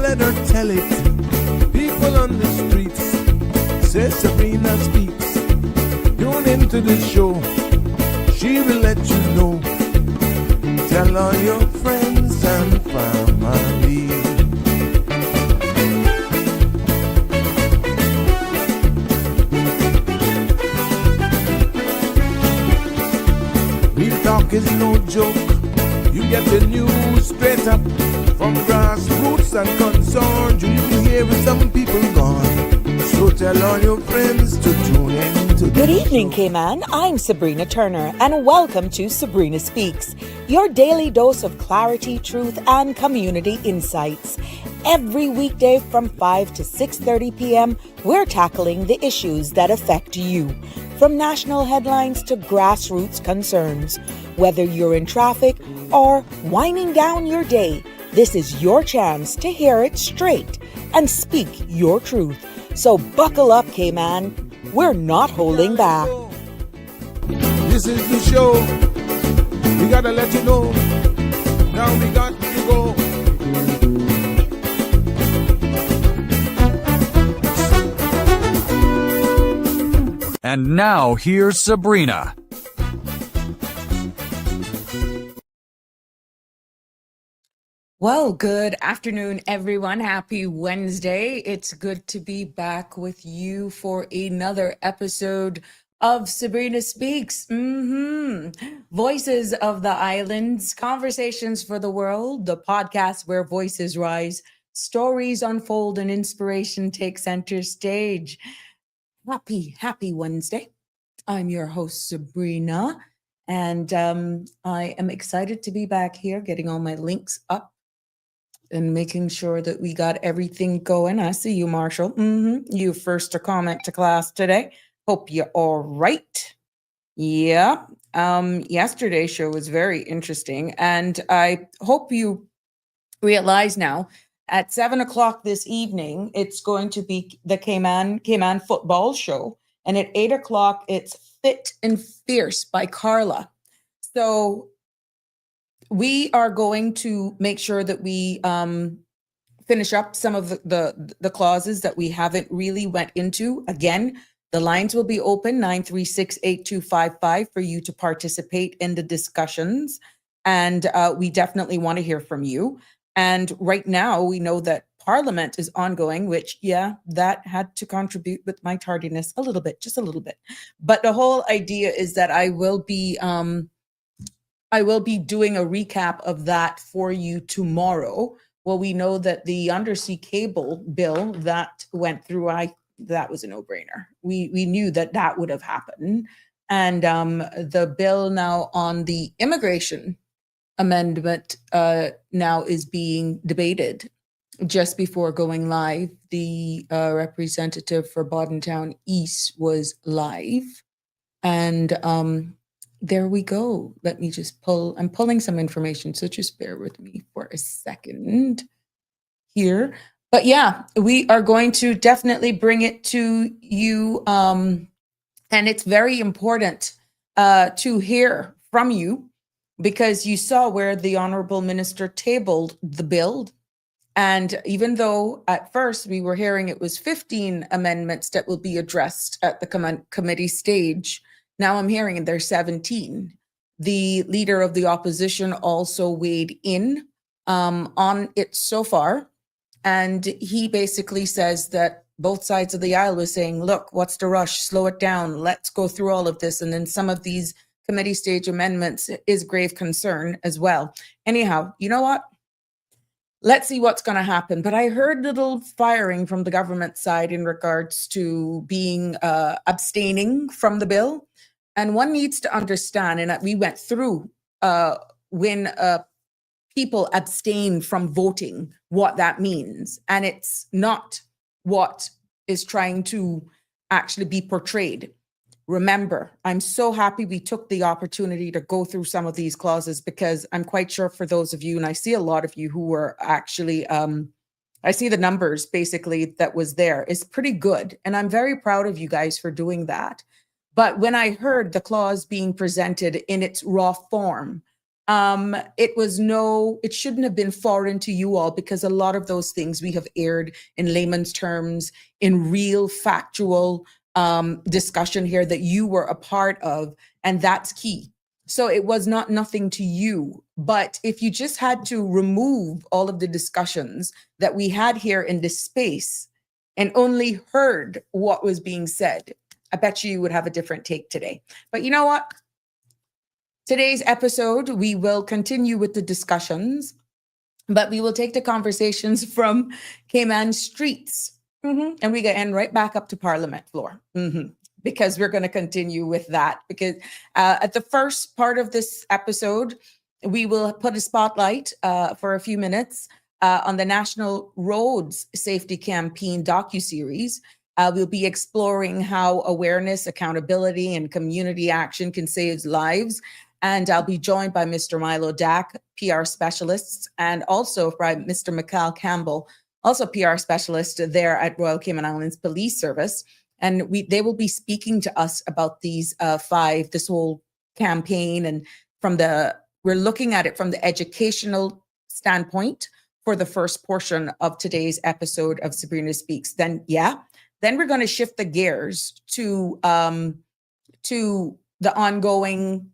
let her tell it. People on the streets say Sabrina speaks. Tune into the show, she will let you know. Tell all your friends and family. Real talk is no joke. You get the news straight up from grassroots and concerns. You hear some people gone. So tell all your friends to tune in to Good evening, Cayman. I'm Sabrina Turner, and welcome to Sabrina Speaks, your daily dose of clarity, truth, and community insights. Every weekday from 5 to 6:30 p.m., we're tackling the issues that affect you. From national headlines to grassroots concerns. Whether you're in traffic or winding down your day, this is your chance to hear it straight and speak your truth. So buckle up, Cayman. We're not holding back. This is the show. We gotta let you know. Now we got to go. And now here's Sabrina. Well, good afternoon, everyone. Happy Wednesday. It's good to be back with you for another episode of Sabrina Speaks. Voices of the Islands, Conversations for the World, the podcast where voices rise, stories unfold, and inspiration takes center stage. Happy Wednesday. I'm your host, Sabrina, and I am excited to be back here, getting all my links up and making sure that we got everything going. I see you, Marshall. You first to comment to class today. Hope you're all right. Yeah. Yesterday's show was very interesting, and I hope you realize now at 7:00 this evening, it's going to be the Cayman football show. And at 8:00, it's Fit and Fierce by Carla. So we are going to make sure that we finish up some of the clauses that we haven't really went into. Again, the lines will be open, 936-8255, for you to participate in the discussions. And we definitely want to hear from you. And right now, we know that Parliament is ongoing, which, that had to contribute with my tardiness a little bit, just a little bit. But the whole idea is that I will be doing a recap of that for you tomorrow. Well, we know that the undersea cable bill that went through, that was a no-brainer. We knew that would have happened. And the bill now on the immigration amendment now is being debated. Just before going live, the representative for Bodentown East was live. And there we go. Let me just I'm pulling some information, so just bear with me for a second here. But yeah, we are going to definitely bring it to you. And it's very important to hear from you, because you saw where the Honorable Minister tabled the bill. And even though at first we were hearing it was 15 amendments that will be addressed at the committee stage, now I'm hearing there's 17. The leader of the opposition also weighed in on it so far. And he basically says that both sides of the aisle was saying, look, what's the rush? Slow it down. Let's go through all of this. And then some of these committee stage amendments is grave concern as well. Anyhow, you know what? Let's see what's going to happen. But I heard little firing from the government side in regards to being abstaining from the bill. And one needs to understand, and we went through when people abstain from voting, what that means. And it's not what is trying to actually be portrayed. Remember, I'm so happy we took the opportunity to go through some of these clauses, because I'm quite sure for those of you, and I see a lot of you who were actually, I see the numbers basically that was there is pretty good. And I'm very proud of you guys for doing that. But when I heard the clause being presented in its raw form, It shouldn't have been foreign to you all, because a lot of those things we have aired in layman's terms, in real factual discussion here that you were a part of, and that's key. So it was not nothing to you. But if you just had to remove all of the discussions that we had here in this space and only heard what was being said, I bet you would have a different take today. But you know what? Today's episode, we will continue with the discussions, but we will take the conversations from Cayman streets. And we get end right back up to Parliament floor. Because we're going to continue with that. Because at the first part of this episode, we will put a spotlight for a few minutes on the National Roads Safety Campaign Docuseries. We'll be exploring how awareness, accountability, and community action can save lives. And I'll be joined by Mr. Milo Dack, PR specialist, and also by Mr. Mikhail Campbell, also PR specialist there at Royal Cayman Islands Police Service. And they will be speaking to us about this whole campaign. And we're looking at it from the educational standpoint for the first portion of today's episode of Sabrina Speaks. Then we're going to shift the gears to the ongoing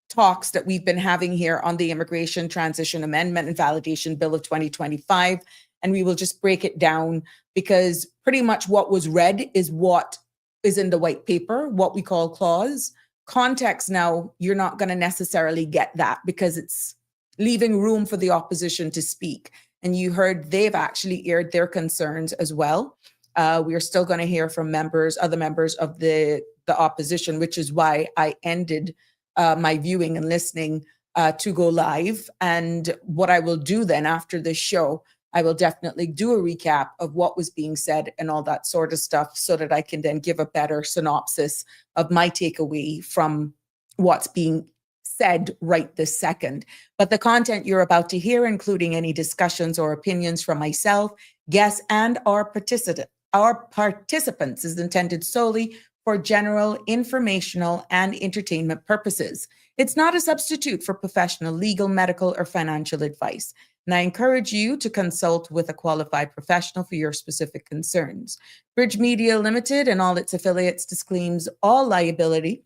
talks that we've been having here on the Immigration Transition Amendment and Validation Bill of 2025. And we will just break it down, because pretty much what was read is what is in the white paper, what we call clause. Context now, you're not going to necessarily get that, because it's leaving room for the opposition to speak. And you heard they've actually aired their concerns as well. We are still going to hear from other members of the opposition, which is why I ended my viewing and listening to go live. And what I will do then after this show, I will definitely do a recap of what was being said and all that sort of stuff, so that I can then give a better synopsis of my takeaway from what's being said right this second. But the content you're about to hear, including any discussions or opinions from myself, guests, and our participants, is intended solely for general, informational, and entertainment purposes. It's not a substitute for professional, legal, medical, or financial advice. And I encourage you to consult with a qualified professional for your specific concerns. Bridge Media Limited and all its affiliates disclaims all liability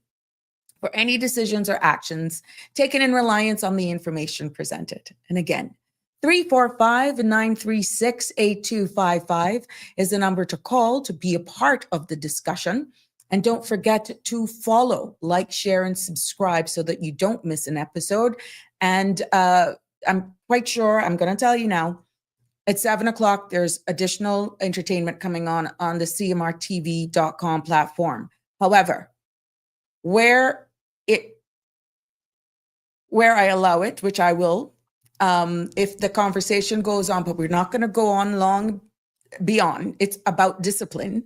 for any decisions or actions taken in reliance on the information presented. And again, 345-936-8255 is the number to call to be a part of the discussion. And don't forget to follow, like, share, and subscribe so that you don't miss an episode. And I'm quite sure, I'm going to tell you now, at 7:00, there's additional entertainment coming on the cmrtv.com platform. However, where I allow it, which I will, if the conversation goes on, but we're not going to go on long beyond, it's about discipline.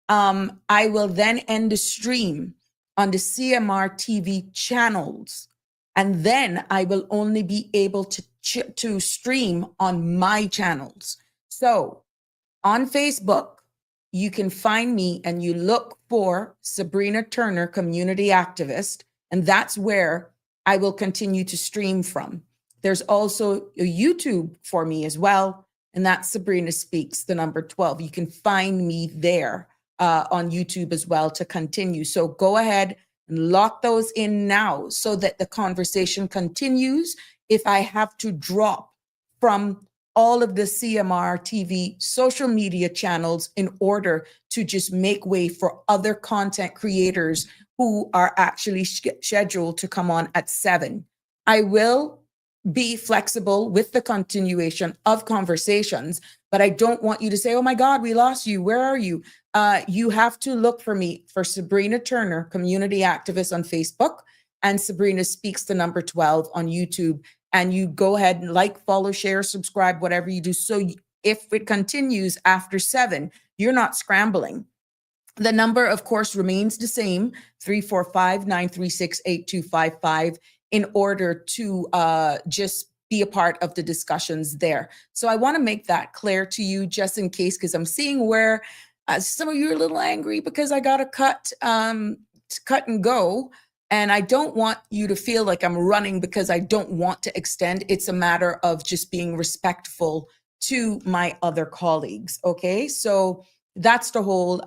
I will then end the stream on the CMR TV channels, and then I will only be able to stream on my channels. So on Facebook, you can find me and you look for Sabrina Turner, community activist, and that's where I will continue to stream from. There's also a YouTube for me as well, and that's Sabrina Speaks, the number 12. You can find me there on YouTube as well to continue. So go ahead and lock those in now so that the conversation continues. If I have to drop from all of the CMR TV social media channels in order to just make way for other content creators who are actually scheduled to come on at 7, I will be flexible with the continuation of conversations, but I don't want you to say, oh my God, we lost you. Where are you? You have to look for me for Sabrina Turner, community activist on Facebook, and Sabrina Speaks, the number 12 on YouTube. And you go ahead and like, follow, share, subscribe, whatever you do. So if it continues after 7, you're not scrambling. The number, of course, remains the same, 345-936-8255, in order to just be a part of the discussions there. So I want to make that clear to you just in case, because I'm seeing where some of you are a little angry because I got to cut and go. And I don't want you to feel like I'm running because I don't want to extend. It's a matter of just being respectful to my other colleagues. Okay. So that's the whole,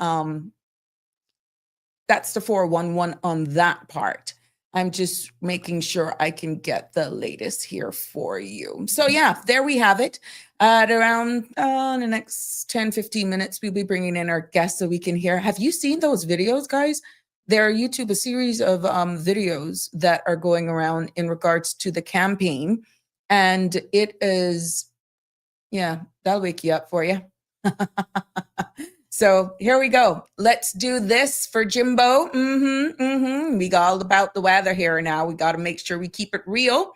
that's the 411 on that part. I'm just making sure I can get the latest here for you. So yeah, there we have it. At around the next 10, 15 minutes, we'll be bringing in our guests so we can hear. Have you seen those videos, guys? There are YouTube, a series of videos that are going around in regards to the campaign. And it is, yeah, that'll wake you up for you. So here we go. Let's do this for Jimbo. We got all about the weather here now. We got to make sure we keep it real.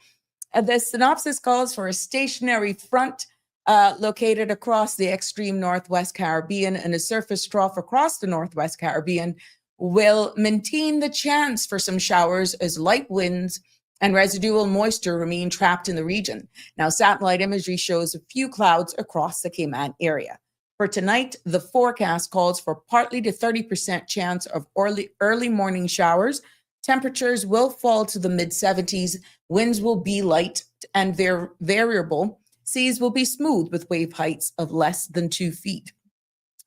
The synopsis calls for a stationary front located across the extreme Northwest Caribbean, and a surface trough across the Northwest Caribbean will maintain the chance for some showers as light winds and residual moisture remain trapped in the region. Now, satellite imagery shows a few clouds across the Cayman area. For tonight, the forecast calls for partly to 30% chance of early morning showers. Temperatures will fall to the mid-70s. Winds will be light and variable. Seas will be smooth with wave heights of less than 2 feet.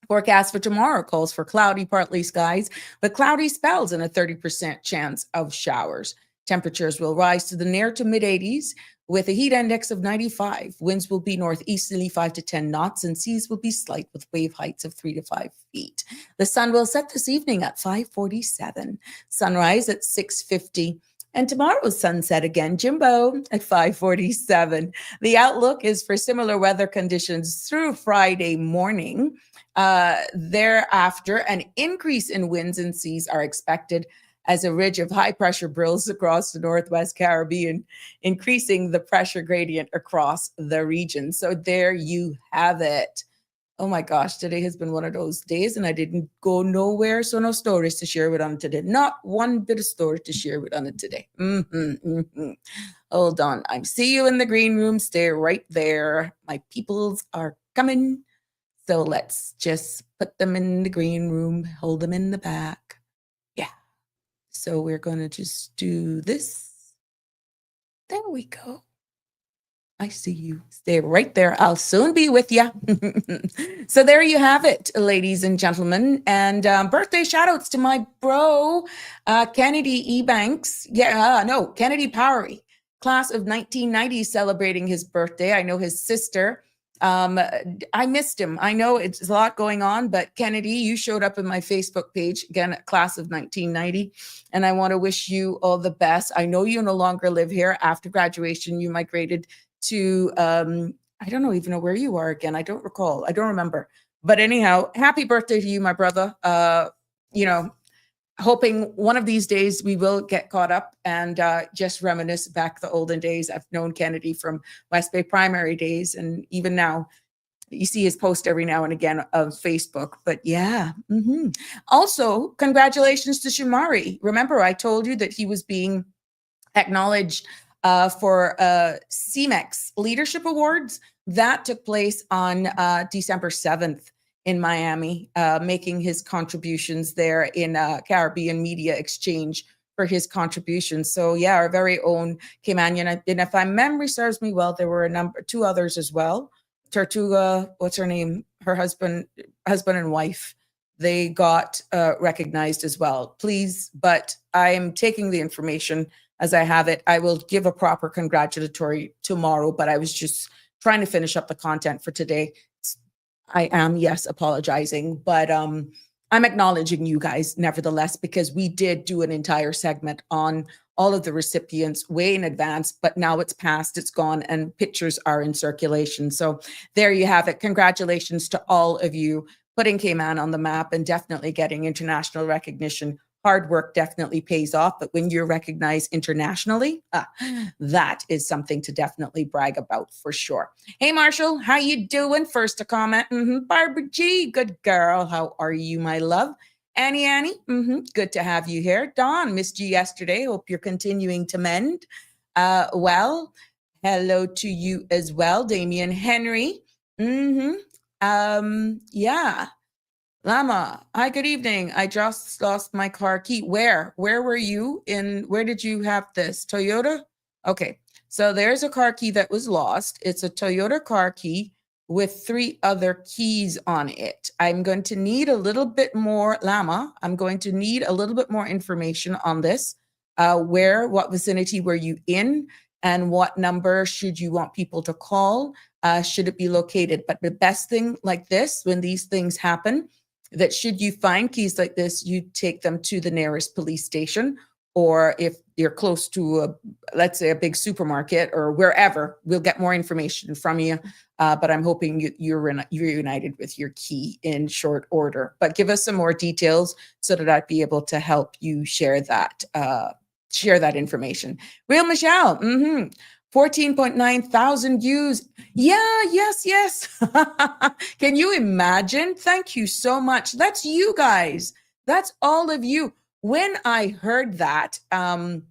Forecast for tomorrow calls for cloudy, partly skies, with cloudy spells and a 30% chance of showers. Temperatures will rise to the near to mid-80s with a heat index of 95. Winds will be northeasterly 5 to 10 knots, and seas will be slight with wave heights of 3 to 5 feet. The sun will set this evening at 5:47, sunrise at 6:50, and tomorrow's sunset again, Jimbo, at 5:47. The outlook is for similar weather conditions through Friday morning. Thereafter, an increase in winds and seas are expected as a ridge of high pressure builds across the Northwest Caribbean, increasing the pressure gradient across the region. So there you have it. Oh my gosh, today has been one of those days and I didn't go nowhere. So no stories to share with on today. Not one bit of story to share with on it today. Hold on. I see you in the green room. Stay right there. My peoples are coming. So let's just put them in the green room, hold them in the back. Yeah. So we're going to just do this. There we go. I see you. Stay right there. I'll soon be with you. So there you have it, ladies and gentlemen. And birthday shout outs to my bro, Kennedy Ebanks. Kennedy Powery, class of 1990, celebrating his birthday. I know his sister. I missed him. I know it's a lot going on, but Kennedy, you showed up in my Facebook page, again, class of 1990, and I want to wish you all the best. I know you no longer live here. After graduation, you migrated to, I don't even know where you are again. I don't recall. I don't remember. But anyhow, happy birthday to you, my brother. Hoping one of these days we will get caught up and just reminisce back the olden days. I've known Kennedy from West Bay primary days, and even now you see his post every now and again of Facebook. But yeah. Also, congratulations to Shamari. Remember, I told you that he was being acknowledged for CMEX Leadership Awards. That took place on December 7th. In Miami, making his contributions there in Caribbean Media Exchange for his contributions. So yeah, our very own Caymanian. And if my memory serves me well, there were two others as well. Tortuga, what's her name? Her husband and wife. They got recognized as well. Please, but I am taking the information as I have it. I will give a proper congratulatory tomorrow, but I was just trying to finish up the content for today. I am, yes, apologizing, but I'm acknowledging you guys nevertheless, because we did do an entire segment on all of the recipients way in advance, but now it's past, it's gone, and pictures are in circulation. So there you have it. Congratulations to all of you putting Cayman on the map and definitely getting international recognition. Hard work definitely pays off, but when you're recognized internationally, that is something to definitely brag about for sure. Hey, Marshall, how you doing? First to comment, Barbara G, good girl. How are you, my love? Annie, good to have you here. Dawn, missed you yesterday. Hope you're continuing to mend. Well, hello to you as well, Damian Henry. Yeah. Lama, hi, good evening. I just lost my car key. Where were you where did you have this? Toyota? Okay, so there's a car key that was lost. It's a Toyota car key with 3 other keys on it. I'm going to need a little bit more, Lama, I'm going to need a little bit more information on this. What vicinity were you in? And what number should you want people to call? Should it be located? But the best thing like this, when these things happen, that should you find keys like this, you take them to the nearest police station, or if you're close to, let's say, a big supermarket or wherever, we'll get more information from you. But I'm hoping you're united with your key in short order. But give us some more details so that I'd be able to help you share that information. Real Michelle, 14.9 thousand views. Yeah, yes. Can you imagine? Thank you so much. That's you guys. That's all of you. When I heard that, in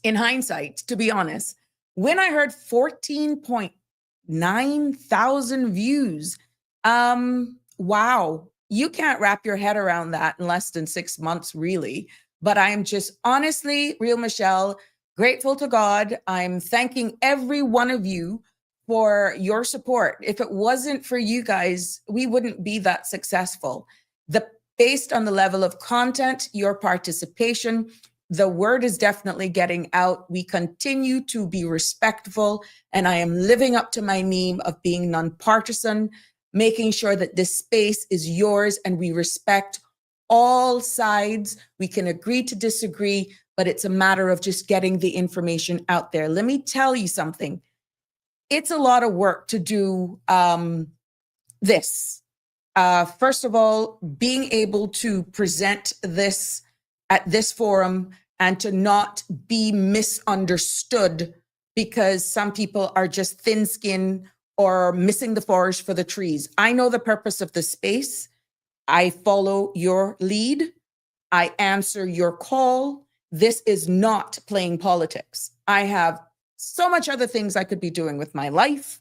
hindsight, to be honest, when I heard 14.9 thousand views, wow, you can't wrap your head around that in less than 6 months, really. But I'm just honestly, Real Michelle, grateful to God. I'm thanking every one of you for your support. If it wasn't for you guys, we wouldn't be that successful. Based on the level of content, your participation, the word is definitely getting out. We continue to be respectful, and I am living up to my name of being nonpartisan, making sure that this space is yours and we respect all sides. We can agree to disagree, but it's a matter of just getting the information out there. Let me tell you something. It's a lot of work to do this. First of all, being able to present this at this forum and to not be misunderstood because some people are just thin-skinned or missing the forest for the trees. I know the purpose of the space. I follow your lead. I answer your call. This is not playing politics. I have so much other things I could be doing with my life.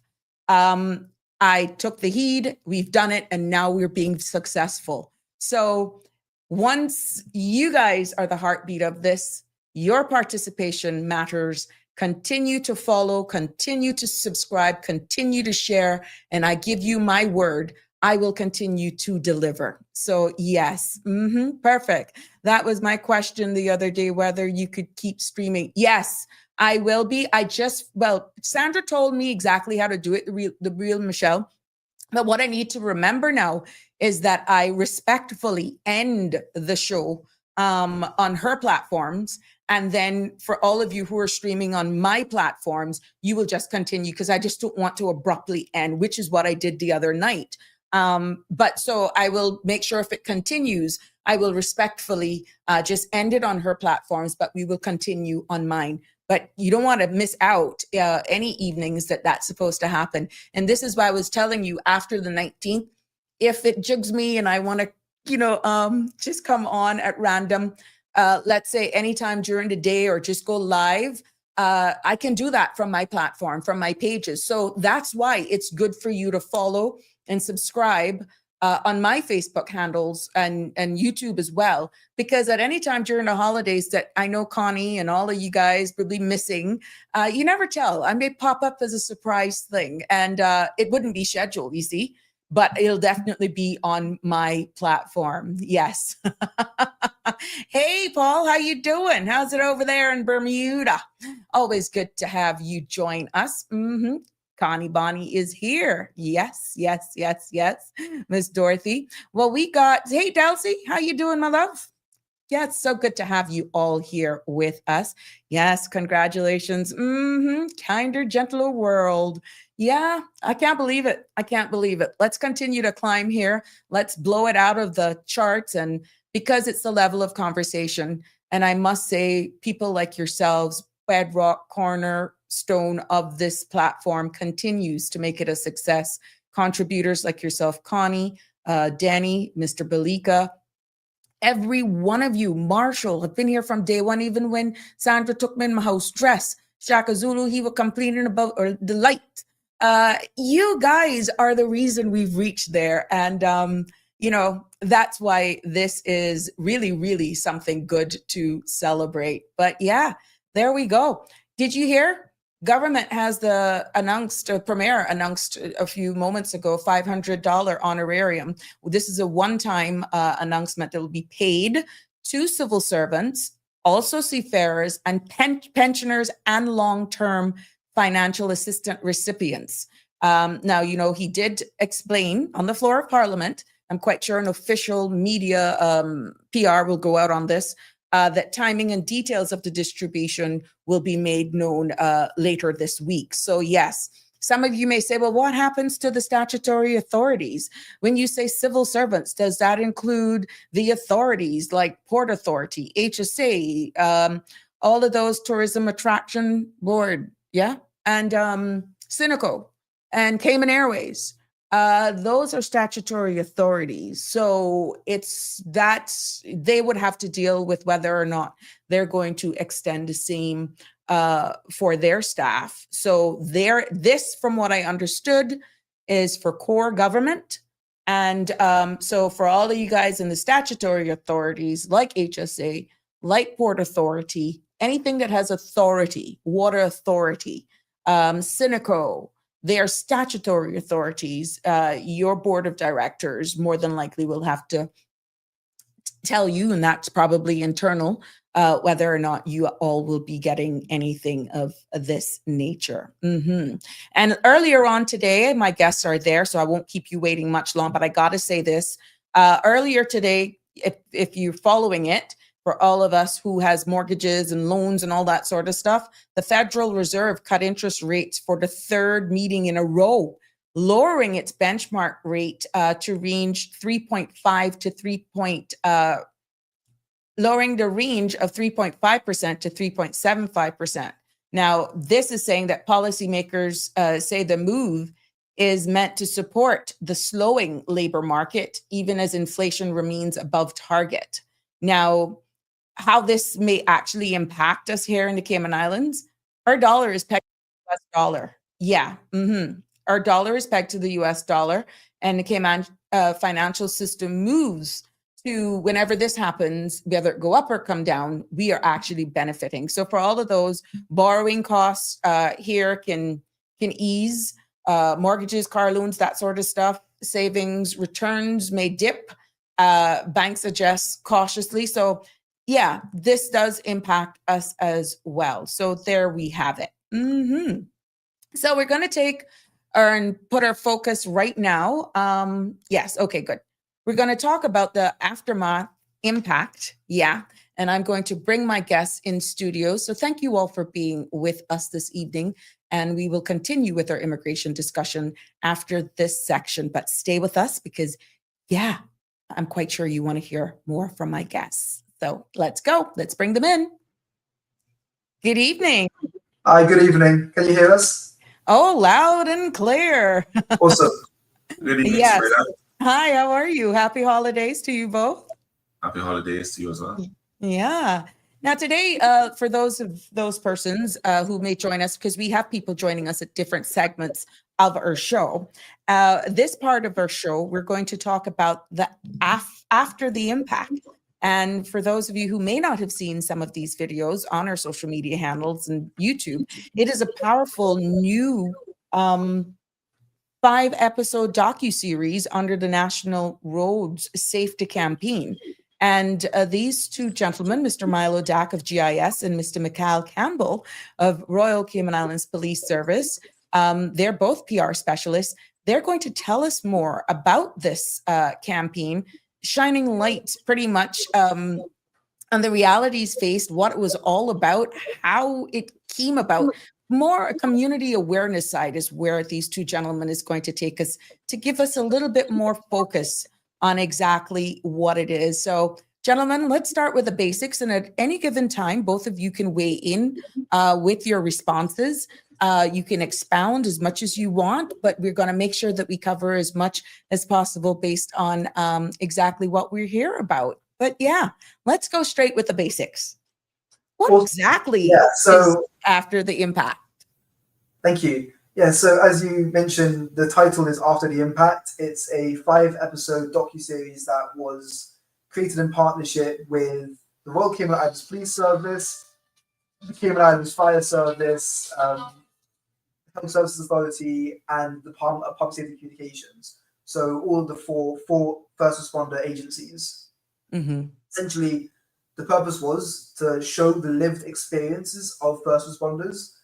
I took the heed, we've done it, and now we're being successful. So once you guys are the heartbeat of this, your participation matters. Continue to follow, continue to subscribe, continue to share, and I give you my word, I will continue to deliver. So yes, perfect. That was my question the other day, whether you could keep streaming. Yes, I will be. Sandra told me exactly how to do it, the real Michelle. But what I need to remember now is that I respectfully end the show on her platforms. And then for all of you who are streaming on my platforms, you will just continue because I just don't want to abruptly end, which is what I did the other night. But so I will make sure if it continues, I will respectfully just end it on her platforms, but we will continue on mine. But you don't want to miss out any evenings that's supposed to happen. And this is why I was telling you after the 19th, if it jigs me and I want to, just come on at random, let's say anytime during the day or just go live, I can do that from my platform, from my pages. So that's why it's good for you to follow and subscribe on my Facebook handles and YouTube as well, because at any time during the holidays that I know Connie and all of you guys will be missing, you never tell. I may pop up as a surprise thing and it wouldn't be scheduled, you see, but it'll definitely be on my platform. Yes. Hey, Paul, how you doing? How's it over there in Bermuda? Always good to have you join us. Connie Bonnie is here. Yes. Miss Dorothy. Well, we got, hey, Delcy, how you doing, my love? Yeah, it's so good to have you all here with us. Yes, congratulations. Kinder, gentler world. Yeah, I can't believe it. Let's continue to climb here. Let's blow it out of the charts, and because it's the level of conversation. And I must say, people like yourselves, bedrock cornerstone of this platform, continues to make it a success. Contributors like yourself, Connie, Danny, Mr. Belika, every one of you, Marshall, have been here from day one, even when Sandra took me in my house dress. Shaka Zulu, he was complaining about the light. You guys are the reason we've reached there. And you know, that's why this is really, really something good to celebrate. But yeah, there we go. Did you hear? Government has Premier announced a few moments ago, $500 honorarium. This is a one-time announcement that will be paid to civil servants, also seafarers, and pensioners and long-term financial assistance recipients. Now, you know, he did explain on the floor of Parliament, I'm quite sure an official media PR will go out on this, that timing and details of the distribution will be made known later this week. So yes, some of you may say, well, what happens to the statutory authorities? When you say civil servants, does that include the authorities like Port Authority, HSA, all of those Tourism Attraction Board, yeah? And Cineco and Cayman Airways? Those are statutory authorities. So they would have to deal with whether or not they're going to extend the same for their staff. So this, from what I understood, is for core government. And so for all of you guys in the statutory authorities like HSA, like Port Authority, anything that has authority, Water Authority, Cineco, they are statutory authorities. Your board of directors more than likely will have to tell you, and that's probably internal, whether or not you all will be getting anything of this nature. And earlier on today, my guests are there, so I won't keep you waiting much long, but I got to say this. Earlier today, if you're following it, for all of us who has mortgages and loans and all that sort of stuff, the Federal Reserve cut interest rates for the third meeting in a row, lowering its benchmark rate to range 3.5 to lowering the range of 3.5% to 3.75%. Now, this is saying that policymakers say the move is meant to support the slowing labor market, even as inflation remains above target. Now, how this may actually impact us here in the Cayman Islands, our dollar is pegged to the US dollar. Yeah. Our dollar is pegged to the US dollar, and the Cayman financial system moves to, whenever this happens, whether it go up or come down, we are actually benefiting. So for all of those, borrowing costs here can ease, mortgages, car loans, that sort of stuff, savings, returns may dip, banks adjust cautiously. So yeah, this does impact us as well. So there we have it. So we're going to take and put our focus right now. Yes. Okay, good. We're going to talk about the aftermath impact. Yeah. And I'm going to bring my guests in studio. So thank you all for being with us this evening. And we will continue with our immigration discussion after this section. But stay with us because, yeah, I'm quite sure you want to hear more from my guests. So let's go. Let's bring them in. Good evening. Hi, good evening. Can you hear us? Oh, loud and clear. Awesome. Good evening, Yes. Sabrina. Hi, how are you? Happy holidays to you both. Happy holidays to you as well. Yeah. Now today, for those persons who may join us, because we have people joining us at different segments of our show, this part of our show, we're going to talk about the after the impact. And for those of you who may not have seen some of these videos on our social media handles and YouTube, it is a powerful new 5-episode docuseries under the National Roads Safety Campaign. And these two gentlemen, Mr. Milo Dack of GIS and Mr. Mikhail Campbell of Royal Cayman Islands Police Service, they're both PR specialists. They're going to tell us more about this campaign, shining light pretty much on the realities faced, what it was all about, how it came about. More a community awareness side is where these two gentlemen is going to take us to give us a little bit more focus on exactly what it is. So, gentlemen, let's start with the basics. And at any given time, both of you can weigh in with your responses. You can expound as much as you want, but we're going to make sure that we cover as much as possible based on exactly what we're here about. But yeah, let's go straight with the basics. What exactly is after the impact? Thank you. Yeah, so as you mentioned, the title is After the Impact. It's a 5-episode docuseries that was created in partnership with the Royal Cayman Islands Police Service, the Cayman Islands Fire Service, Health Services Authority, and the Department of Public Safety Communications. So all of the four first responder agencies. Mm-hmm. Essentially, the purpose was to show the lived experiences of first responders,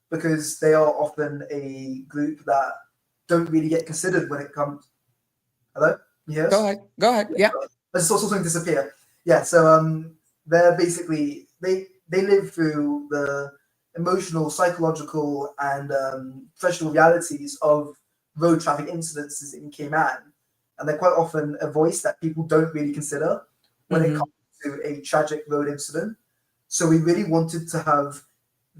because they are often a group that don't really get considered when it comes. Hello? Yes. Go ahead. Yeah. I just saw something disappear. Yeah. So they're basically they live through the emotional, psychological, and professional realities of road traffic incidences in Cayman, and they're quite often a voice that people don't really consider when it comes to a tragic road incident. So we really wanted to have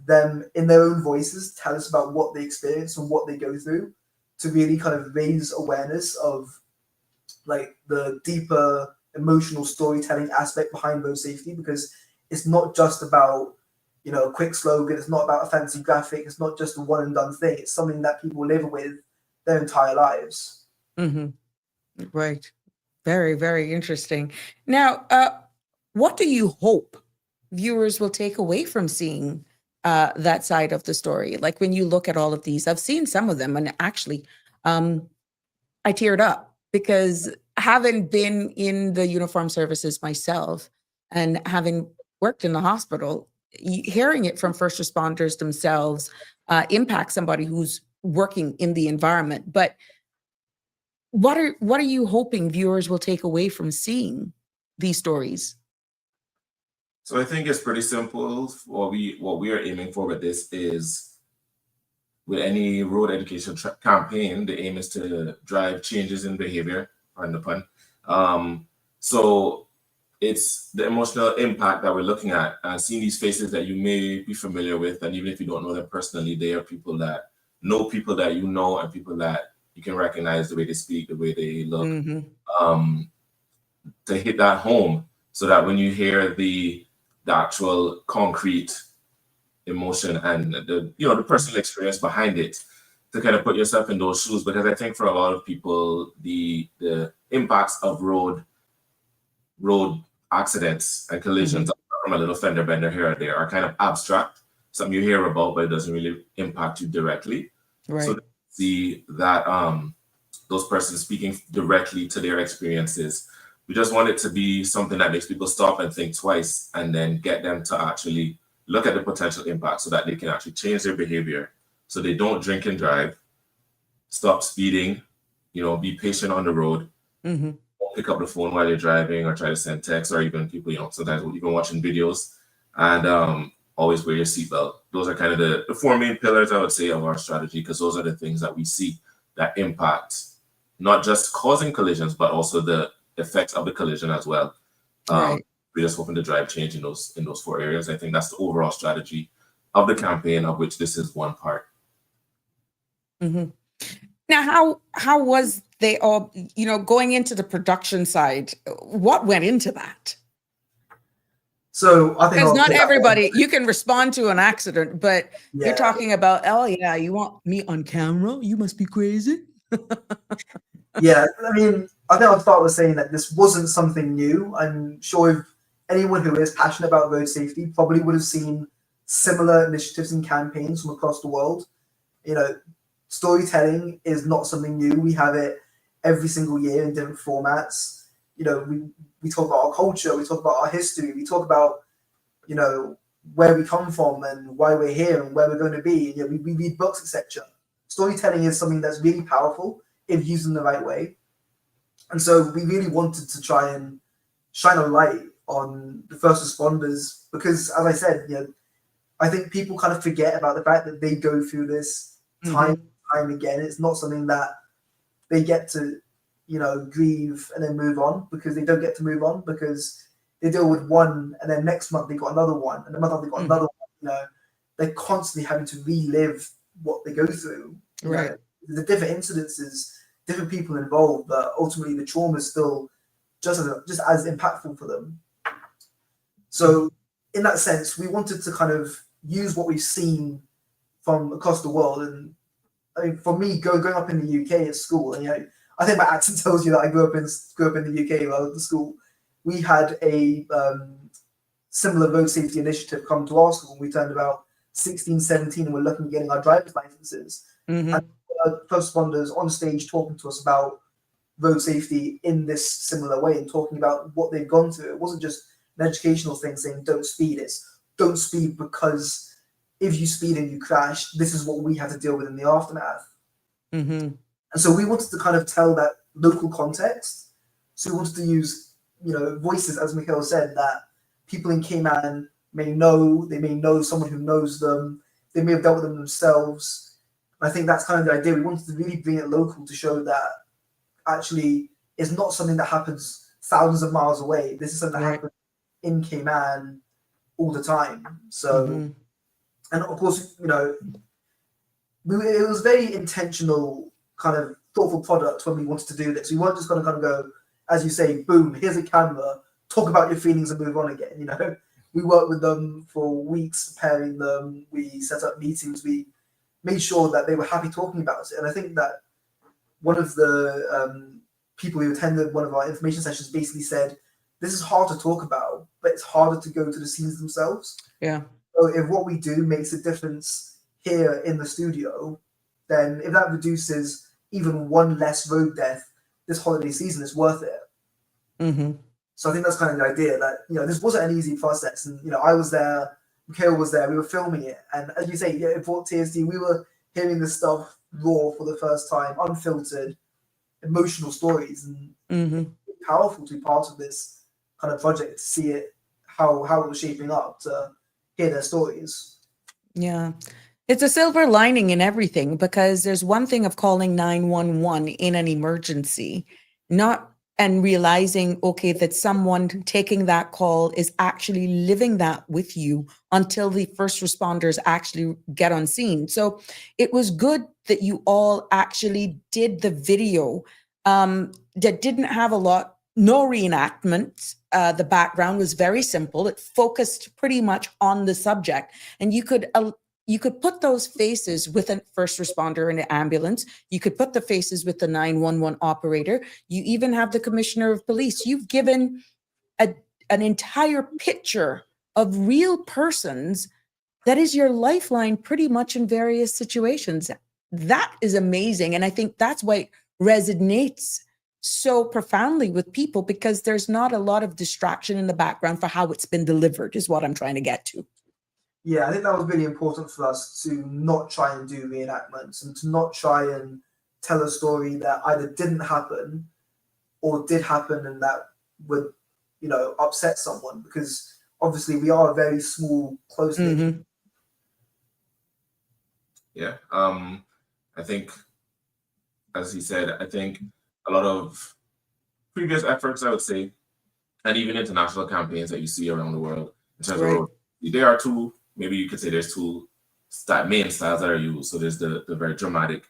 them in their own voices tell us about what they experience and what they go through, to really kind of raise awareness of like the deeper emotional storytelling aspect behind road safety, because it's not just about, you know, a quick slogan, it's not about a fancy graphic, it's not just a one and done thing, it's something that people live with their entire lives. Right. Very, very interesting. Now, what do you hope viewers will take away from seeing that side of the story? Like when you look at all of these, I've seen some of them, and actually, I teared up, because having been in the uniformed services myself and having worked in the hospital, hearing it from first responders themselves impacts somebody who's working in the environment. But what are you hoping viewers will take away from seeing these stories? So I think it's pretty simple. What we are aiming for with this is, with any road education campaign, the aim is to drive changes in behavior, pardon the pun. So it's the emotional impact that we're looking at, and seeing these faces that you may be familiar with, and even if you don't know them personally, they are people that know people that you know, and people that you can recognize the way they speak, the way they look, to hit that home, so that when you hear the actual concrete emotion and the personal experience behind it, to kind of put yourself in those shoes. Because I think for a lot of people, the impacts of road accidents and collisions from a little fender bender here or there are kind of abstract, something you hear about, but it doesn't really impact you directly. Right. So to see that those persons speaking directly to their experiences, we just want it to be something that makes people stop and think twice, and then get them to actually look at the potential impact, so that they can actually change their behavior, so they don't drink and drive, stop speeding, be patient on the road, don't pick up the phone while you're driving, or try to send texts, or even people, sometimes even watching videos, and always wear your seatbelt. Those are kind of the four main pillars, I would say, of our strategy, because those are the things that we see that impact not just causing collisions, but also the effects of the collision as well. Right. We're just hoping to drive change in those four areas. I think that's the overall strategy of the campaign, of which this is one part. Now, how was they all, going into the production side? What went into that? So I think, because not everybody, you can respond to an accident, but you're talking about, oh yeah, you want me on camera? You must be crazy. Yeah, I mean, I think I'll start with saying that this wasn't something new. I'm sure if anyone who is passionate about road safety probably would have seen similar initiatives and campaigns from across the world. Storytelling is not something new. We have it every single year in different formats. We talk about our culture, we talk about our history, we talk about, where we come from and why we're here and where we're going to be. We read books, etc. Storytelling is something that's really powerful if used in the right way. And so we really wanted to try and shine a light on the first responders, because as I said, I think people kind of forget about the fact that they go through this time again. It's not something that they get to, grieve and then move on, because they don't get to move on, because they deal with one and then next month they got another one, and the month after they got another one. They're constantly having to relive what they go through. Right. The different incidences, different people involved, but ultimately the trauma is still just as impactful for them. So in that sense, we wanted to kind of use what we've seen from across the world and I mean, for me, growing up in the UK at school, and I think my accent tells you that I grew up in the UK while I was at school. We had a similar road safety initiative come to our school. We turned about 16, 17, and we're looking at getting our driver's licenses. Mm-hmm. And first responders on stage talking to us about road safety in this similar way and talking about what they've gone through. It wasn't just an educational thing saying don't speed. It's don't speed because if you speed and you crash, this is what we had to deal with in the aftermath. Mm-hmm. And so we wanted to kind of tell that local context. So we wanted to use, voices, as Mikhail said, that people in Cayman may know. They may know someone who knows them. They may have dealt with them themselves. And I think that's kind of the idea. We wanted to really bring it local to show that actually it's not something that happens thousands of miles away. This is something that happens in Cayman all the time. So, and of course, it was very intentional, kind of thoughtful product when we wanted to do this. We weren't just going to kind of go, as you say, boom, here's a camera, talk about your feelings and move on again. We worked with them for weeks, preparing them. We set up meetings. We made sure that they were happy talking about it. And I think that one of the people who attended one of our information sessions basically said, this is hard to talk about, but it's harder to go to the scenes themselves. Yeah. So if what we do makes a difference here in the studio, then if that reduces even one less road death this holiday season, it's worth it. Mm-hmm. So I think that's kind of the idea that, this wasn't an easy process. And, I was there, Mikhail was there, we were filming it. And as you say, it brought tears to you. We were hearing this stuff raw for the first time, unfiltered, emotional stories. And powerful to be part of this kind of project, to see it, how it was shaping up, to hear their stories. Yeah. It's a silver lining in everything, because there's one thing of calling 911 in an emergency, and realizing, okay, that someone taking that call is actually living that with you until the first responders actually get on scene. So it was good that you all actually did the video that didn't have no reenactment. The background was very simple. It focused pretty much on the subject, and you could put those faces with a first responder in an ambulance. You could put the faces with the 911 operator. You even have the commissioner of police. You've given an entire picture of real persons that is your lifeline pretty much in various situations. That is amazing. And I think that's why it resonates so profoundly with people, because there's not a lot of distraction in the background for how it's been delivered, is what I'm trying to get to. Yeah, I think that was really important for us to not try and do reenactments and to not try and tell a story that either didn't happen or did happen and that would, upset someone, because obviously we are a very small, close knit. Yeah. I think, as he said, a lot of previous efforts, I would say, and even international campaigns that you see around the world in terms of, there are two. Maybe you could say there's two main styles that are used. So there's the very dramatic,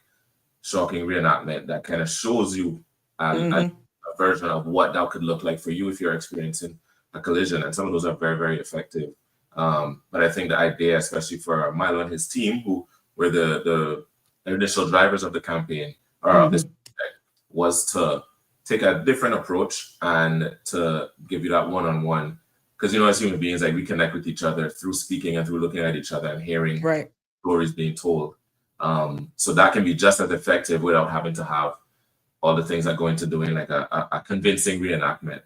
shocking reenactment that kind of shows you a version of what that could look like for you if you're experiencing a collision. And some of those are very, very effective. But I think the idea, especially for Milo and his team, who were the initial drivers of the campaign, or of this project, was to take a different approach and to give you that one-on-one. Because, as human beings, we connect with each other through speaking and through looking at each other and hearing stories being told. So that can be just as effective without having to have all the things that go into doing a convincing reenactment.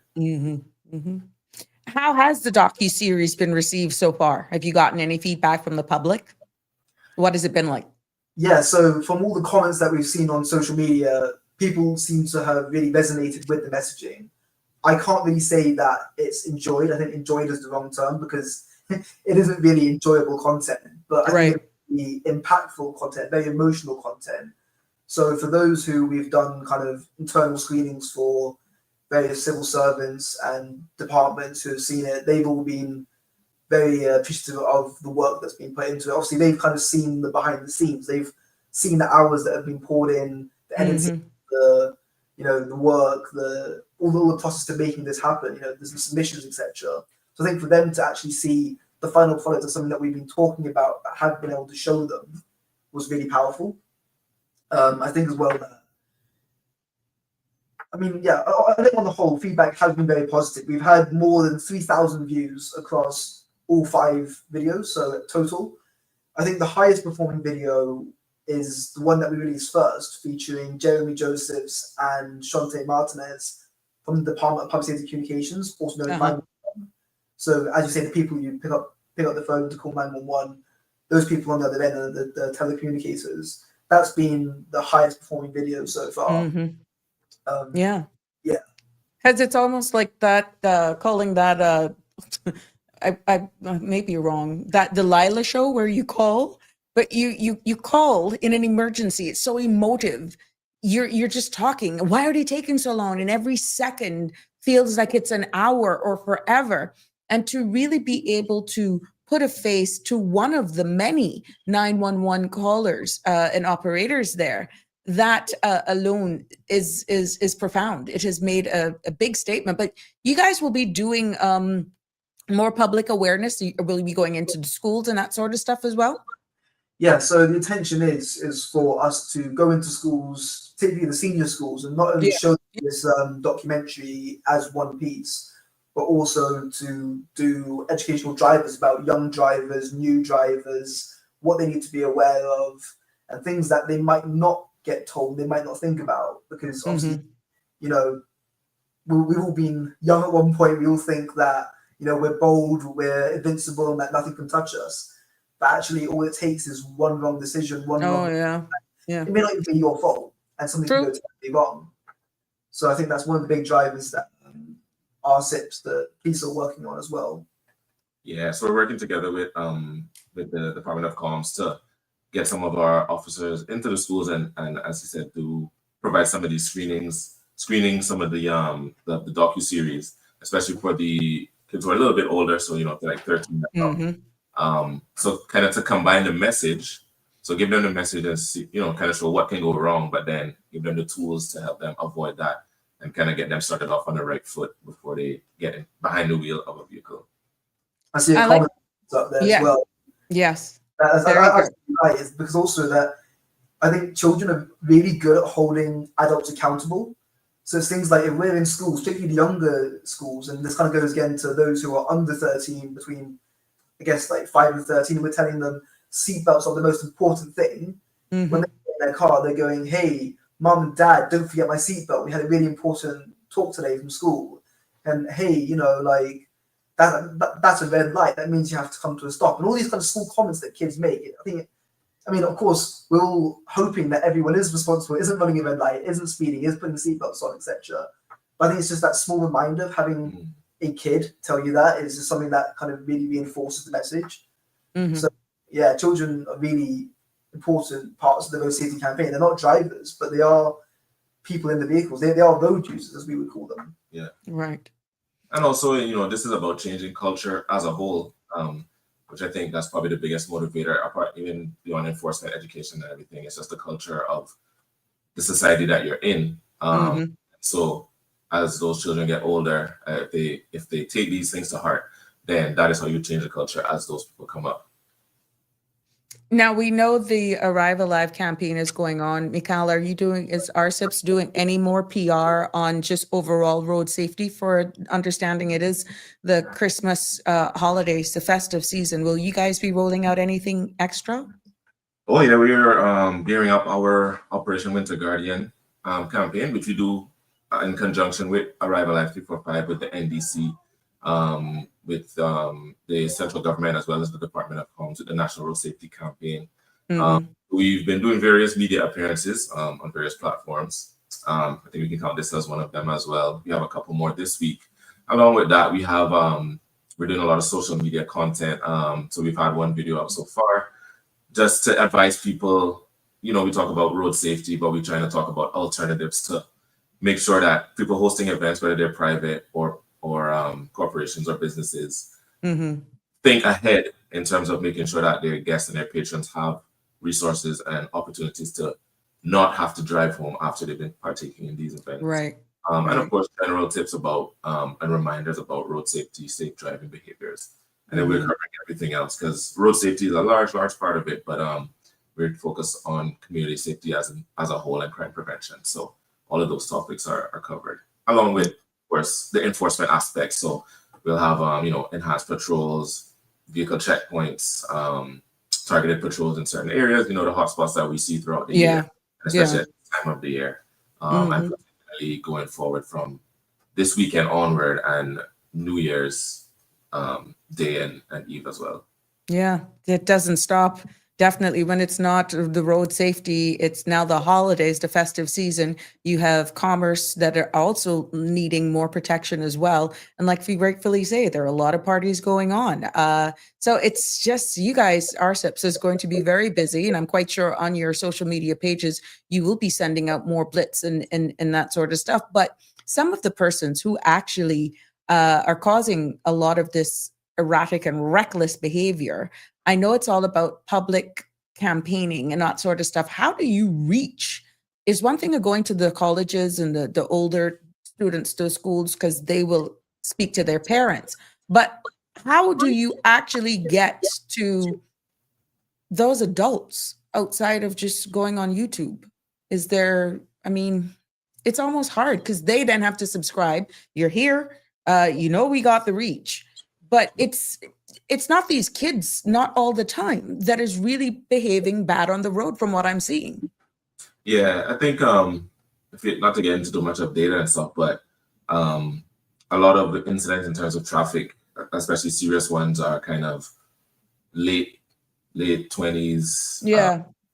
How has the docuseries been received so far? Have you gotten any feedback from the public? What has it been like? Yeah, so from all the comments that we've seen on social media, people seem to have really resonated with the messaging. I can't really say that it's enjoyed. I think enjoyed is the wrong term, because it isn't really enjoyable content, but I think it's really impactful content, very emotional content. So for those who we've done kind of internal screenings for, various civil servants and departments who have seen it, they've all been very appreciative of the work that's been put into it. Obviously, they've kind of seen the behind the scenes. They've seen the hours that have been poured in, the editing, the work, all the process to making this happen, there's the submissions, etc. So I think for them to actually see the final product of something that we've been talking about, that have been able to show them, was really powerful. I think as well that, I mean, yeah, I think on the whole, feedback has been very positive. We've had more than 3,000 views across all 5 videos, so total. I think the highest performing video is the one that we released first, featuring Jeremy Josephs and Shante Martinez from the Department of Public Safety Communications, also known as 911. So as you say, the people you pick up the phone to call 911, those people on the other end are the telecommunicators. That's been the highest performing video so far. Yeah. Yeah. Because it's almost like that, calling that, I may be wrong, that Delilah show where you call, but you call in an emergency. It's so emotive. You're just talking. Why are they taking so long? And every second feels like it's an hour or forever. And to really be able to put a face to one of the many 911 callers and operators there, that alone is profound. It has made a big statement. But you guys will be doing more public awareness. Will you be going into the schools and that sort of stuff as well? Yeah, so the intention is for us to go into schools, particularly the senior schools, and not only show this documentary as one piece, but also to do educational drivers about young drivers, new drivers, what they need to be aware of, and things that they might not get told, they might not think about, because obviously, you know, we've all been young at one point. We all think that, you know, we're bold, we're invincible, and that nothing can touch us. But actually, all it takes is one wrong decision, one wrong. Yeah. It may not even be your fault, and something can go terribly wrong. So I think that's one of the big drivers that our SIPs, the police, are working on as well. Yeah, so we're working together with the Department of Comms to get some of our officers into the schools and as you said, to provide some of these screening some of the docuseries, especially for the kids who are a little bit older, so you know, they're like 13 now. So kind of to combine the message, so give them the message and see, you know, kind of show what can go wrong, but then give them the tools to help them avoid that and kind of get them started off on the right foot before they get in behind the wheel of a vehicle. I see a comment up there as well. Yes. That's right, is because also that I think children are really good at holding adults accountable. So it's things like if we're in schools, particularly the younger schools, and this kind of goes again to those who are under 13, between, I guess, like 5 and 13, and we're telling them seatbelts are the most important thing. When they get in their car, they're going, hey, mom and dad, don't forget my seatbelt. We had a really important talk today from school. And hey, you know, like, that's a red light. That means you have to come to a stop. And all these kind of small comments that kids make. I mean, of course, we're all hoping that everyone is responsible, isn't running a red light, isn't speeding, is putting seatbelts on, etc. But I think it's just that small reminder of having a kid tell you that is just something that kind of really reinforces the message. So yeah, children are really important parts of the road safety campaign. They're not drivers, but they are people in the vehicles. They are road users, as we would call them. Yeah. Right. And also, you know, this is about changing culture as a whole, which I think that's probably the biggest motivator, apart even beyond enforcement, education, and everything. It's just the culture of the society that you're in. So as those children get older, if they take these things to heart, then that is how you change the culture as those people come up. Now we know the Arrive Alive campaign is going on. Mikhail, is RSIPs doing any more PR on just overall road safety? For understanding it is the Christmas holidays, the festive season. Will you guys be rolling out anything extra? Oh yeah, we are gearing up our Operation Winter Guardian campaign, which we do in conjunction with Arrive Alive 345 with the NDC. With the central government as well as the Department of Comms with the National Road Safety Campaign. We've been doing various media appearances on various platforms. I think we can count this as one of them as well. We have a couple more this week. Along with that, we have we're doing a lot of social media content. So we've had one video up so far, just to advise people. You know, we talk about road safety, but we're trying to talk about alternatives to make sure that people hosting events, whether they're private or corporations or businesses, think ahead in terms of making sure that their guests and their patrons have resources and opportunities to not have to drive home after they've been partaking in these events. Right. And of course, general tips about and reminders about road safety, safe driving behaviors. And then we're covering everything else because road safety is a large part of it, but we're focused on community safety as a whole and crime prevention. So all of those topics are covered, along with, of course, the enforcement aspect. So we'll have enhanced patrols, vehicle checkpoints, targeted patrols in certain areas. The hotspots that we see throughout the year, especially at this time of the year, and particularly going forward from this weekend onward and New Year's Day and Eve as well. Yeah, it doesn't stop. Definitely when it's not the road safety, it's now the holidays, the festive season. You have commerce that are also needing more protection as well. And like you rightfully say, there are a lot of parties going on. So it's just, you guys, RSIPs is going to be very busy. And I'm quite sure on your social media pages, you will be sending out more blitz and that sort of stuff. But some of the persons who actually are causing a lot of this erratic and reckless behavior, I know it's all about public campaigning and that sort of stuff. How do you reach? Is one thing of going to the colleges and the older students to schools because they will speak to their parents. But how do you actually get to those adults outside of just going on YouTube? Is there, I mean, it's almost hard because they then have to subscribe. You're here, we got the reach. But it's not these kids, not all the time, that is really behaving bad on the road from what I'm seeing. Yeah, I think not to get into too much of data and stuff, but a lot of the incidents in terms of traffic, especially serious ones, are kind of late 20s,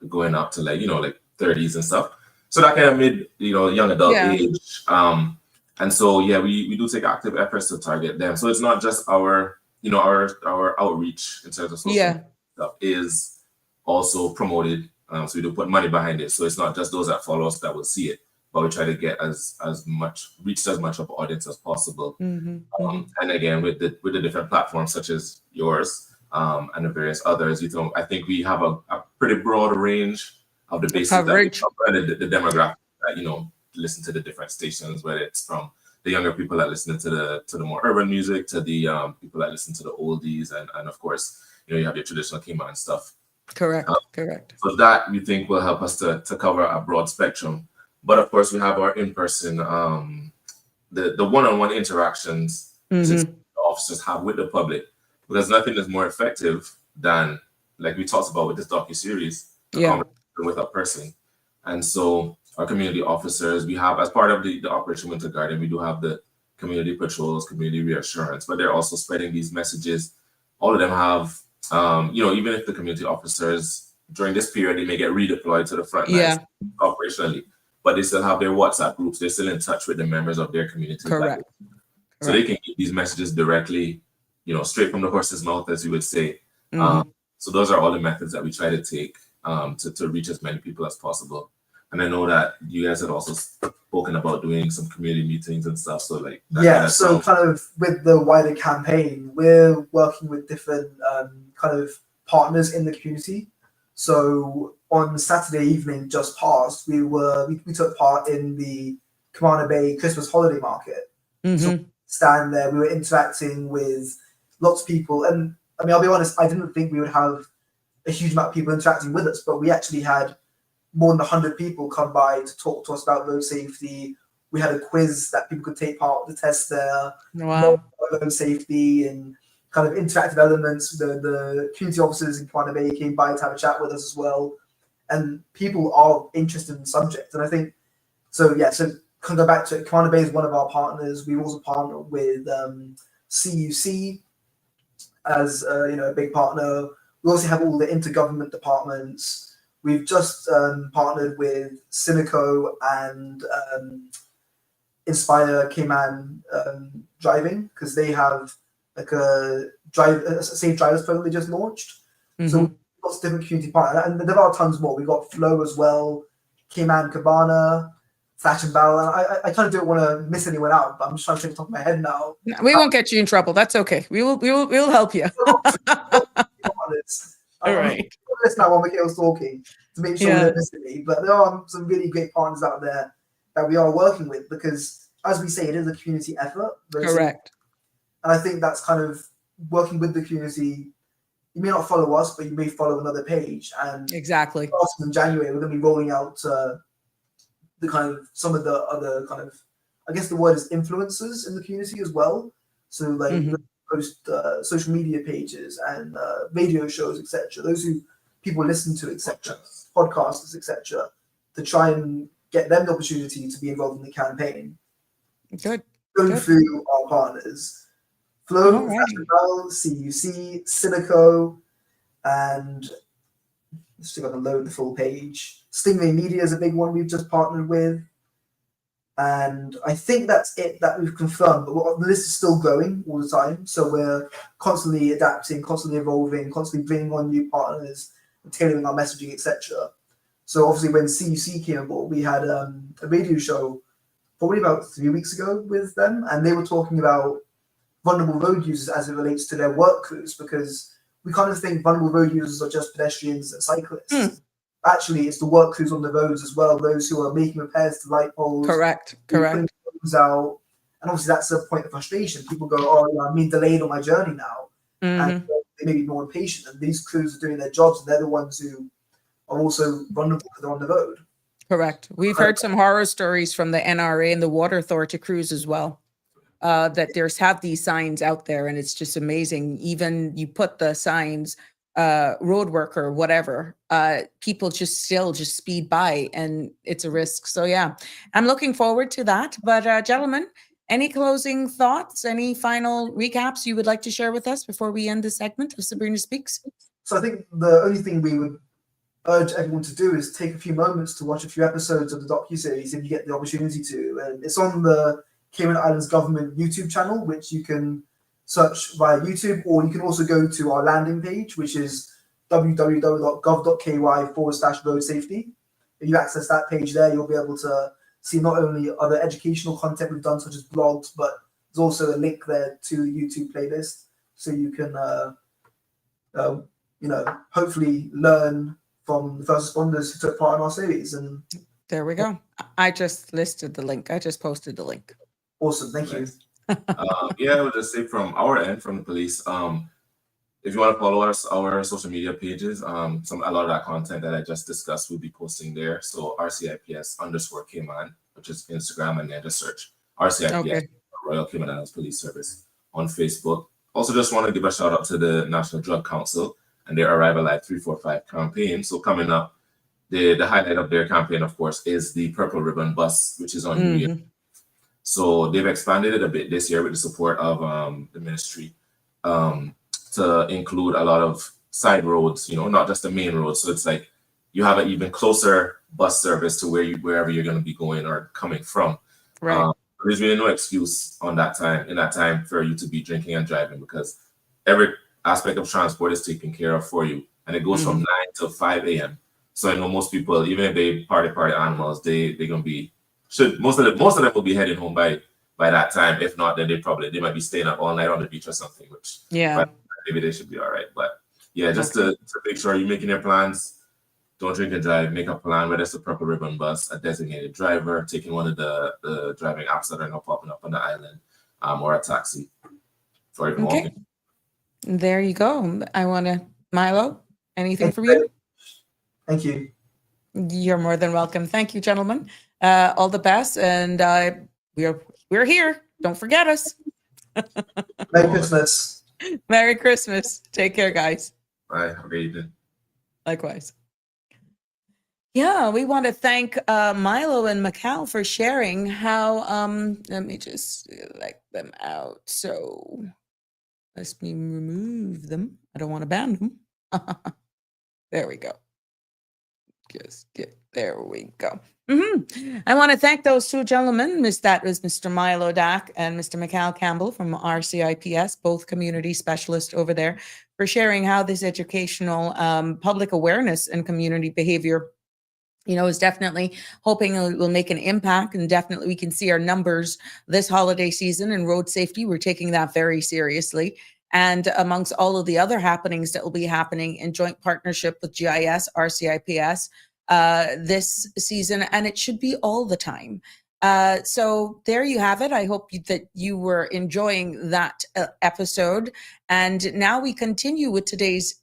going up to like 30s and stuff. So that kind of mid, young adult age. And so, we do take active efforts to target them. So it's not just our outreach in terms of social media stuff is also promoted. So we do put money behind it. So it's not just those that follow us that will see it, but we try to get as much of an audience as possible. And again, with the different platforms such as yours and the various others, I think we have a pretty broad range of the basis coverage and the demographic that listen to the different stations, whether it's from the younger people that listen to the more urban music to the people that listen to the oldies, and of course you have your traditional Cayman stuff. Correct. So that we think will help us to cover a broad spectrum. But of course we have our in-person the one-on-one interactions the officers have with the public, because nothing is more effective than, like we talked about with this docuseries, conversation with a person. And so our community officers, we have, as part of the Operation Winter Garden, we do have the community patrols, community reassurance, but they're also spreading these messages. All of them have, even if the community officers during this period, they may get redeployed to the front lines operationally, but they still have their WhatsApp groups. They're still in touch with the members of their community. Correct. So they can get these messages directly, straight from the horse's mouth, as you would say. So those are all the methods that we try to take to reach as many people as possible. And I know that you guys had also spoken about doing some community meetings and stuff. So so kind of with the wider campaign, we're working with different kind of partners in the community. So on Saturday evening just past, we took part in the Camana Bay Christmas holiday market. So stand there, we were interacting with lots of people, and I mean, I'll be honest, I didn't think we would have a huge amount of people interacting with us, but we actually had more than 100 people come by to talk to us about road safety. We had a quiz that people could take part of the test there. Wow. Road safety and kind of interactive elements. The community officers in Camana Bay came by to have a chat with us as well. And people are interested in the subject. And I think, so kind of go back to it, Camana Bay is one of our partners. We've also partnered with CUC as a big partner. We also have all the intergovernment departments. We've just partnered with Cineco and Inspire Cayman Driving, because they have like a safe drivers program they just launched. So lots of different community partners, and there are tons more. We've got Flow as well, Cayman Cabana, Thatch and Barrel. And I kind of don't want to miss anyone out, but I'm just trying to think off the top of my head now. We won't get you in trouble. That's okay. We'll help you. All right. Listen now while Mikhail's talking to make sure we don't miss any. But there are some really great partners out there that we are working with, because, as we say, it is a community effort. Correct. And I think that's kind of working with the community you may not follow us, but you may follow another page. And Exactly. starting in January, we're going to be rolling out the kind of some of the other kind of, I guess the word is influencers in the community as well. So like Mhm. post social media pages and radio shows, etc. Those who people listen to, etc. Podcasters, etc. To try and get them the opportunity to be involved in the campaign. Good. Going Good. through our partners, Flow, Alrighty. Fashionable, CUC, Cineco, and still got to load the full page. Stingray Media is a big one we've just partnered with. And I think that's it that we've confirmed, but the list is still growing all the time. So we're constantly adapting, constantly evolving, constantly bringing on new partners, tailoring our messaging, etc. So obviously when CUC came aboard, we had a radio show probably about 3 weeks ago with them, and they were talking about vulnerable road users as it relates to their work crews, because we kind of think vulnerable road users are just pedestrians and cyclists. Actually, it's the work crews on the roads as well, those who are making repairs to light poles, Correct. putting things out. And obviously that's a point of frustration. People go, oh, yeah, I'm being delayed on my journey now. And they may be more impatient, and these crews are doing their jobs, and they're the ones who are also vulnerable because they're on the road. Correct. We've heard some horror stories from the NRA and the Water Authority crews as well. That there's have these signs out there, and it's just amazing. Even you put the signs, road worker, whatever, people just speed by, and it's a risk. So yeah, I'm looking forward to that. But gentlemen, any closing thoughts, any final recaps you would like to share with us before we end this segment of Sabrina Speaks? So I think the only thing we would urge everyone to do is take a few moments to watch a few episodes of the docuseries if you get the opportunity to. And it's on the Cayman Islands government YouTube channel, which you can search via YouTube, or you can also go to our landing page, which is www.gov.ky/road safety. If you access that page there, you'll be able to see not only other educational content we've done, such as blogs, but there's also a link there to the YouTube playlist, so you can, hopefully learn from the first responders who took part in our series. And there we go. I just listed the link. I just posted the link. Awesome, thank you. Yeah, I would just say from our end, from the police, if you want to follow us, our social media pages, a lot of that content that I just discussed will be posting there. So RCIPS_Cayman, which is Instagram, and then just search RCIPS, Royal Cayman Islands Police Service, on Facebook. Also, just want to give a shout out to the National Drug Council and their Arrival at 345 campaign. So coming up, the highlight of their campaign, of course, is the Purple Ribbon Bus, which is on New Year. So they've expanded it a bit this year with the support of the ministry to include a lot of side roads, not just the main roads. So it's like you have an even closer bus service to wherever you're going to be going or coming from. Right. There's really no excuse in that time for you to be drinking and driving, because every aspect of transport is taken care of for you, and it goes from 9 till 5 a.m. So I know most people, even if they party animals, they're gonna be most of them will be heading home by that time. If not, then they might be staying up all night on the beach or something, which maybe they should be all right. But yeah, just to make sure you're making your plans. Don't drink and drive. Make a plan, whether it's a Purple Ribbon Bus, a designated driver, taking one of the driving apps that are now popping up on the island, or a taxi, or even walking. There you go. Milo, anything from you? Thank you. You're more than welcome. Thank you, gentlemen. All the best, and we're here. Don't forget us. Merry Christmas. Merry Christmas. Take care, guys. Bye. Have a great evening. Likewise. Yeah, we want to thank Milo and Mikal for sharing how, let me just let them out. So let me remove them. I don't want to ban them. There we go. There we go. I want to thank those two gentlemen. That was Mr. Milo Dack and Mr. Mikal Campbell from RCIPS, both community specialists over there, for sharing how this educational public awareness and community behavior is definitely hoping it will make an impact, and definitely we can see our numbers this holiday season in road safety. We're taking that very seriously. And amongst all of the other happenings that will be happening in joint partnership with GIS, RCIPS this season, and it should be all the time. So there you have it. I hope that you were enjoying that episode. And now we continue with today's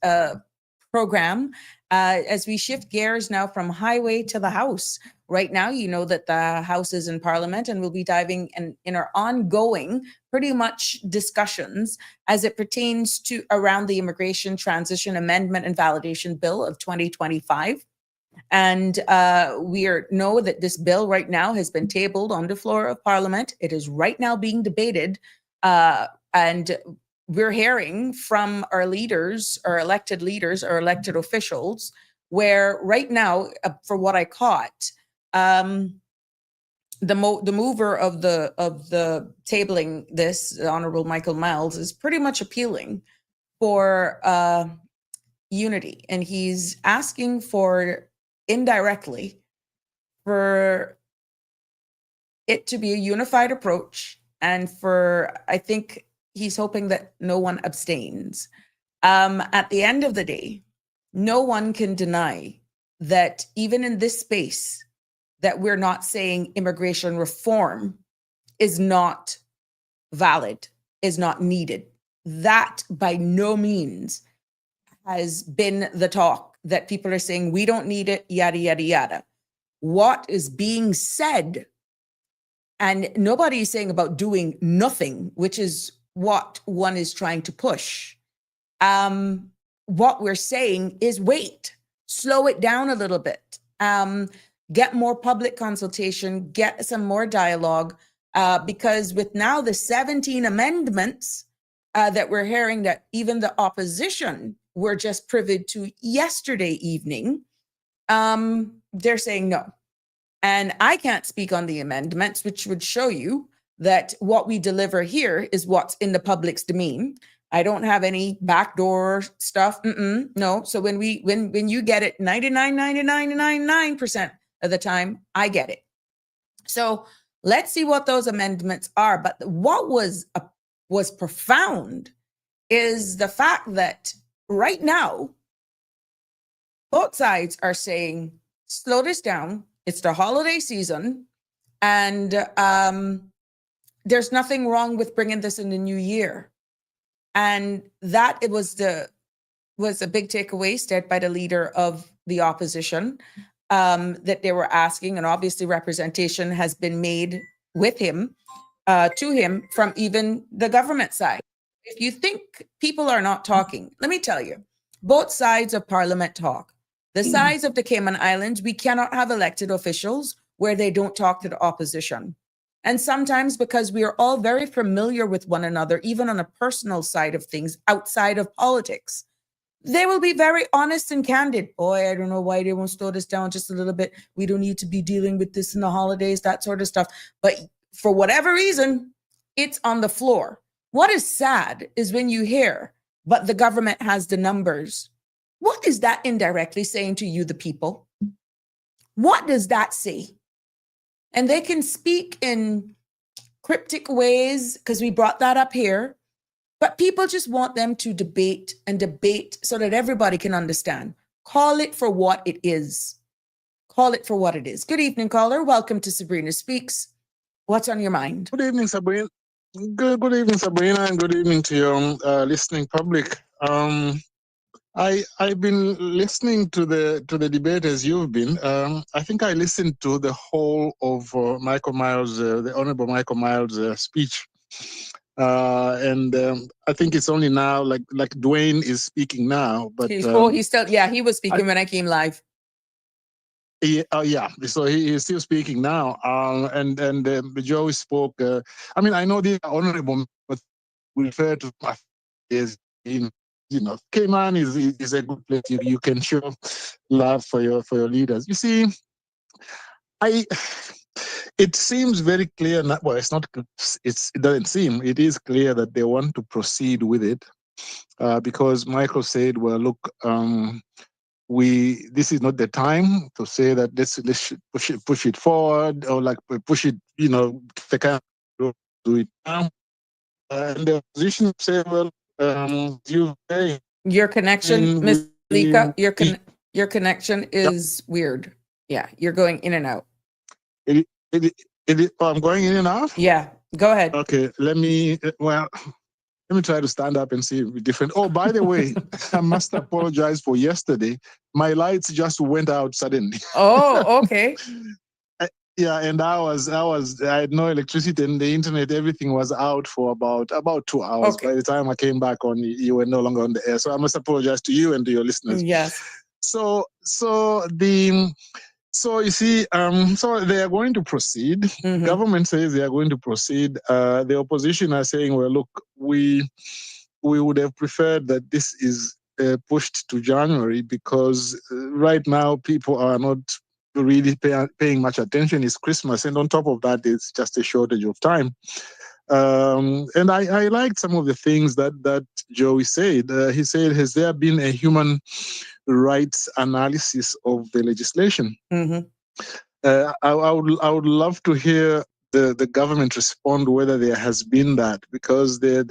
program as we shift gears now from highway to the House. Right now, you know that the House is in Parliament, and we'll be diving in our ongoing pretty much discussions as it pertains to around the Immigration Transition Amendment and Validation Bill of 2025. And we know that this bill right now has been tabled on the floor of Parliament. It is right now being debated, and we're hearing from our leaders, our elected leaders, our elected officials, where right now, for what I caught, the mover of the tabling this, the Honorable Michael Miles, is pretty much appealing for unity, and he's asking for indirectly for it to be a unified approach, and I think he's hoping that no one abstains. At the end of the day, no one can deny that even in this space that we're not saying immigration reform is not valid, is not needed. That by no means has been the talk, that people are saying we don't need it, yada, yada, yada. What is being said, and nobody is saying about doing nothing, which is what one is trying to push. What we're saying is wait, slow it down a little bit, get more public consultation, get some more dialogue, because with now the 17 amendments that we're hearing that even the opposition were just privy to yesterday evening, they're saying no. And I can't speak on the amendments, which would show you that what we deliver here is what's in the public's domain. I don't have any backdoor stuff. No. So when you get it 99.99% of the time, I get it. So let's see what those amendments are. But what was profound is the fact that right now, both sides are saying, slow this down. It's the holiday season. And there's nothing wrong with bringing this in the new year. And that it was a big takeaway said by the leader of the opposition, that they were asking, and obviously representation has been made with him, to him from even the government side. If you think people are not talking, let me tell you, both sides of Parliament talk. The sides of the Cayman Islands, we cannot have elected officials where they don't talk to the opposition. And sometimes because we are all very familiar with one another, even on a personal side of things, outside of politics, they will be very honest and candid. Boy, I don't know why they won't slow this down just a little bit. We don't need to be dealing with this in the holidays, that sort of stuff. But for whatever reason, it's on the floor. What is sad is when you hear, but the government has the numbers. What is that indirectly saying to you, the people? What does that say? And they can speak in cryptic ways because we brought that up here, but people just want them to debate and debate so that everybody can understand. Call it for what it is. Call it for what it is. Good evening, caller. Welcome to Sabrina Speaks. What's on your mind? Good evening, Sabrina. Good evening, Sabrina, and good evening to your listening public. I've been listening to the debate as you've been. I think I listened to the whole of Michael Miles, the Honorable Michael Miles' speech, and I think it's only now, like Dwayne is speaking now. But he was speaking when I came live. Yeah. So he is still speaking now, and Joe spoke. I mean, I know the honorable, but we refer to is in. Cayman is a good place. You can show love for your leaders. You see, it seems very clear. Well, it's not. It doesn't seem. It is clear that they want to proceed with it, because Michael said, "Well, look, this is not the time to say that let's push it forward, or like push it. They can't do it now." And the opposition say, "Well, your connection, Miss Lika, your connection is weird. Yeah, you're going in and out. I'm going in and out? Yeah, go ahead. Okay, let me try to stand up and see if it's different. Oh, by the way, I must apologize for yesterday. My lights just went out suddenly. Oh, okay. Yeah, and I had no electricity and the internet, everything was out for about 2 hours. Okay. By the time I came back on, you were no longer on the air. So I must apologize to you and to your listeners. Yes. So you see, so they are going to proceed. Mhm. Government says they are going to proceed. The opposition are saying, well, look, we would have preferred that this is pushed to January because right now people are not really paying much attention. It's Christmas, and on top of that, it's just a shortage of time. And I liked some of the things that Joey said. He said, has there been a human rights analysis of the legislation? Mhm. I would love to hear the government respond whether there has been that, because there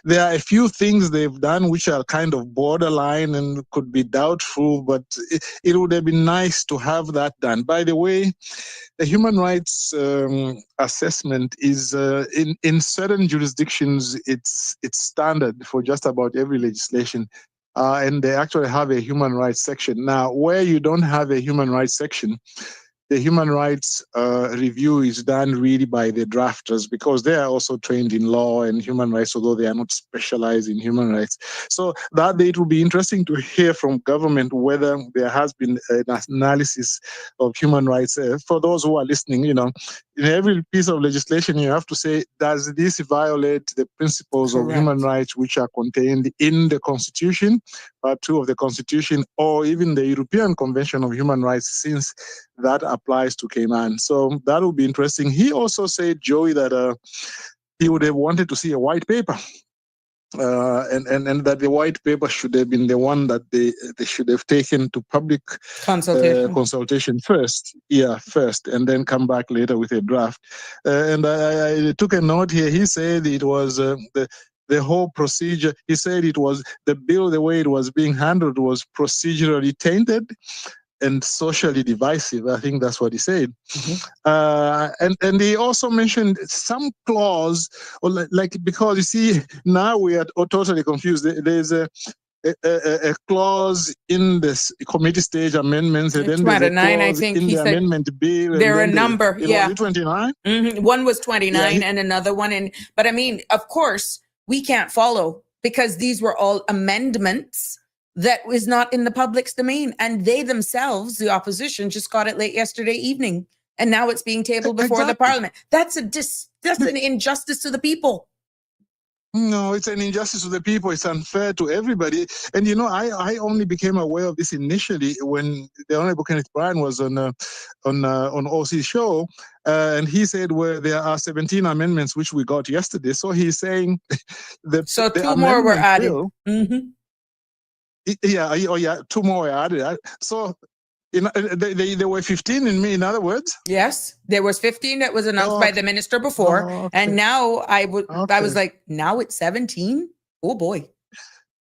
are a few things they've done which are kind of borderline and could be doubtful, but it would have been nice to have that done. By the way, the human rights assessment is in certain jurisdictions it's standard for just about every legislation. And they actually have a human rights section. Now, where you don't have a human rights section, the human rights review is done really by the drafters, because they are also trained in law and human rights, although they are not specialized in human rights. So that it will be interesting to hear from government whether there has been an analysis of human rights. For those who are listening, in every piece of legislation, you have to say, does this violate the principles of human rights which are contained in the Constitution, Part 2 of the Constitution, or even the European Convention of Human Rights, since that applies to Cayman. So that will be interesting. He also said, Joey, that he would have wanted to see a white paper. And that the white paper should have been the one that they should have taken to public consultation first. Yeah, first, and then come back later with a draft. And I took a note here. He said it was the whole procedure. He said it was the bill, the way it was being handled was procedurally tainted and socially divisive. I think that's what he said. Mm-hmm. And he also mentioned some clause, or like because you see, now we are totally confused. There's a clause in this committee stage amendments, and then there's a clause I think in the amendment bill. There are a number, yeah. Was it 29? Mm-hmm. One was 29 and another one. But I mean, of course, we can't follow because these were all amendments that was not in the public's domain. And they themselves, the opposition, just got it late yesterday evening. And now it's being tabled before the parliament. That's an injustice to the people. No, it's an injustice to the people. It's unfair to everybody. And, I only became aware of this initially when the Honorable Kenneth Bryan was on OC's show. And he said, well, there are 17 amendments which we got yesterday. So he's saying the two more were added. Mm-hmm. Yeah, 2 more were added. So there were 15 in other words? Yes, there was 15 that was announced by the minister before. Okay. And now I was like, now it's 17? Oh boy.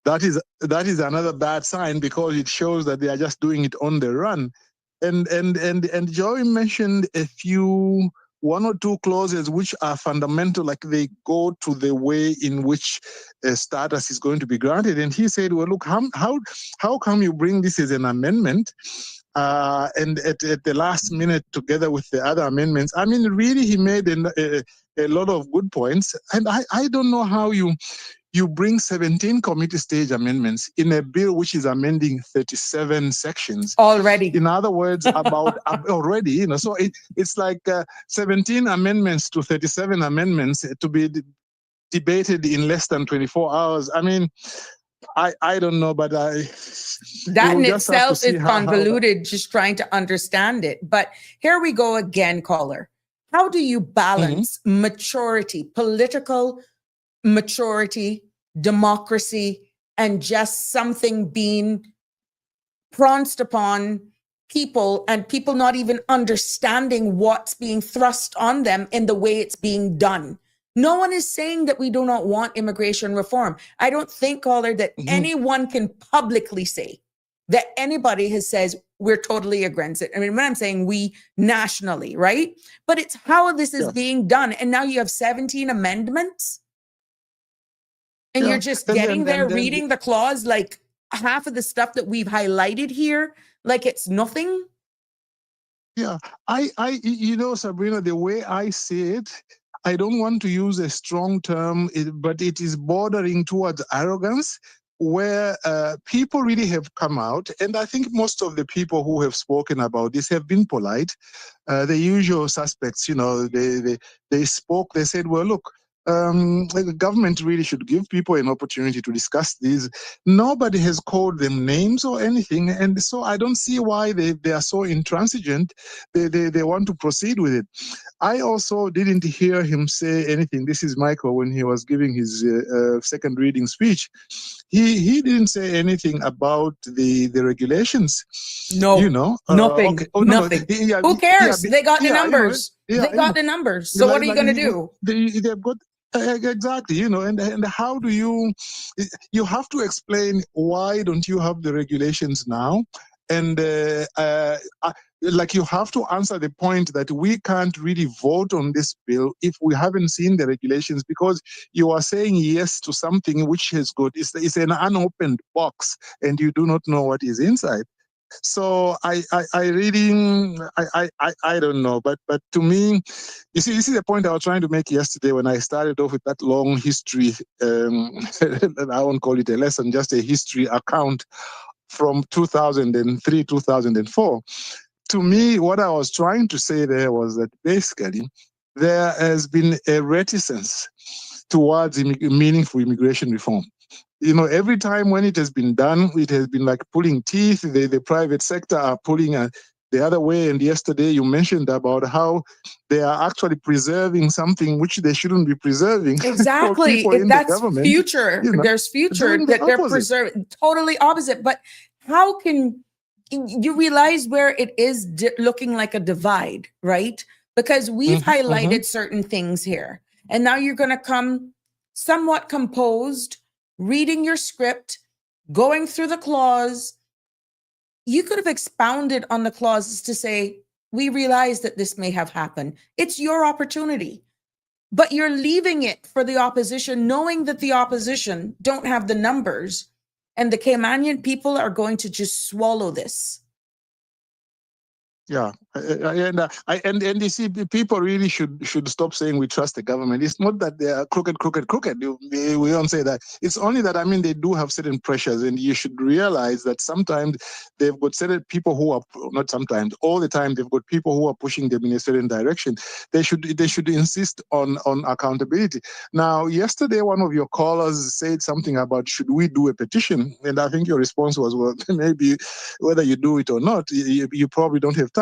That is another bad sign, because it shows that they are just doing it on the run. And Joey mentioned one or two clauses which are fundamental, like they go to the way in which status is going to be granted. And he said, well, look, how come you bring this as an amendment? And at the last minute, together with the other amendments. I mean, really, he made a lot of good points. And I don't know how you bring 17 committee stage amendments in a bill which is amending 37 sections. Already. In other words, already, so it's like 17 amendments to 37 amendments to be debated in less than 24 hours. I mean, I don't know, but that in itself is convoluted, just trying to understand it. But here we go again, caller. How do you balance maturity, political maturity, democracy, and just something being pranced upon people and people not even understanding what's being thrust on them in the way it's being done? No one is saying that we do not want immigration reform. I don't think, caller, that anyone can publicly say that anybody has says we're totally against it. I mean, when I'm saying we nationally, right? But it's how this is being done. And now you have 17 amendments and you're just getting there, reading the clause, like half of the stuff that we've highlighted here, like it's nothing. Yeah, you know, Sabrina, the way I see it, I don't want to use a strong term, but it is bordering towards arrogance, where people really have come out. And I think most of the people who have spoken about this have been polite. The usual suspects, you know, they spoke, they said, well, look, the government really should give people an opportunity to discuss these. Nobody has called them names or anything. And so I don't see why they are so intransigent. They want to proceed with it. I also didn't hear him say anything. This is Michael when he was giving his second reading speech. He didn't say anything about the regulations. No, you know, nothing, okay. Oh, nothing. Yeah, Who cares? yeah, they got the yeah, numbers. yeah, They got the numbers. So what are you going to do? They've got exactly, you know, and how do you have to explain why don't you have the regulations now? And like you have to answer the point that we can't really vote on this bill if we haven't seen the regulations, because you are saying yes to something which has got it's an unopened box and you do not know what is inside. So I don't know, but to me, you see, this is the point I was trying to make yesterday when I started off with that long history. I won't call it a lesson, just a history account from 2003, 2004. To me, what I was trying to say there was that basically there has been a reticence towards meaningful immigration reform. You know, every time when it has been done, it has been like pulling teeth. The private sector are pulling the other way. And yesterday you mentioned about how they are actually preserving something which they shouldn't be preserving. Exactly. For people in That's the government, future. you know, There's future doing the that they're opposite. preserving. Totally opposite. But how can you realize where it is looking like a divide, right? Because we've highlighted certain things here. And now you're going to come somewhat composed, reading your script, going through the clause. You could have expounded on the clauses to say, we realize that this may have happened. It's your opportunity. But you're leaving it for the opposition, knowing that the opposition don't have the numbers and the Caymanian people are going to just swallow this. Yeah, and you see, people really should stop saying we trust the government. It's not that they are crooked. We don't say that. It's only that, I mean, they do have certain pressures, and you should realize that sometimes they've got certain people who are, not sometimes, all the time, they've got people who are pushing them in a certain direction. They should insist on accountability. Now, yesterday, one of your callers said something about should we do a petition, and I think your response was, well, maybe whether you do it or not, you probably don't have time.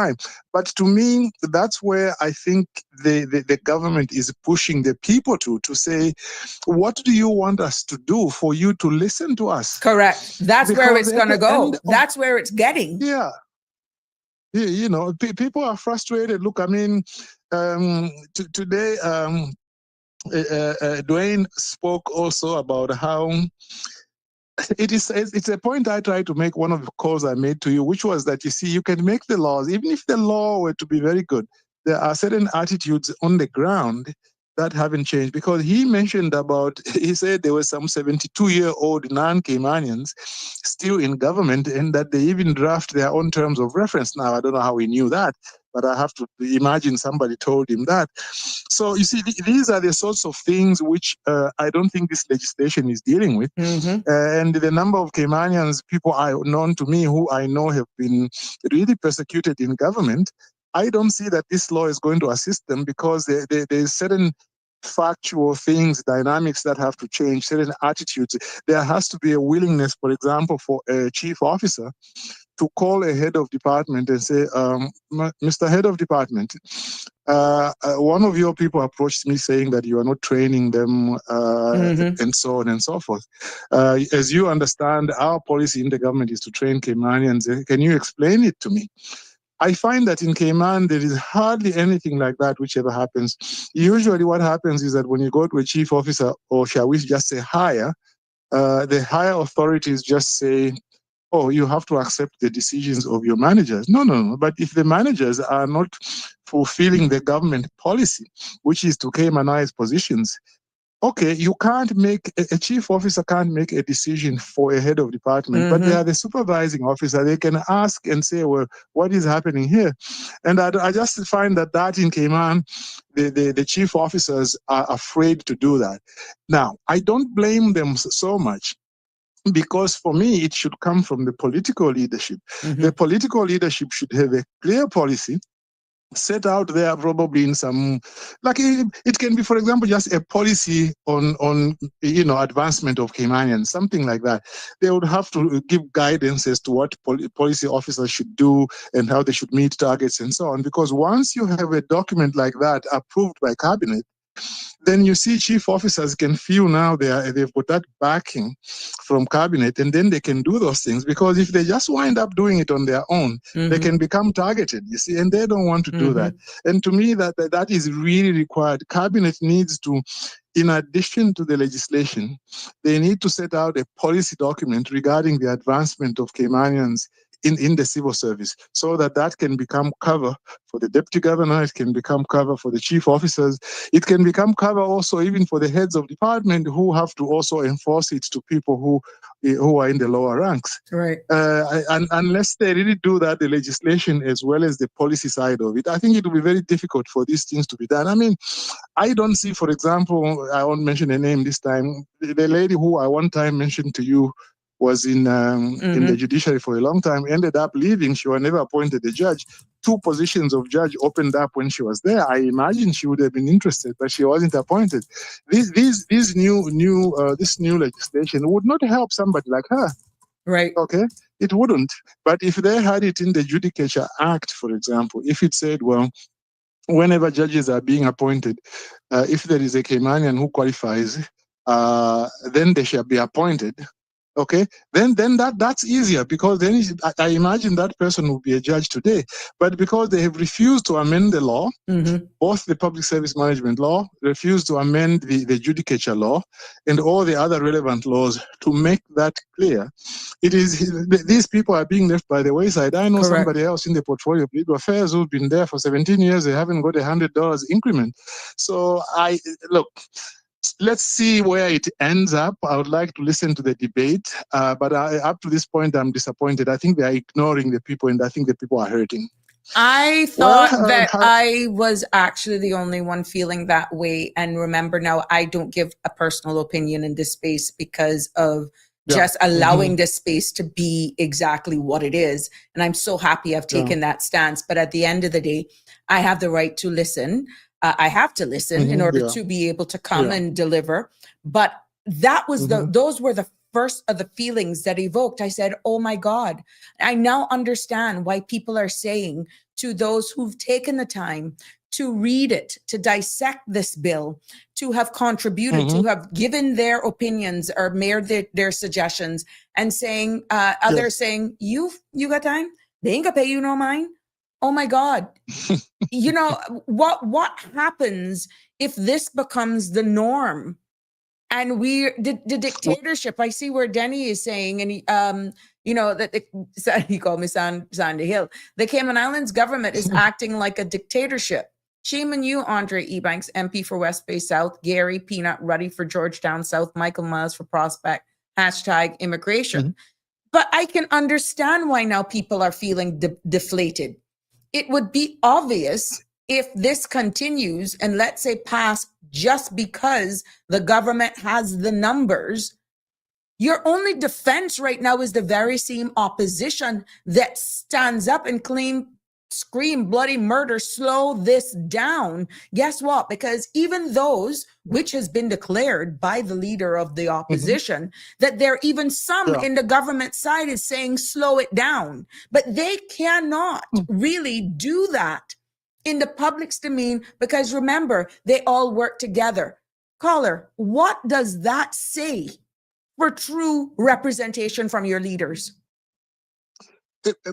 But to me, that's where I think the government is pushing the people to say, what do you want us to do for you to listen to us? Correct. That's where it's going to go. That's where it's getting. Yeah. You know, people are frustrated. Look, I mean, today, Dwayne spoke also about how it's a point I tried to make, one of the calls I made to you, which was that, you see, you can make the laws, even if the law were to be very good, there are certain attitudes on the ground that haven't changed. Because he mentioned about, he said there were some 72-year-old non-Caymanians still in government, and that they even draft their own terms of reference. Now, I don't know how he knew that, but I have to imagine somebody told him that. So you see, these are the sorts of things which I don't think this legislation is dealing with. And the number of Caymanians, people known to me who I know have been really persecuted in government, I don't see that this law is going to assist them, because there's certain factual things, dynamics that have to change, certain attitudes. There has to be a willingness, for example, for a chief officer to call a head of department and say, Mr. Head of Department, one of your people approached me saying that you are not training them, and so on and so forth. As you understand, our policy in the government is to train Caymanians. Can you explain it to me? I find that in Cayman, there is hardly anything like that which ever happens. Usually what happens is that when you go to a chief officer, or shall we just say higher, the higher authorities just say, oh, you have to accept the decisions of your managers. No, no, no. But if the managers are not fulfilling the government policy, which is to Caymanize positions, okay, you can't make a chief officer can't make a decision for a head of department, but they are the supervising officer. They can ask and say, well, what is happening here? And I just find that in Cayman, the chief officers are afraid to do that. Now, I don't blame them so much, because for me, it should come from the political leadership. The political leadership should have a clear policy set out there, probably in some, like it can be, for example, just a policy on advancement of Caymanians, something like that. They would have to give guidance as to what policy officers should do and how they should meet targets and so on. Because once you have a document like that approved by cabinet, then you see chief officers can feel now they've got that backing from cabinet, and then they can do those things. Because if they just wind up doing it on their own, they can become targeted, you see, and they don't want to do that. And to me, that is really required. Cabinet needs to, in addition to the legislation, they need to set out a policy document regarding the advancement of Caymanians in the civil service, so that can become cover for the deputy governor, it can become cover for the chief officers, it can become cover also even for the heads of department, who have to also enforce it to people who are in the lower ranks. Right. And unless they really do that, the legislation as well as the policy side of it, I think it will be very difficult for these things to be done. I mean, I don't see, for example, I won't mention a name this time, the lady who I one time mentioned to you was in the judiciary for a long time, ended up leaving. She was never appointed a judge. 2 positions of judge opened up when she was there. I imagine she would have been interested, but she wasn't appointed. This new legislation would not help somebody like her. Right. Okay, it wouldn't. But if they had it in the Judicature Act, for example, if it said, well, whenever judges are being appointed, if there is a Caymanian who qualifies, then they shall be appointed. Okay, then that's easier, because then I imagine that person will be a judge today. But because they have refused to amend the law, both the public service management law, refused to amend the judicature law, and all the other relevant laws to make that clear, these people are being left by the wayside. I know somebody else in the portfolio of legal affairs who's been there for 17 years. They haven't got $100 increment. So look. Let's see where it ends up. I would like to listen to the debate, but up to this point, I'm disappointed. I think they are ignoring the people, and I think the people are hurting. I thought that I was actually the only one feeling that way. And remember, now I don't give a personal opinion in this space because of just allowing this space to be exactly what it is. And I'm so happy I've taken that stance. But at the end of the day, I have the right to listen. I have to listen in order to be able to come and deliver. But that was those were the first of the feelings that evoked. I said, oh my God, I now understand why people are saying to those who've taken the time to read it, to dissect this bill, to have contributed, to have given their opinions or made their suggestions, and saying, others saying, you got time? They ain't gonna pay you no mind. Oh my God. You know, what happens if this becomes the norm? And the dictatorship, I see where Denny is saying, and he, that he called me Sandy Hill. The Cayman Islands government is acting like a dictatorship. Shame on you, Andre Ebanks, MP for West Bay South, Gary Peanut Ruddy for Georgetown South, Michael Miles for Prospect, #immigration. But I can understand why now people are feeling deflated. It would be obvious if this continues and, let's say, pass just because the government has the numbers. Your only defense right now is the very same opposition that stands up and scream bloody murder, slow this down. Guess what? Because even those, which has been declared by the leader of the opposition, that there are even some in the government side is saying slow it down, but they cannot really do that in the public's demean, because remember, they all work together. Caller, what does that say for true representation from your leaders?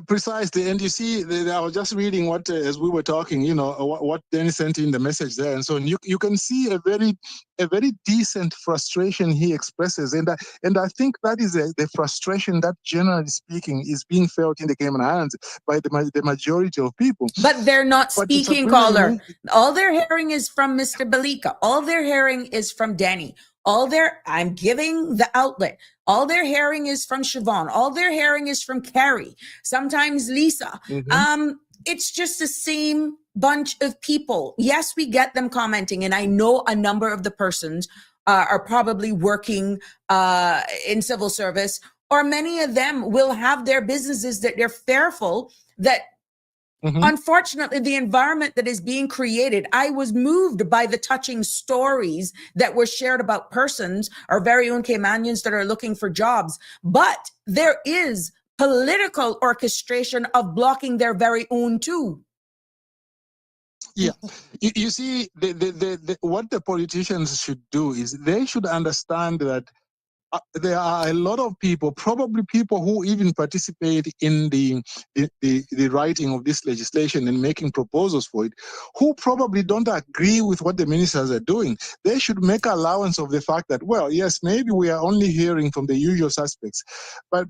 Precisely, and you see, I was just reading what, as we were talking, what Danny sent in the message there, and so you can see a very decent frustration he expresses, and I think that is the frustration that, generally speaking, is being felt in the Cayman Islands by the majority of people. But they're not But speaking, Sabrina, caller. All they're hearing is from Mr. Balika. All they're hearing is from Danny. I'm giving the outlet. All they're hearing is from Siobhan. All they're hearing is from Carrie. Sometimes Lisa. It's just the same bunch of people. Yes, we get them commenting, and I know a number of the persons are probably working in civil service, or many of them will have their businesses that they're fearful that unfortunately, the environment that is being created, I was moved by the touching stories that were shared about persons, our very own Caymanians that are looking for jobs. But there is political orchestration of blocking their very own too. Yeah, you see, what the politicians should do is they should understand that there are a lot of people, probably people who even participate in the writing of this legislation and making proposals for it, who probably don't agree with what the ministers are doing. They should make allowance of the fact that, well, yes, maybe we are only hearing from the usual suspects, but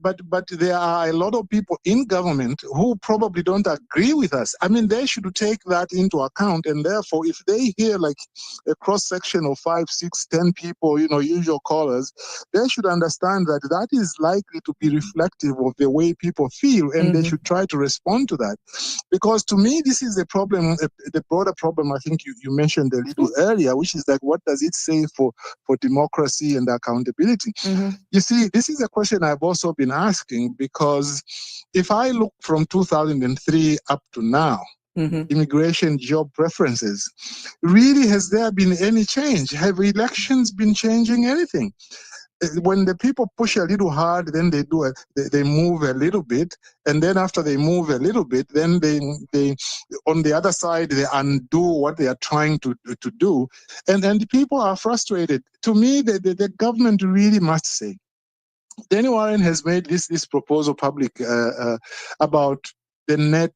there are a lot of people in government who probably don't agree with us. I mean, they should take that into account, and therefore, if they hear like a cross section of 5, 6, 10 people, usual callers, they should understand that that is likely to be reflective of the way people feel, and they should try to respond to that. Because to me, this is the problem, the broader problem I think you mentioned a little earlier, which is like, what does it say for democracy and accountability? You see, this is a question I've also been asking, because if I look from 2003 up to now, immigration, job preferences, really, has there been any change? Have elections been changing anything? When the people push a little hard, then they move a little bit, and then after they move a little bit, then they on the other side they undo what they are trying to do, and people are frustrated. To me, the government really must say. Danny Warren has made this proposal public about the net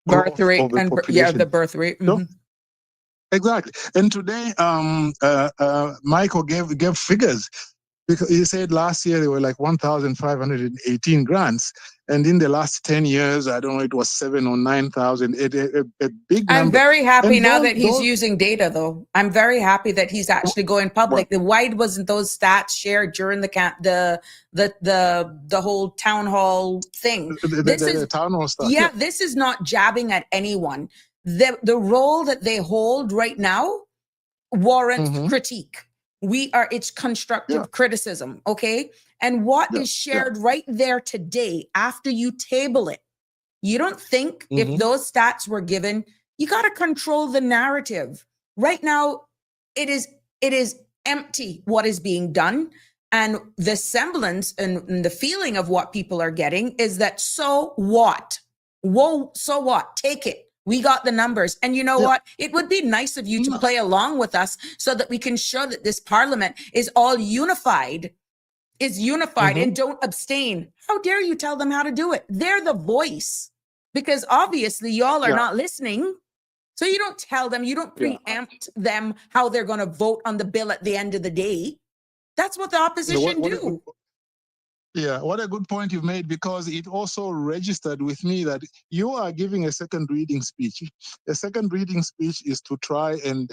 birth rate of the and population. the birth rate. Exactly, and today Michael gave figures. Because he said last year there were like 1,518 grants, and in the last 10 years, I don't know, it was 7,000 or 9,000. A big number. I'm very happy and now that he's using data, though. I'm very happy that he's actually going public. Why wasn't those stats shared during the whole town hall thing? The town hall stuff. Yeah, this is not jabbing at anyone. The role that they hold right now warrants critique. It's constructive criticism, okay? And what is shared right there today, after you table it, you don't think if those stats were given, you got to control the narrative. Right now, it is empty what is being done. And the semblance and the feeling of what people are getting is that, so what? Whoa, so what? Take it. We got the numbers. And you know what? It would be nice of you to play along with us so that we can show that this parliament is all unified, and don't abstain. How dare you tell them how to do it? They're the voice, because obviously y'all are not listening. So you don't tell them, you don't preempt them how they're going to vote on the bill at the end of the day. That's what the opposition do. Yeah, what a good point you've made, because it also registered with me that you are giving a second reading speech. A second reading speech is to try and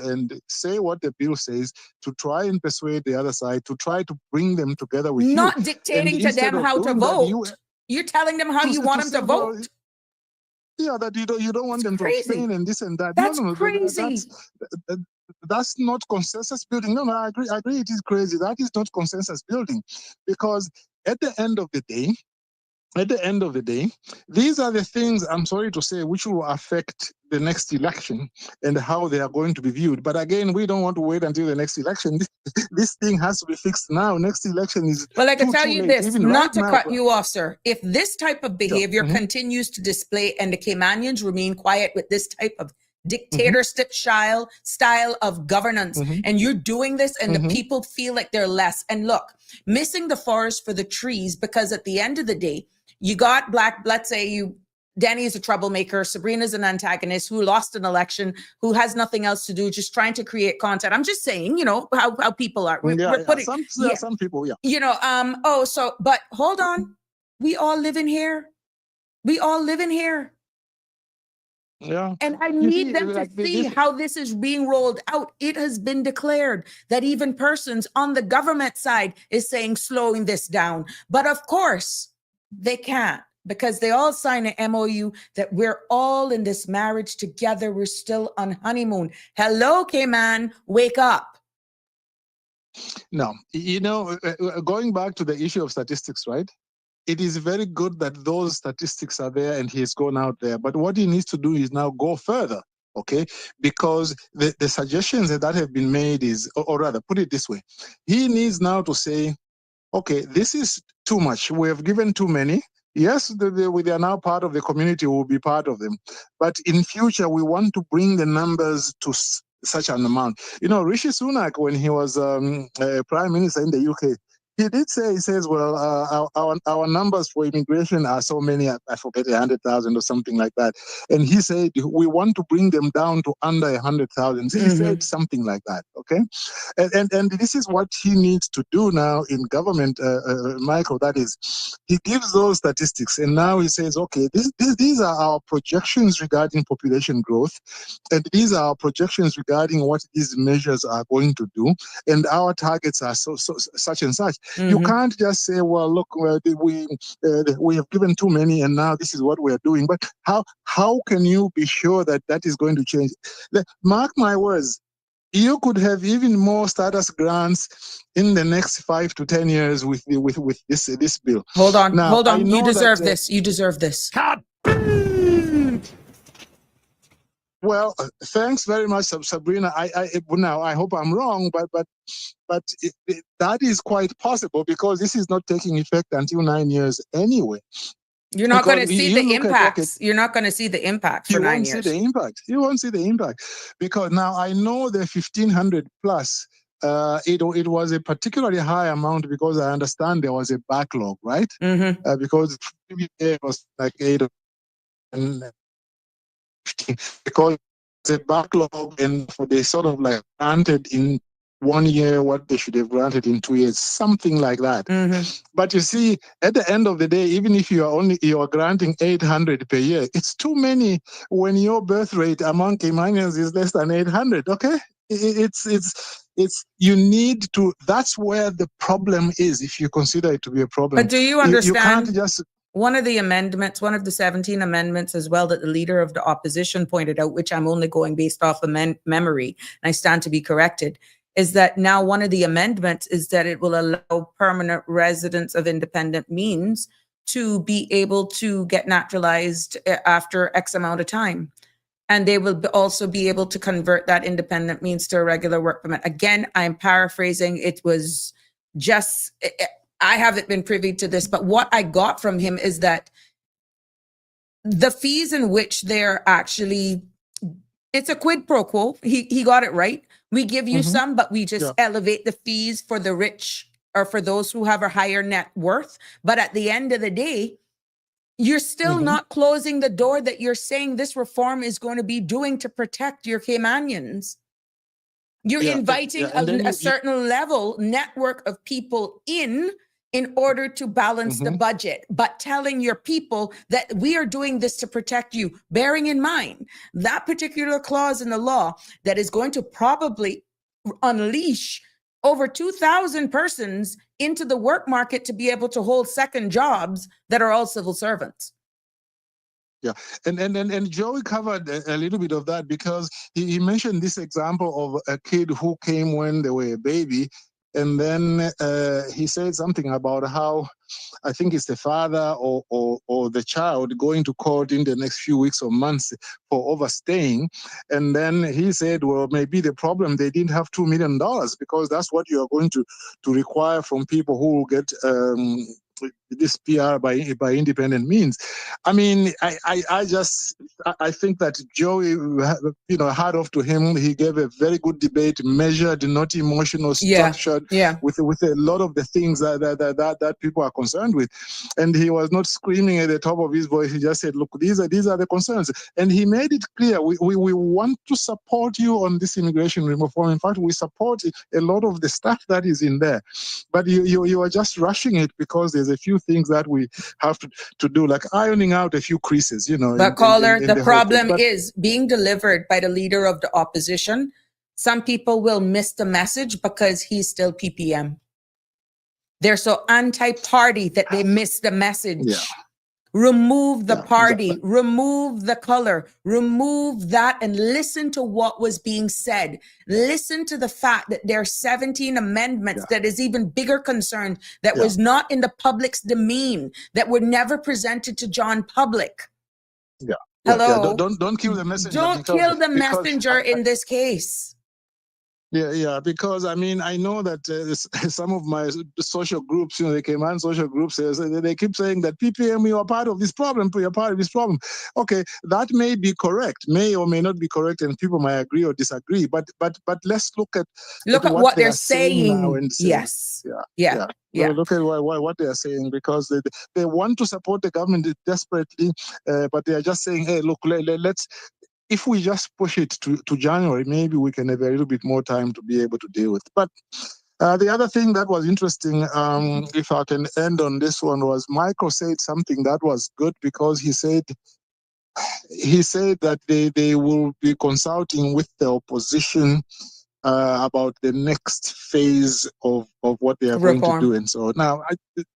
say what the bill says, to try and persuade the other side, to try to bring them together with Not you. dictating to them how to vote. You're telling them how you want them to vote. Yeah, that you don't want them to abstain and this and that. That's crazy. That's not consensus building. No, I agree. It is crazy. That is not consensus building, because at the end of the day, these are the things, I'm sorry to say, which will affect the next election and how they are going to be viewed. But again, we don't want to wait until the next election. This thing has to be fixed now. Next election is Well, I can tell you this, not to cut you off, sir. If this type of behavior continues to display and the Caymanians remain quiet with this type of dictatorship style of governance, and you're doing this and the people feel like they're less. And look, missing the forest for the trees, because at the end of the day, You got let's say Danny is a troublemaker, Sabrina's an antagonist who lost an election, who has nothing else to do, just trying to create content. I'm just saying, how people are. We're putting, some people, but hold on. We all live in here. Yeah. And I need them to see how this is being rolled out. It has been declared that even persons on the government side is saying slowing this down. But of course, they can't, because they all sign an MOU that we're all in this marriage together. We're still on honeymoon. Hello, Cayman, wake up. No, going back to the issue of statistics, right? It is very good that those statistics are there and he has gone out there. But what he needs to do is now go further, okay? Because the suggestions that have been made is, or rather, put it this way. He needs now to say, okay, this is too much. We have given too many. Yes, they are now part of the community, we will be part of them. But in future, we want to bring the numbers to such an amount. Rishi Sunak, when he was Prime Minister in the UK, he did say, he says, well, our numbers for immigration are so many, I forget, 100,000 or something like that. And he said, we want to bring them down to under 100,000. He said something like that, okay? And this is what he needs to do now in government, Michael, that is, he gives those statistics and now he says, okay, these are our projections regarding population growth, and these are our projections regarding what these measures are going to do, and our targets are such and such. You can't just say, well, look, we have given too many and now this is what we are doing. But how can you be sure that that is going to change? Mark my words, you could have even more status grants in the next 5 to 10 years with this bill. Hold on. You deserve this. You deserve this. Well, thanks very much, Sabrina. I hope I'm wrong, but that is quite possible, because this is not taking effect until 9 years anyway. You're not going to see the impacts. You're not going to see the impact for 9 years. You won't see the impact, because now I know the 1,500 plus. It was a particularly high amount because I understand there was a backlog, right? Because it was like 8 and because the backlog, and for they sort of like granted in 1 year what they should have granted in 2 years, something like that. But you see, at the end of the day, even if you are granting 800 per year, it's too many when your birth rate among Caymanians is less than 800. Okay, it's you need to. That's where the problem is, if you consider it to be a problem. But do you understand? You can't just. One of the amendments, one of the 17 amendments as well, that the leader of the opposition pointed out, which I'm only going based off of memory, and I stand to be corrected, is that now one of the amendments is that it will allow permanent residents of independent means to be able to get naturalized after X amount of time. And they will also be able to convert that independent means to a regular work permit. Again, I'm paraphrasing. It was just... I haven't been privy to this, but what I got from him is that the fees in which they're actually, it's a quid pro quo. He got it right. We give you some, but we just elevate the fees for the rich or for those who have a higher net worth. But at the end of the day, you're still not closing the door that you're saying this reform is going to be doing to protect your Caymanians. You're inviting a certain level network of people in order to balance the budget, but telling your people that we are doing this to protect you, bearing in mind that particular clause in the law that is going to probably unleash over 2,000 persons into the work market to be able to hold second jobs that are all civil servants. Yeah, and Joey covered a little bit of that, because he mentioned this example of a kid who came when they were a baby, and then he said something about how, I think it's the father or the child going to court in the next few weeks or months for overstaying. And then he said, well, maybe the problem, they didn't have $2 million, because that's what you are going to require from people who get this PR by independent means. I mean, I think that Joey, had off to him. He gave a very good debate, measured, not emotional, structured, with a lot of the things that people are concerned with. And he was not screaming at the top of his voice. He just said, look, these are the concerns. And he made it clear, we want to support you on this immigration reform. In fact, we support a lot of the stuff that is in there. But you are just rushing it because there's a few things that we have to do, like ironing out a few creases, But caller, in the whole problem thing. But is being delivered by the leader of the opposition. Some people will miss the message because he's still PPM. They're so anti-party that they miss the message. Yeah. Remove the party, exactly. remove the color, remove that, and listen to what was being said. Listen to the fact that there are 17 amendments that is even bigger concern that was not in the public's demean, that were never presented to John public. Yeah. Hello. Don't kill the messenger. Don't kill the messenger in this case. Because I mean, I know that some of my social groups, the Cayman social groups, they keep saying that PPM, you are part of this problem, you're part of this problem. Okay, that may be correct, may or may not be correct, and people might agree or disagree. But let's look at what they they're are saying now and say, yes. Yeah. Look at what they are saying, because they want to support the government desperately, but they are just saying, hey, look, let's. If we just push it to January, maybe we can have a little bit more time to be able to deal with. But the other thing that was interesting, if I can end on this one, was Michael said something that was good, because he said that they will be consulting with the opposition about the next phase of what they are going to do, and so now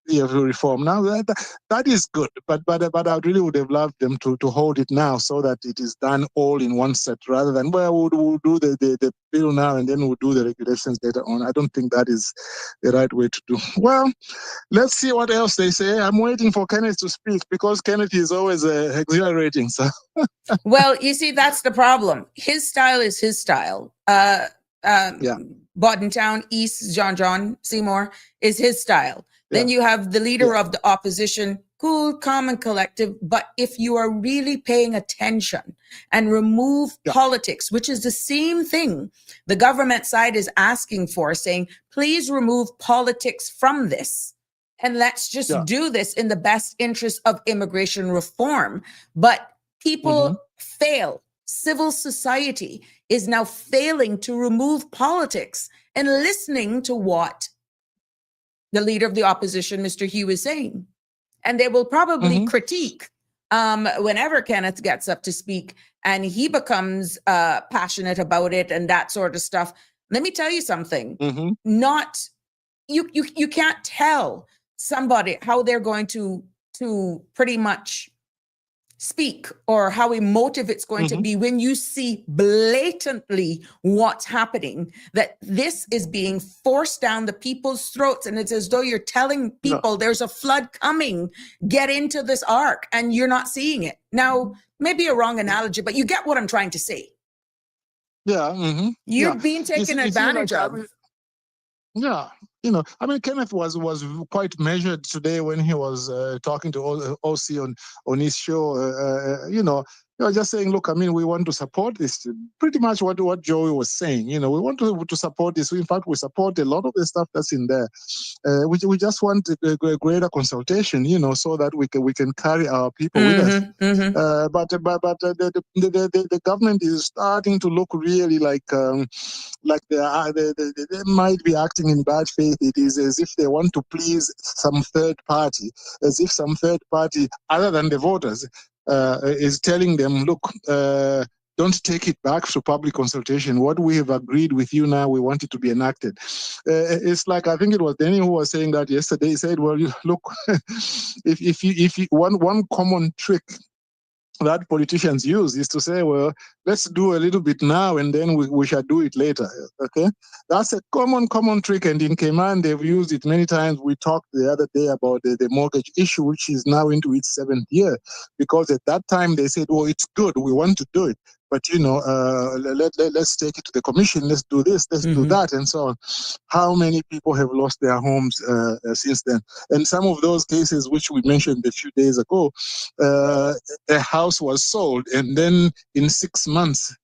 reform. Now that is good, but I really would have loved them to hold it now, so that it is done all in one set, rather than we'll do the bill now and then we'll do the regulations later on. I don't think that is the right way to do. Well, let's see what else they say. I'm waiting for Kenneth to speak, because Kenneth is always exhilarating. So, well, you see, that's the problem. His style is his style. Boddentown, East, John Seymour is his style. Then you have the leader of the opposition, cool, calm, and collective. But if you are really paying attention and remove politics, which is the same thing the government side is asking for, saying, please remove politics from this. And let's just do this in the best interest of immigration reform. But people fail. Civil society is now failing to remove politics and listening to what the leader of the opposition, Mr. Hugh, is saying. And they will probably critique whenever Kenneth gets up to speak and he becomes passionate about it and that sort of stuff. Let me tell you something. You can't tell somebody how they're going to pretty much speak or how emotive it's going to be when you see blatantly what's happening, that this is being forced down the people's throats. And it's as though you're telling people there's a flood coming, get into this ark, and you're not seeing it. Now, maybe a wrong analogy, but you get what I'm trying to say. You're being taken advantage of. Kenneth was quite measured today when he was talking to OC on his show. You're just saying, look, we want to support this. Pretty much what Joey was saying. We want to support this. In fact, we support a lot of the stuff that's in there. We just want a greater consultation, so that we can carry our people with us. But the government is starting to look really like they might be acting in bad faith. It is as if they want to please some third party, as if some third party other than the voters is telling them, look, don't take it back to public consultation. What we have agreed with you now, we want it to be enacted. It's like, I think it was Danny who was saying that yesterday. He said, well, look, if you one common trick that politicians use is to say, well, let's do a little bit now and then we shall do it later. Okay, that's a common trick, and in Cayman they've used it many times. We talked the other day about the mortgage issue, which is now into its 7th year, because at that time they said, well, it's good, we want to do it. but let's take it to the commission. Let's do this. Let's do that, and so on. How many people have lost their homes since then? And some of those cases, which we mentioned a few days ago, a house was sold, and then in 6 months,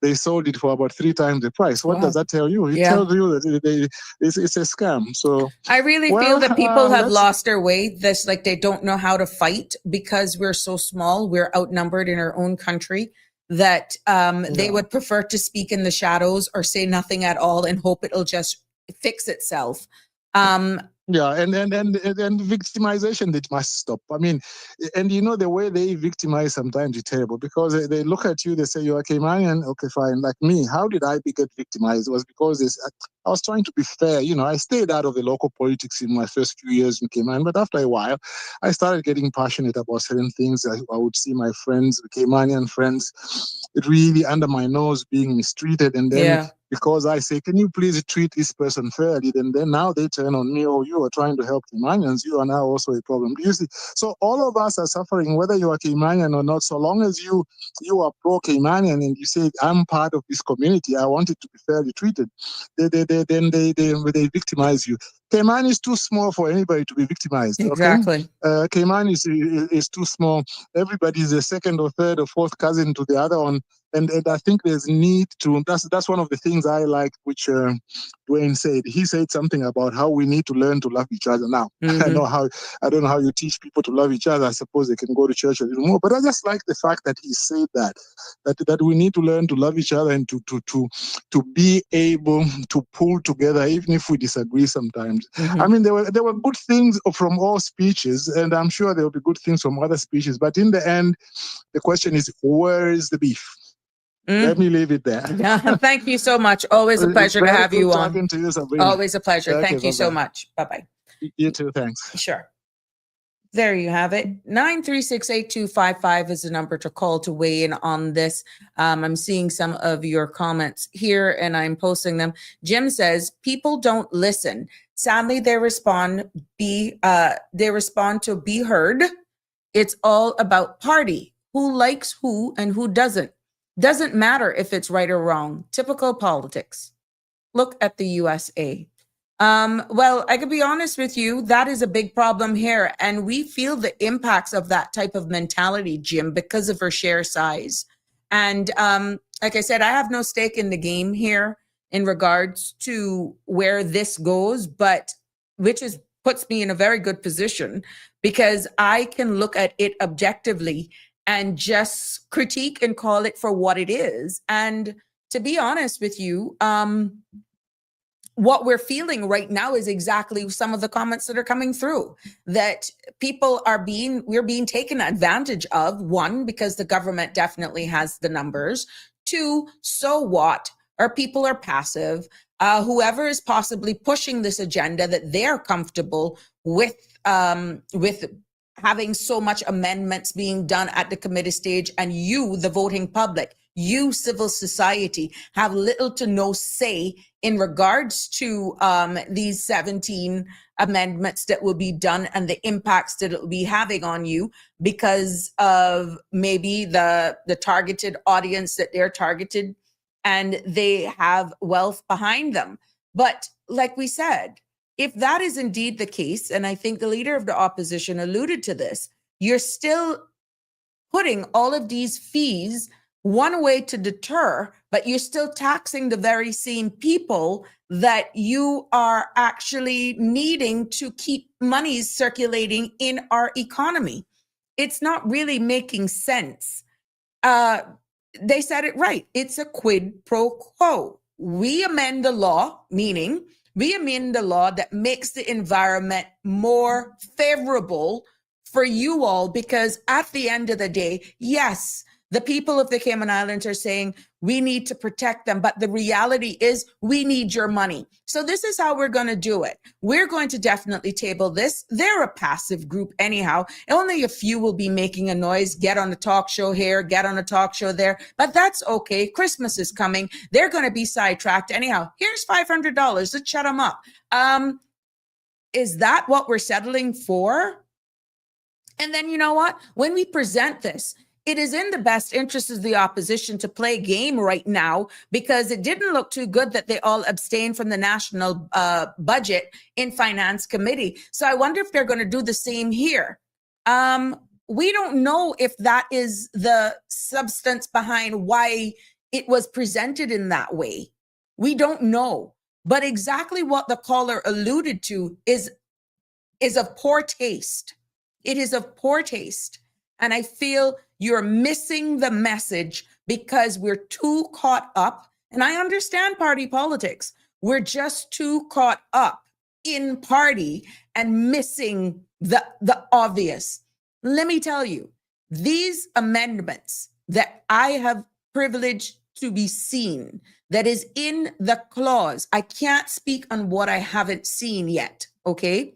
they sold it for about 3 times the price. What does that tell you? It tells you that it's a scam. So I really feel that people have lost their way. This, like, they don't know how to fight because we're so small. We're outnumbered in our own country, that they would prefer to speak in the shadows or say nothing at all and hope it'll just fix itself. And victimization, that must stop. I mean, and the way they victimize sometimes is terrible, because they look at you, they say, you're a Caymanian, okay, fine, like me. How did I get victimized? It was because I was trying to be fair. I stayed out of the local politics in my first few years in Cayman, but after a while, I started getting passionate about certain things. I would see my friends, Caymanian friends, really under my nose being mistreated, and then because I say, can you please treat this person fairly? Then now they turn on me, oh, you are trying to help Caymanians. You are now also a problem. Do you see? So all of us are suffering, whether you are Caymanian or not. So long as you are pro-Caymanian and you say, I'm part of this community, I want it to be fairly treated, they victimize you. Cayman is too small for anybody to be victimized. Exactly. Okay? Cayman is too small. Everybody is a second or third or fourth cousin to the other one. And I think there's need to, that's one of the things I like, which Dwayne said. He said something about how we need to learn to love each other now. I don't know how you teach people to love each other. I suppose they can go to church a little more, but I just like the fact that he said that we need to learn to love each other and to be able to pull together, even if we disagree sometimes. I mean, there were good things from all speeches, and I'm sure there will be good things from other speeches, but in the end, the question is, where is the beef? Let me leave it there. Thank you so much. Always a pleasure to have you on. Talking to you, Sabrina. Always a pleasure. Okay, Thank you so much. Bye-bye. You too. Thanks. Sure. There you have it. 9368255 is the number to call to weigh in on this. I'm seeing some of your comments here and I'm posting them. Jim says, people don't listen. Sadly, they respond to be heard. It's all about party. Who likes who and who doesn't. Doesn't matter if it's right or wrong. Typical politics. Look at the USA. Well, I could be honest with you, that is a big problem here. And we feel the impacts of that type of mentality, Jim, because of our share size. And like I said, I have no stake in the game here in regards to where this goes, but puts me in a very good position because I can look at it objectively and just critique and call it for what it is. And to be honest with you, what we're feeling right now is exactly some of the comments that are coming through, that we're being taken advantage of. 1, because the government definitely has the numbers. 2, so what? Our people are passive. Whoever is possibly pushing this agenda that they're comfortable with having so much amendments being done at the committee stage, and you, the voting public, you, civil society, have little to no say in regards to these 17 amendments that will be done and the impacts that it will be having on you because of maybe the targeted audience that they're targeted and they have wealth behind them. But like we said, if that is indeed the case, and I think the leader of the opposition alluded to this, you're still putting all of these fees one way to deter, but you're still taxing the very same people that you are actually needing to keep monies circulating in our economy. It's not really making sense. They said it right. It's a quid pro quo. We amend the law, meaning we amend the law that makes the environment more favorable for you all, because at the end of the day, yes, the people of the Cayman Islands are saying we need to protect them, but the reality is we need your money. So this is how we're going to do it. We're going to definitely table this. They're a passive group anyhow. Only a few will be making a noise, get on a talk show here, get on a talk show there, but that's okay. Christmas is coming. They're going to be sidetracked anyhow. Here's $500. Let's shut them up. Is that what we're settling for? And then you know what? When we present this, it is in the best interest of the opposition to play game right now, because it didn't look too good that they all abstained from the national budget in finance committee. So I wonder if they're going to do the same here. We don't know if that is the substance behind why it was presented in that way. We don't know. But exactly what the caller alluded to is of poor taste. It is of poor taste. And I feel you're missing the message because we're too caught up. And I understand party politics. We're just too caught up in party and missing the obvious. Let me tell you, these amendments that I have privileged to be seen, that is in the clause, I can't speak on what I haven't seen yet, okay?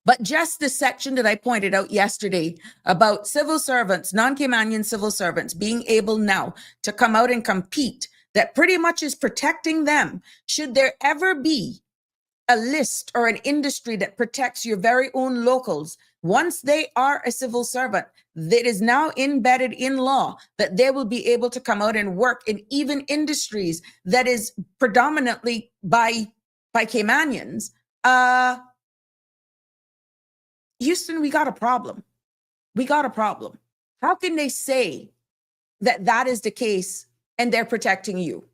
But just the section that I pointed out yesterday about civil servants, non-Caymanian civil servants being able now to come out and compete, that pretty much is protecting them. Should there ever be a list or an industry that protects your very own locals, once they are a civil servant, that is now embedded in law that they will be able to come out and work in even industries that is predominantly by Caymanians, Houston, we got a problem. We got a problem. How can they say that that is the case and they're protecting you?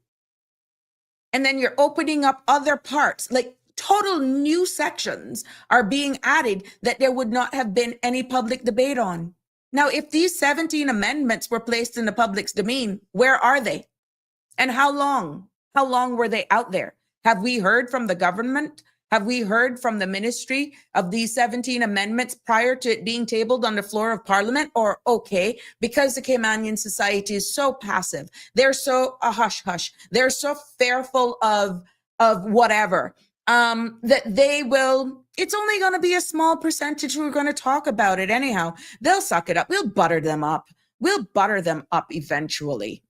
And then you're opening up other parts, like total new sections are being added that there would not have been any public debate on. Now, if these 17 amendments were placed in the public's domain, where are they? And how long? How long were they out there? Have we heard from the government? Have we heard from the ministry of these 17 amendments prior to it being tabled on the floor of Parliament? Or, okay, because the Caymanian society is so passive, they're so hush-hush, they're so fearful of whatever, that they will, it's only going to be a small percentage who are going to talk about it anyhow. They'll suck it up. We'll butter them up. We'll butter them up eventually.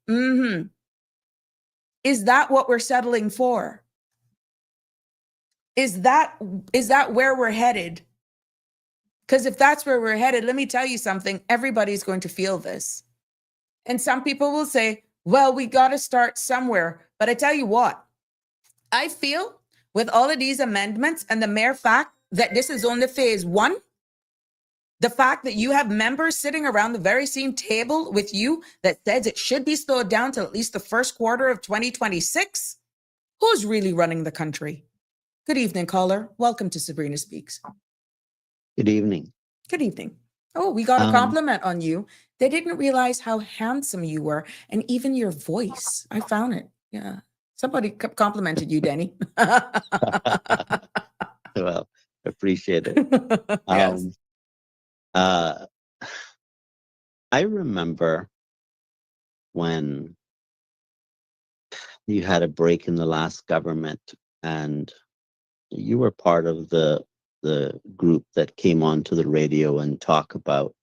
Is that what we're settling for? Is that where we're headed? Because if that's where we're headed, let me tell you something, everybody's going to feel this. And some people will say, well, we got to start somewhere. But I tell you what, I feel with all of these amendments and the mere fact that this is only phase one, the fact that you have members sitting around the very same table with you that says it should be slowed down till at least the first quarter of 2026, who's really running the country? Good evening, caller. Welcome to Sabrina Speaks. Good evening. Good evening. Oh, we got a compliment on you. They didn't realize how handsome you were and even your voice. I found it. Yeah. Somebody complimented you, Denny. Well, appreciate it. Yes. I remember when you had a break in the last government and you were part of the group that came onto the radio and talk about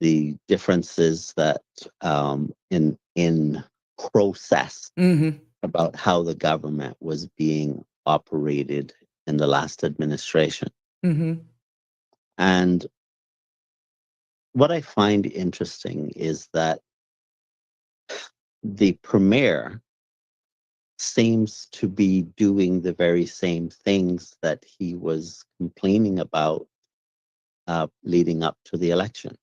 the differences that in process about how the government was being operated in the last administration. And what I find interesting is that the premier seems to be doing the very same things that he was complaining about leading up to the election.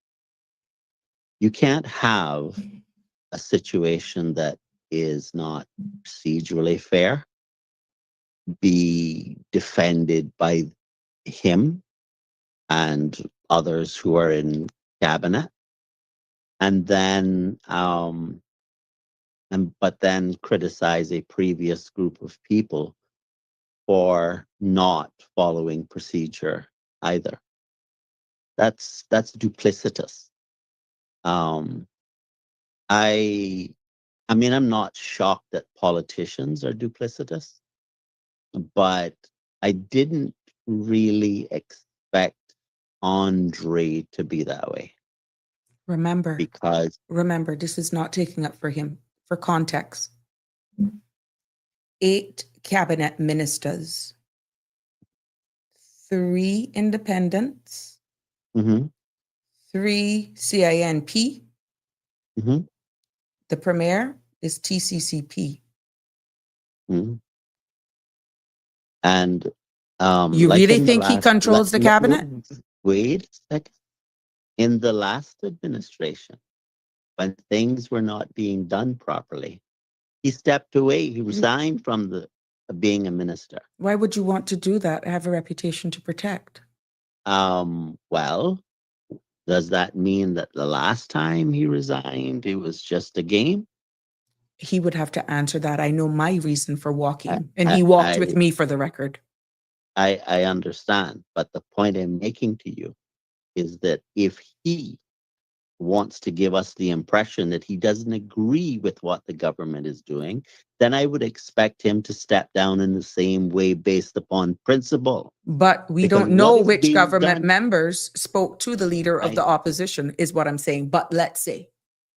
You can't have a situation that is not procedurally fair be defended by him and others who are in cabinet, and then but then criticize a previous group of people for not following procedure either. That's duplicitous. I mean, I'm not shocked that politicians are duplicitous, but I didn't really expect Andre to be that way. Remember, Because this is not taking up for him. For context, 8 cabinet ministers, 3 independents, Mhm. 3 CINP. Mhm. The Premier is TCCP. Mhm. And You like really in the think he last, controls the cabinet? wait a second. In the last administration, when things were not being done properly, he stepped away. He resigned from the being a minister. Why would you want to do that? I have a reputation to protect. Well, does that mean that the last time he resigned, it was just a game? He would have to answer that. I know my reason for walking, and I, he walked I, with me, for the record. I understand, but the point I'm making to you is that if he wants to give us the impression that he doesn't agree with what the government is doing, then I would expect him to step down in the same way based upon principle. But we Because don't know what is which being government done, members spoke to the leader of I, the opposition, is what I'm saying. But let's say.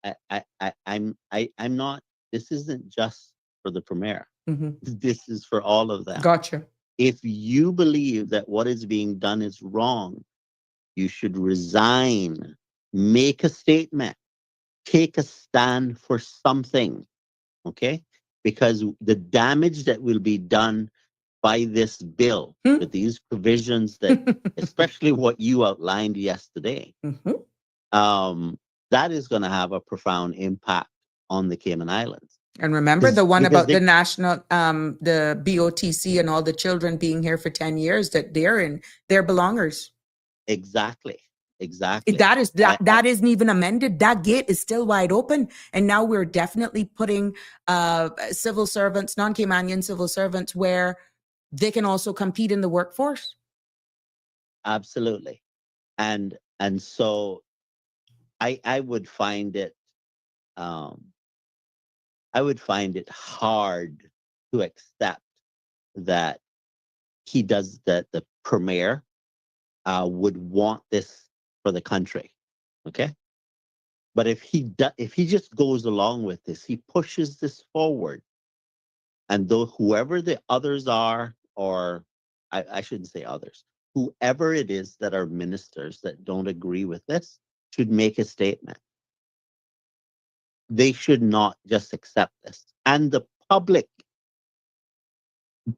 I'm not, this isn't just for the premier. Mhm. This is for all of them. Gotcha. If you believe that what is being done is wrong, you should resign, make a statement, take a stand for something, okay? Because the damage that will be done by this bill, with these provisions that, especially what you outlined yesterday, that is going to have a profound impact on the Cayman Islands. And remember the one because about the national, the BOTC and all the children being here for 10 years, that they're belongers. Exactly. That isn't even amended. That gate is still wide open. And now we're definitely putting civil servants, non-Caymanian civil servants, where they can also compete in the workforce. Absolutely. And so I would find it hard to accept that the premier would want this for the country. Okay. But if he just goes along with this, he pushes this forward, and though whoever the others are, or I shouldn't say others, whoever it is that are ministers that don't agree with this should make a statement. They should not just accept this. And the public,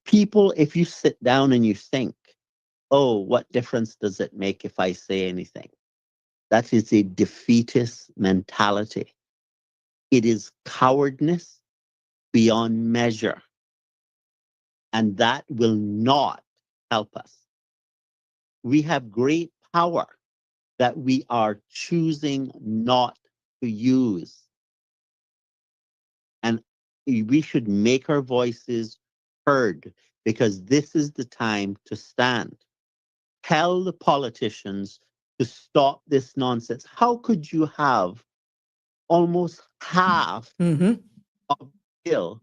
people, if you sit down and you think, oh, what difference does it make if I say anything? That is a defeatist mentality. It is cowardness beyond measure. And that will not help us. We have great power that we are choosing not to use. And we should make our voices heard, because this is the time to stand. Tell the politicians to stop this nonsense. How could you have almost half of the bill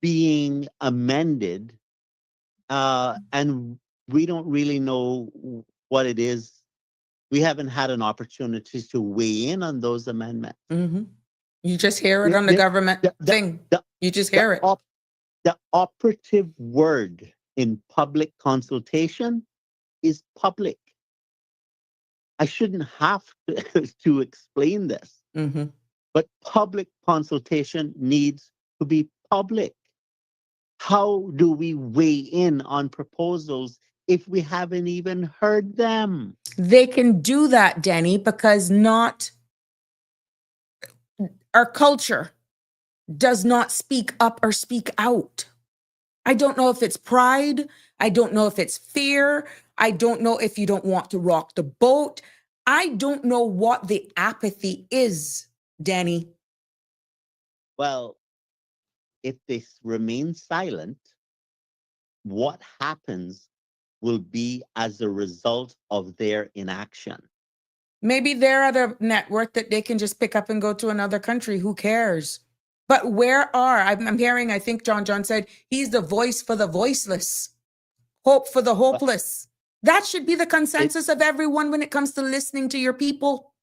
being amended, and we don't really know what it is? We haven't had an opportunity to weigh in on those amendments. You just hear it on the government thing. You just hear it. The operative word in public consultation is public. I shouldn't have to explain this, but public consultation needs to be public. How do we weigh in on proposals if we haven't even heard them? They can do that, Denny, because our culture does not speak up or speak out. I don't know if it's pride. I don't know if it's fear. I don't know if you don't want to rock the boat. I don't know what the apathy is, Danny. Well, if they remain silent, what happens will be as a result of their inaction. Maybe they're at a network that they can just pick up and go to another country. Who cares? But I'm hearing, I think John said, he's the voice for the voiceless, hope for the hopeless. That should be the consensus of everyone when it comes to listening to your people.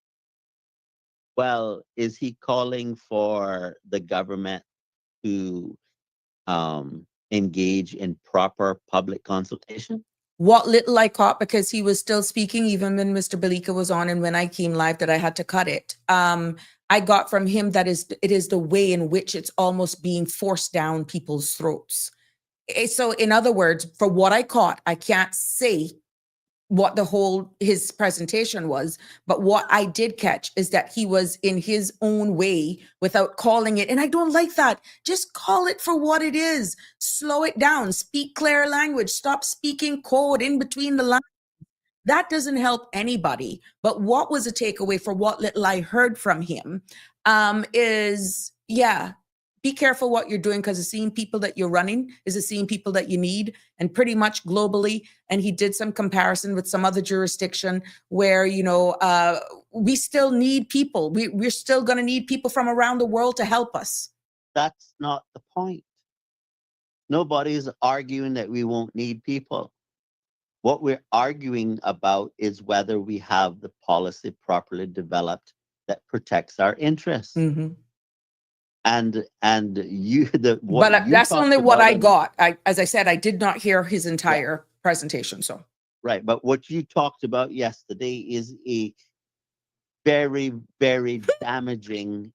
Well, is he calling for the government to engage in proper public consultation? What little I caught, because he was still speaking even when Mr. Balika was on, and when I came live that I had to cut it. I got from him that it is the way in which it's almost being forced down people's throats. So in other words, for what I caught, I can't say what his presentation was, but what I did catch is that he was in his own way without calling it. And I don't like that. Just call it for what it is. Slow it down. Speak clear language. Stop speaking code in between the lines. That doesn't help anybody. But what was a takeaway for what little I heard from him is, be careful what you're doing, because the same people that you're running is the same people that you need, and pretty much globally. And he did some comparison with some other jurisdiction where, we still need people. We're still going to need people from around the world to help us. That's not the point. Nobody's arguing that we won't need people. What we're arguing about is whether we have the policy properly developed that protects our interests. Mm-hmm. And that's only what I got. As I said, I did not hear his entire presentation. So right, but what you talked about yesterday is a very, very damaging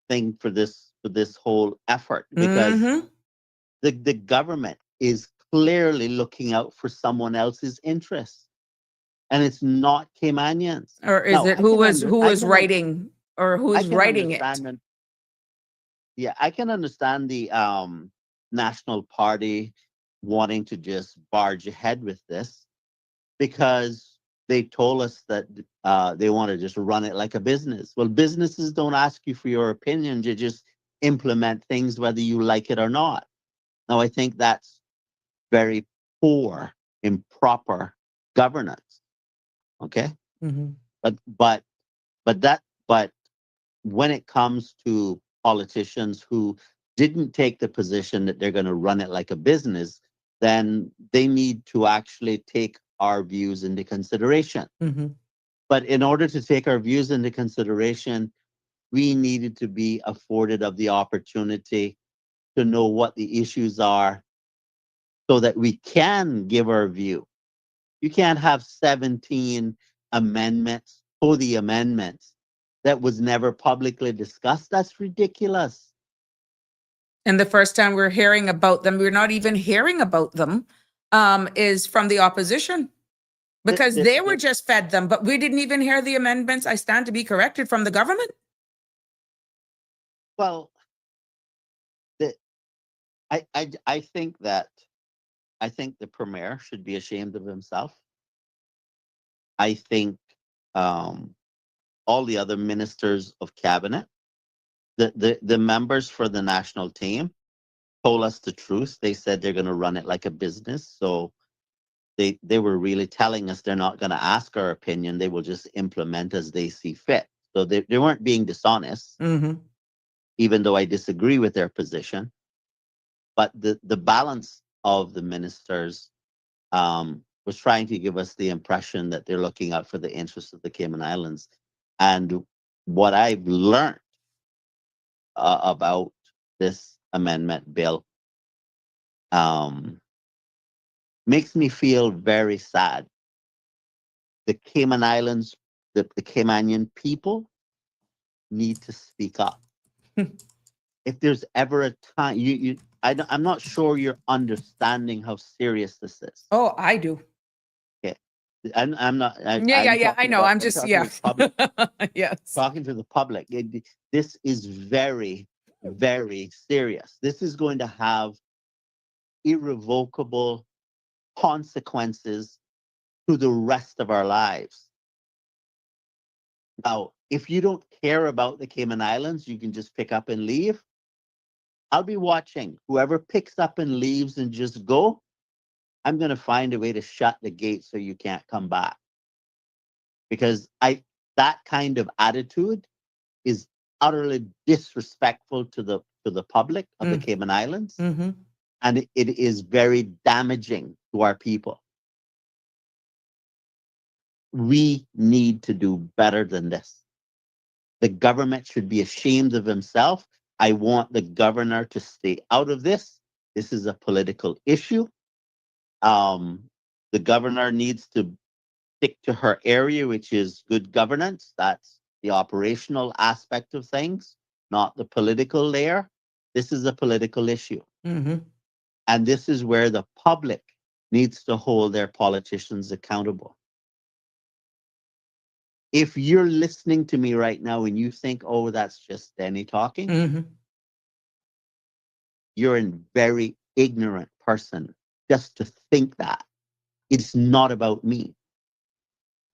thing for this whole effort, because the government is clearly looking out for someone else's interests, and it's not Caymanians. Or is it who is writing or who is writing it? Yeah, I can understand the National Party wanting to just barge ahead with this, because they told us that they want to just run it like a business. Well, businesses don't ask you for your opinion. You just implement things whether you like it or not. Now, I think that's very poor, improper governance. Okay? Mm-hmm. But when it comes to politicians who didn't take the position that they're going to run it like a business, then they need to actually take our views into consideration. Mm-hmm. But in order to take our views into consideration, we needed to be afforded of the opportunity to know what the issues are so that we can give our view. You can't have 17 amendments for the amendments that was never publicly discussed. That's ridiculous. And the first time we're hearing about them, we're not even hearing about them, is from the opposition, because they were just fed them, but we didn't even hear the amendments. I stand to be corrected, from the government. Well, I think the Premier should be ashamed of himself. I think all the other ministers of cabinet, the members for the national team told us the truth. They said they're going to run it like a business. So they were really telling us they're not going to ask our opinion. They will just implement as they see fit. So they weren't being dishonest, even though I disagree with their position. But the balance of the ministers was trying to give us the impression that they're looking out for the interests of the Cayman Islands. And what I've learned about this amendment bill makes me feel very sad. The Cayman Islands, the Caymanian people need to speak up. If there's ever a time, I'm not sure you're understanding how serious this is. Oh, I do. Okay. I'm not. Yeah. I know. I'm just, yes. Talking to the public. This is very, very serious. This is going to have irrevocable consequences to the rest of our lives. Now, if you don't care about the Cayman Islands, you can just pick up and leave. I'll be watching. Whoever picks up and leaves and just go, I'm going to find a way to shut the gate so you can't come back. Because that kind of attitude is utterly disrespectful to the public of the Cayman Islands. And it is very damaging to our people. We need to do better than this. The government should be ashamed of himself. I want the governor to stay out of this. This is a political issue. The governor needs to stick to her area, which is good governance. That's the operational aspect of things, not the political layer. This is a political issue. Mm-hmm. And this is where the public needs to hold their politicians accountable. If you're listening to me right now and you think, oh, that's just Danny talking, Mm-hmm. you're a very ignorant person just to think that. It's not about me.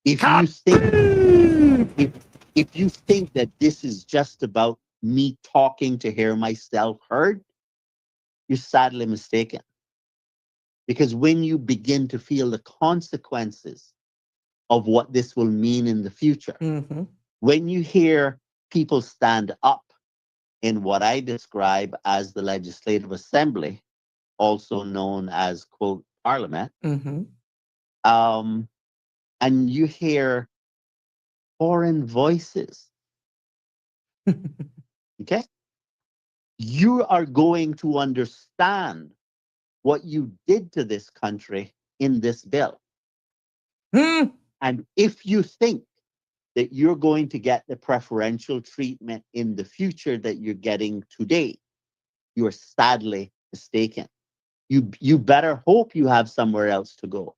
If you think if you think that this is just about me talking to hear myself heard, you're sadly mistaken. Because when you begin to feel the consequences of what this will mean in the future, Mm-hmm. when you hear people stand up in what I describe as the Legislative Assembly, also known as, quote, Parliament, Mm-hmm. and you hear foreign voices, okay? You are going to understand what you did to this country in this bill. Mm. And if you think that you're going to get the preferential treatment in the future that you're getting today, you're sadly mistaken. You better hope you have somewhere else to go,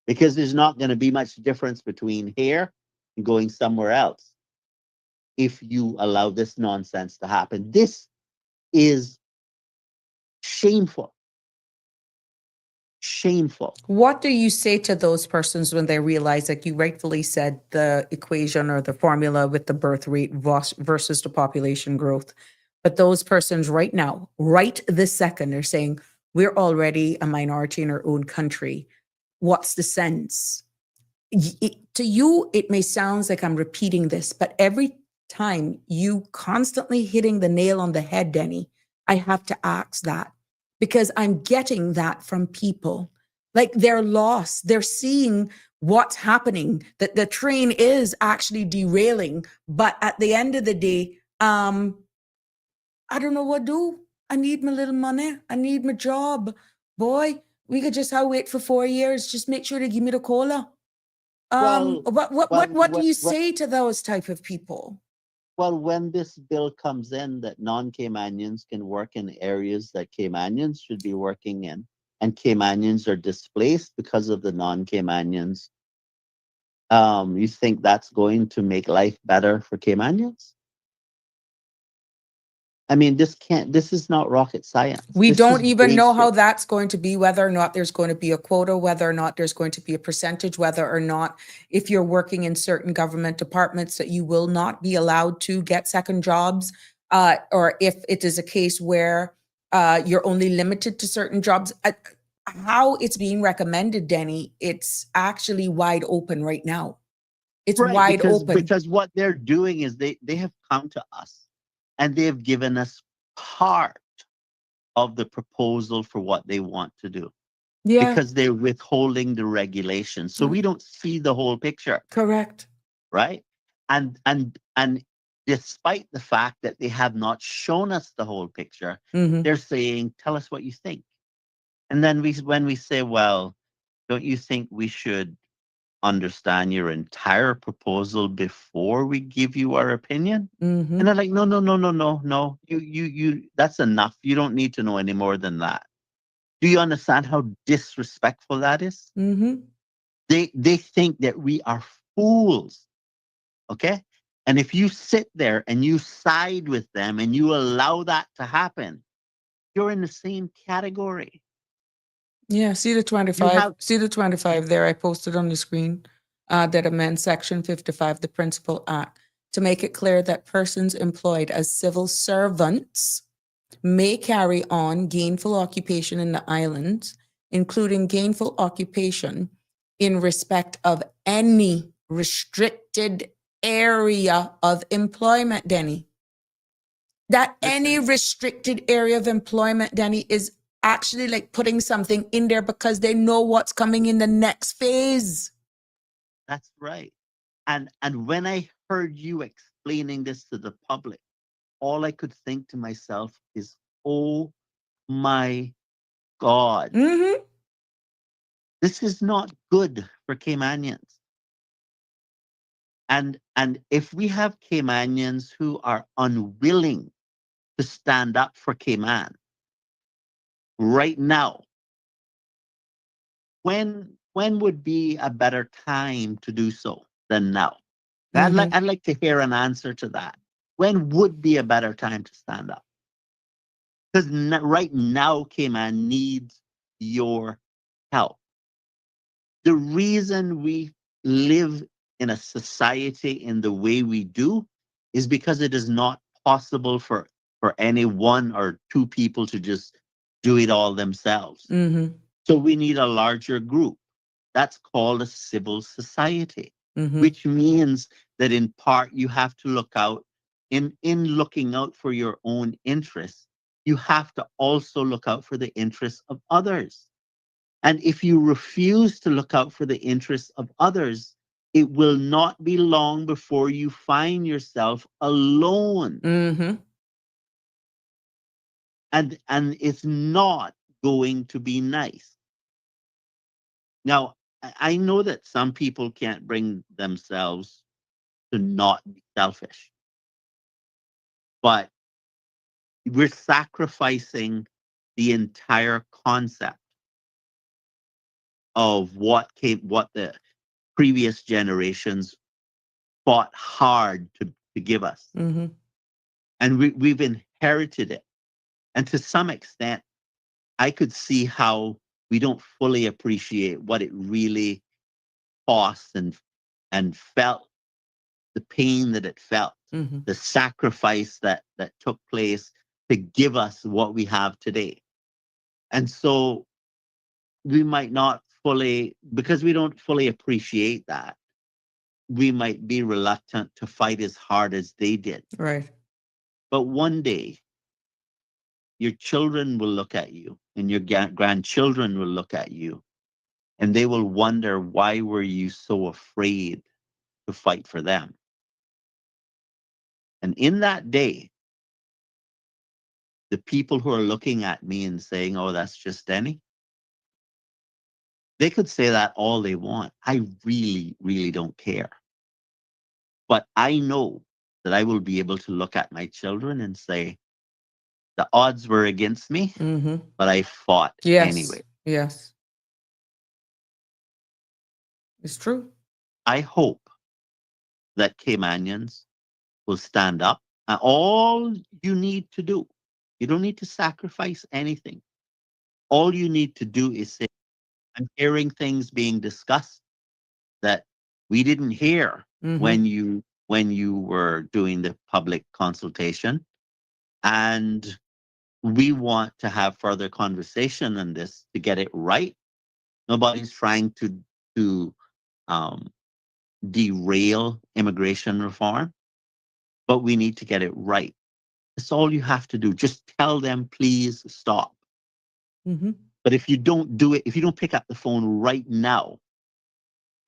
because there's not going to be much difference between here and going somewhere else if you allow this nonsense to happen. This is shameful. Shameful. What do you say to those persons when they realize, like you rightfully said, the equation or the formula with the birth rate versus the population growth? But those persons right now, right this second, are saying, we're already a minority in our own country. What's the sense? To you, it may sound like I'm repeating this, but every time you constantly hitting the nail on the head, Denny, I have to ask that, because I'm getting that from people. Like they're lost. They're seeing what's happening, that the train is actually derailing. But at the end of the day, I don't know what to do. I need my little money. I need my job. Boy, we could just wait for 4 years. Just make sure they give me the cola. What do you say to those type of people? Well, when this bill comes in that non-Caymanians can work in areas that Caymanians should be working in, and Caymanians are displaced because of the non-Caymanians, you think that's going to make life better for Caymanians? I mean, this is not rocket science. We This don't is even know how basic. that's going to be, whether or not there's going to be a quota, whether or not there's going to be a percentage, whether or not, if you're working in certain government departments, that you will not be allowed to get second jobs, or if it is a case where you're only limited to certain jobs. How it's being recommended, Denny, it's actually wide open right now. It's Right, wide open. because what they're doing is they have come to us and they have given us part of the proposal for what they want to do, Yeah, because they're withholding the regulation. So we don't see the whole picture, correct. right? And despite the fact that they have not shown us the whole picture, Mhm. they're saying, tell us what you think. And then when we say, well, don't you think we should understand your entire proposal before we give you our opinion? Mhm. And they're like, no. You that's enough. You don't need to know any more than that. Do you understand how disrespectful that is? Mhm. They think that we are fools. Okay? And if you sit there and you side with them and you allow that to happen, you're in the same category. Yeah, see the 25. See the 25 there I posted on the screen, that amends Section 55, the Principal Act, to make it clear that persons employed as civil servants may carry on gainful occupation in the islands, including gainful occupation in respect of any restricted area of employment, Denny. That any restricted area of employment, Danny, is actually like putting something in there because they know what's coming in the next phase. That's right. And when I heard you explaining this to the public, all I could think to myself is, oh my God. Mm-hmm. This is not good for Caymanians. And if we have Caymanians who are unwilling to stand up for Cayman right now, when would be a better time to do so than now? I'd like to hear an answer to that. When would be a better time to stand up? Because right now, Cayman needs your help. The reason we live in a society in the way we do is because it is not possible for any one or two people to just do it all themselves. So we need a larger group. That's called a civil society, which means that in part you have to look out, in looking out for your own interests, you have to also look out for the interests of others. And if you refuse to look out for the interests of others, it will not be long before you find yourself alone. And it's not going to be nice. Now, I know that some people can't bring themselves to not be selfish, but we're sacrificing the entire concept of what the previous generations fought hard to give us. And we've inherited it. And to some extent, I could see how we don't fully appreciate what it really cost and felt, the pain that it felt, the sacrifice that took place to give us what we have today. And so we might not fully, because we don't fully appreciate that, we might be reluctant to fight as hard as they did. Right. But one day, your children will look at you and your grandchildren will look at you and they will wonder, why were you so afraid to fight for them? And in that day, the people who are looking at me and saying, oh, that's just Denny, they could say that all they want. I really, really don't care. But I know that I will be able to look at my children and say, the odds were against me, but I fought anyway. Yes. It's true. I hope that Caymanians will stand up. And all you need to do, you don't need to sacrifice anything. All you need to do is say, I'm hearing things being discussed that we didn't hear when you were doing the public consultation. And we want to have further conversation on this to get it right. Nobody's trying to derail immigration reform, but we need to get it right. That's all you have to do. Just tell them, please stop. But if you don't do it, if you don't pick up the phone right now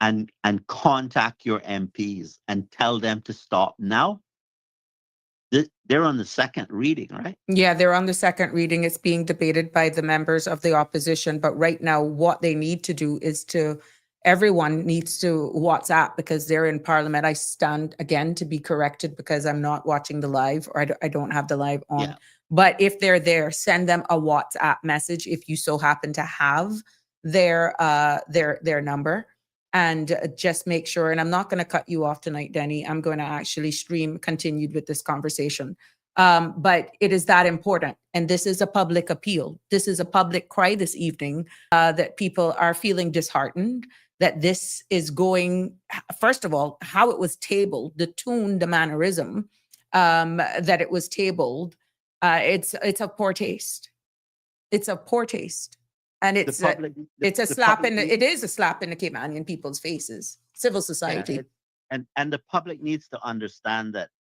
and contact your MPs and tell them to stop now, they're on the second reading, right? Yeah, they're on the second reading. It's being debated by the members of the opposition. But right now, what they need to do is everyone needs to WhatsApp, because they're in Parliament. I stand again to be corrected because I'm not watching the live, or I don't have the live on. Yeah. But if they're there, send them a WhatsApp message if you so happen to have their number. And just make sure, and I'm not going to cut you off tonight, Denny. I'm going to actually stream continued with this conversation. But it is that important. And this is a public appeal. This is a public cry this evening, that people are feeling disheartened, that this is going, first of all, how it was tabled, the tune, the mannerism, that it was tabled. It's a poor taste. It's a poor taste. And it is a slap in the Caymanian people's faces, civil society. Yeah, and the public needs to understand that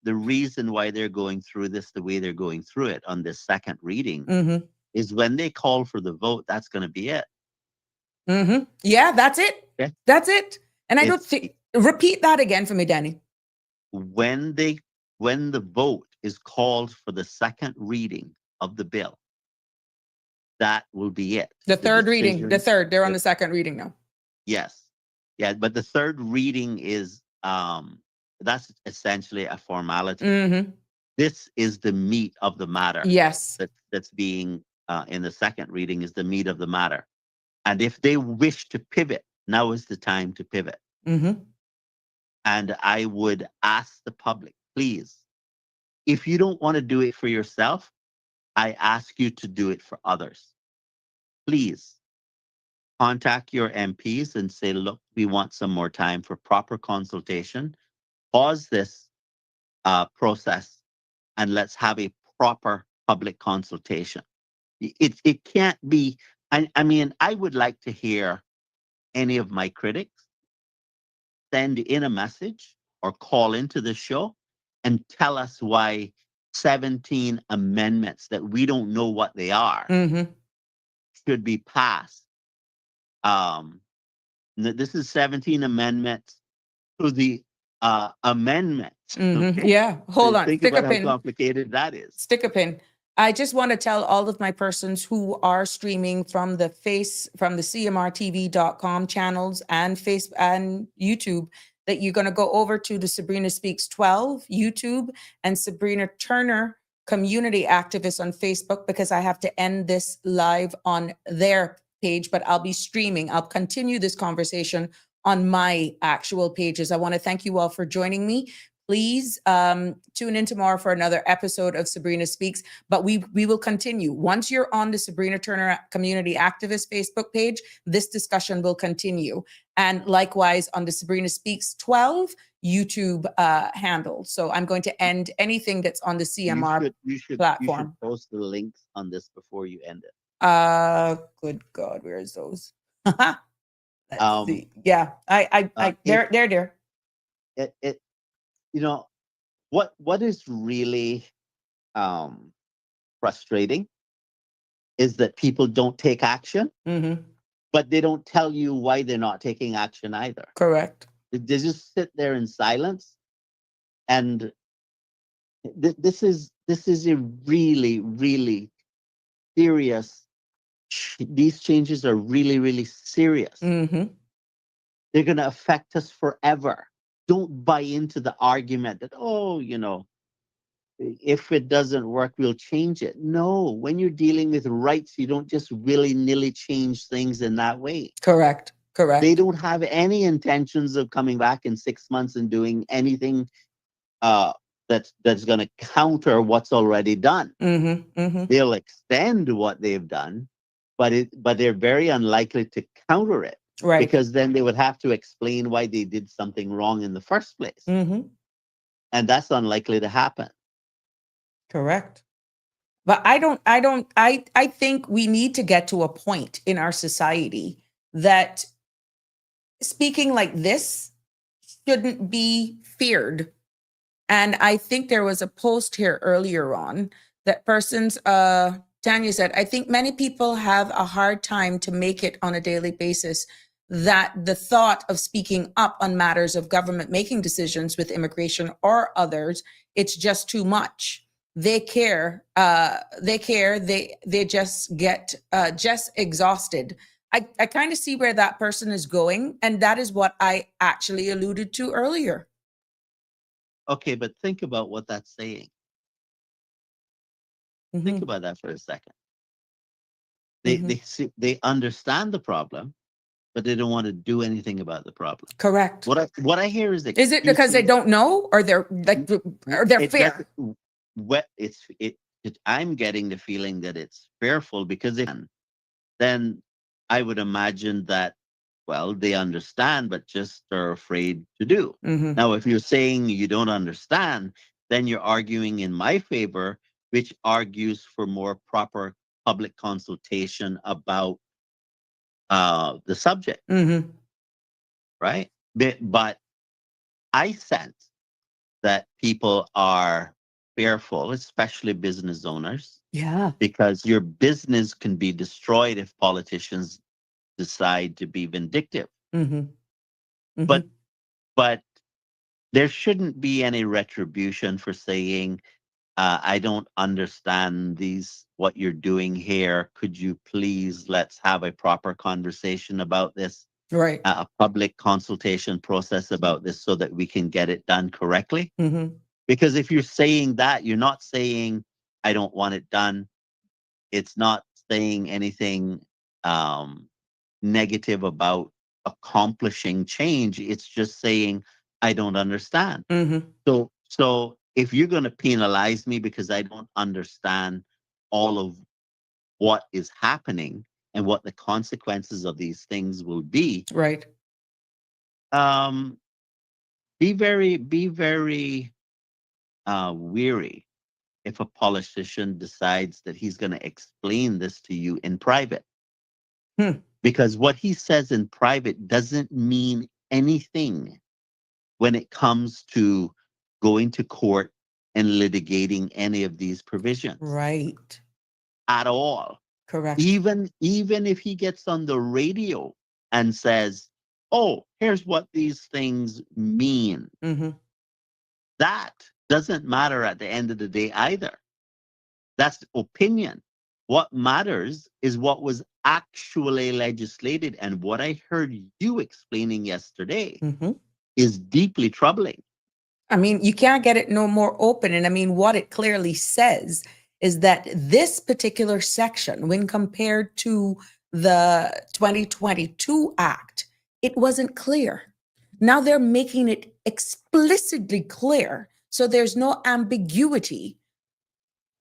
the reason why they're going through this the way they're going through it on this second reading is when they call for the vote, that's going to be it. Yeah, that's it. Yeah. That's it. And I don't think, repeat that again for me, Danny. When the vote is called for the second reading of the bill, that will be it. The third reading, the decisions- third, they're on the second reading now. Yes. Yeah, but the third reading is that's essentially a formality. Mm-hmm. This is the meat of the matter. Yes. That's being in the second reading is the meat of the matter. And if they wish to pivot, now is the time to pivot. Mm-hmm. And I would ask the public, please, if you don't want to do it for yourself, I ask you to do it for others. Please contact your MPs and say, look, we want some more time for proper consultation. Pause this process and let's have a proper public consultation. It can't be, I mean, I would like to hear any of my critics send in a message or call into the show and tell us why 17 amendments that we don't know what they are Mm-hmm. should be passed. This is 17 amendments to the amendments. Mm-hmm. Okay? Yeah. Hold on. Think Stick a about how pin. complicated that is. Stick a pin. I just want to tell all of my persons who are streaming from the CMRTV.com channels and Facebook and YouTube that you're going to go over to the Sabrina Speaks 12 YouTube and Sabrina Turner Community Activist on Facebook, because I have to end this live on their page, but I'll be streaming. I'll continue this conversation on my actual pages. I want to thank you all for joining me. Please tune in tomorrow for another episode of Sabrina Speaks, but we will continue. Once you're on the Sabrina Turner Community Activist Facebook page, this discussion will continue. And likewise on the Sabrina Speaks 12 YouTube handle. So I'm going to end anything that's on the CMR platform. You should post the links on this before you end it. Good God, where's those? Let's see. Yeah, there. It you know, what is really frustrating is that people don't take action, but they don't tell you why they're not taking action either. Correct. They just sit there in silence, and this is a really, really serious. These changes are really, really serious. Mm-hmm. They're going to affect us forever. Don't buy into the argument that, oh, if it doesn't work, we'll change it. No, when you're dealing with rights, you don't just willy-nilly change things in that way. Correct. They don't have any intentions of coming back in 6 months and doing anything that's going to counter what's already done. They'll extend what they've done, but they're very unlikely to counter it. Right. Because then they would have to explain why they did something wrong in the first place. And that's unlikely to happen. Correct. But I think we need to get to a point in our society that speaking like this shouldn't be feared. And I think there was a post here earlier on that persons, Tanya said, I think many people have a hard time to make it on a daily basis, that the thought of speaking up on matters of government making decisions with immigration or others, it's just too much. They care. They just get just exhausted. I kind of see where that person is going. And that is what I actually alluded to earlier. Okay, but think about what that's saying. Think about that for a second. They understand the problem, but they don't want to do anything about the problem. Correct. What I hear is it because they don't know, or they're like, or they're fear? I'm getting the feeling that it's fearful, because then I would imagine that, well, they understand, but just are afraid to do. Now, if you're saying you don't understand, then you're arguing in my favor, which argues for more proper public consultation about the subject, right? But I sense that people are fearful, especially business owners. Yeah. Because your business can be destroyed if politicians decide to be vindictive. But there shouldn't be any retribution for saying I don't understand what you're doing here. Could you please let's have a proper conversation about this, Right. a public consultation process about this so that we can get it done correctly? Mm-hmm. Because if you're saying that, you're not saying, I don't want it done. It's not saying anything negative about accomplishing change. It's just saying, I don't understand. Mm-hmm. So if you're going to penalize me because I don't understand all of what is happening and what the consequences of these things will be, Right. be very weary if a politician decides that he's going to explain this to you in private. Because what he says in private doesn't mean anything when it comes to going to court and litigating any of these provisions. Right. At all. Correct. Even if he gets on the radio and says, oh, here's what these things mean. Mm-hmm. That doesn't matter at the end of the day either. That's opinion. What matters is what was actually legislated. And what I heard you explaining yesterday Mm-hmm. is deeply troubling. I mean, you can't get it no more open. And I mean, what it clearly says is that this particular section, when compared to the 2022 Act, it wasn't clear. Now they're making it explicitly clear. So there's no ambiguity.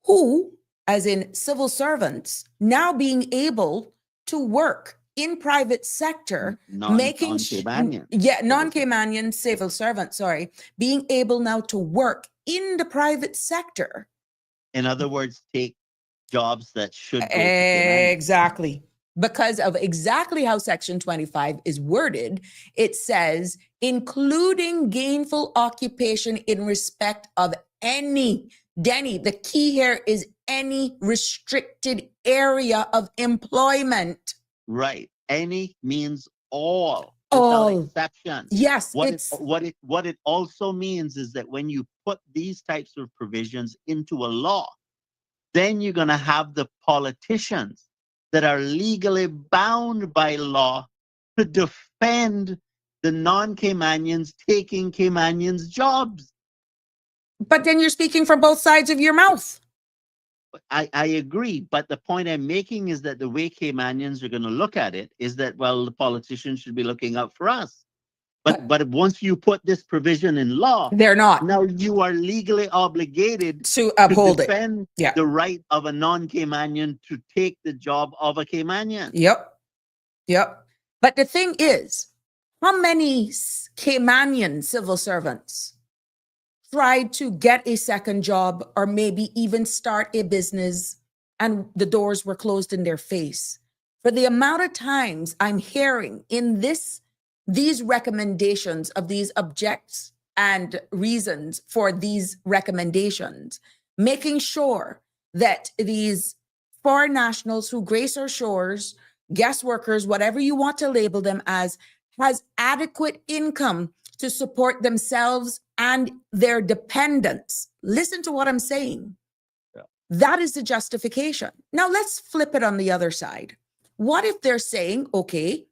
Who, as in civil servants, now being able to work in private sector, non-Caymanian civil servants, being able now to work in the private sector. In other words, take jobs that should go to Caymanians. Exactly. Because of exactly how Section 25 is worded, it says, including gainful occupation in respect of any, Denny, the key here is any restricted area of employment. Right. Any means all, without exception. Yes. What it also means is that when you put these types of provisions into a law, then you're going to have the politicians that are legally bound by law to defend the non-Caymanians taking Caymanians' jobs. But then you're speaking from both sides of your mouth. I agree, but the point I'm making is that the way Caymanians are going to look at it is that, well, the politicians should be looking out for us. But once you put this provision in law, they're not. Now you are legally obligated to uphold to defend the right of a non-Caymanian to take the job of a Caymanian. Yep. But the thing is, how many Caymanian civil servants tried to get a second job or maybe even start a business and the doors were closed in their face? For the amount of times I'm hearing in these recommendations of these objects and reasons for these recommendations, making sure that these foreign nationals who grace our shores, guest workers, whatever you want to label them as, has adequate income to support themselves and their dependents. Listen to what I'm saying. That is the justification. Now let's flip it on the other side. What if they're saying, okay,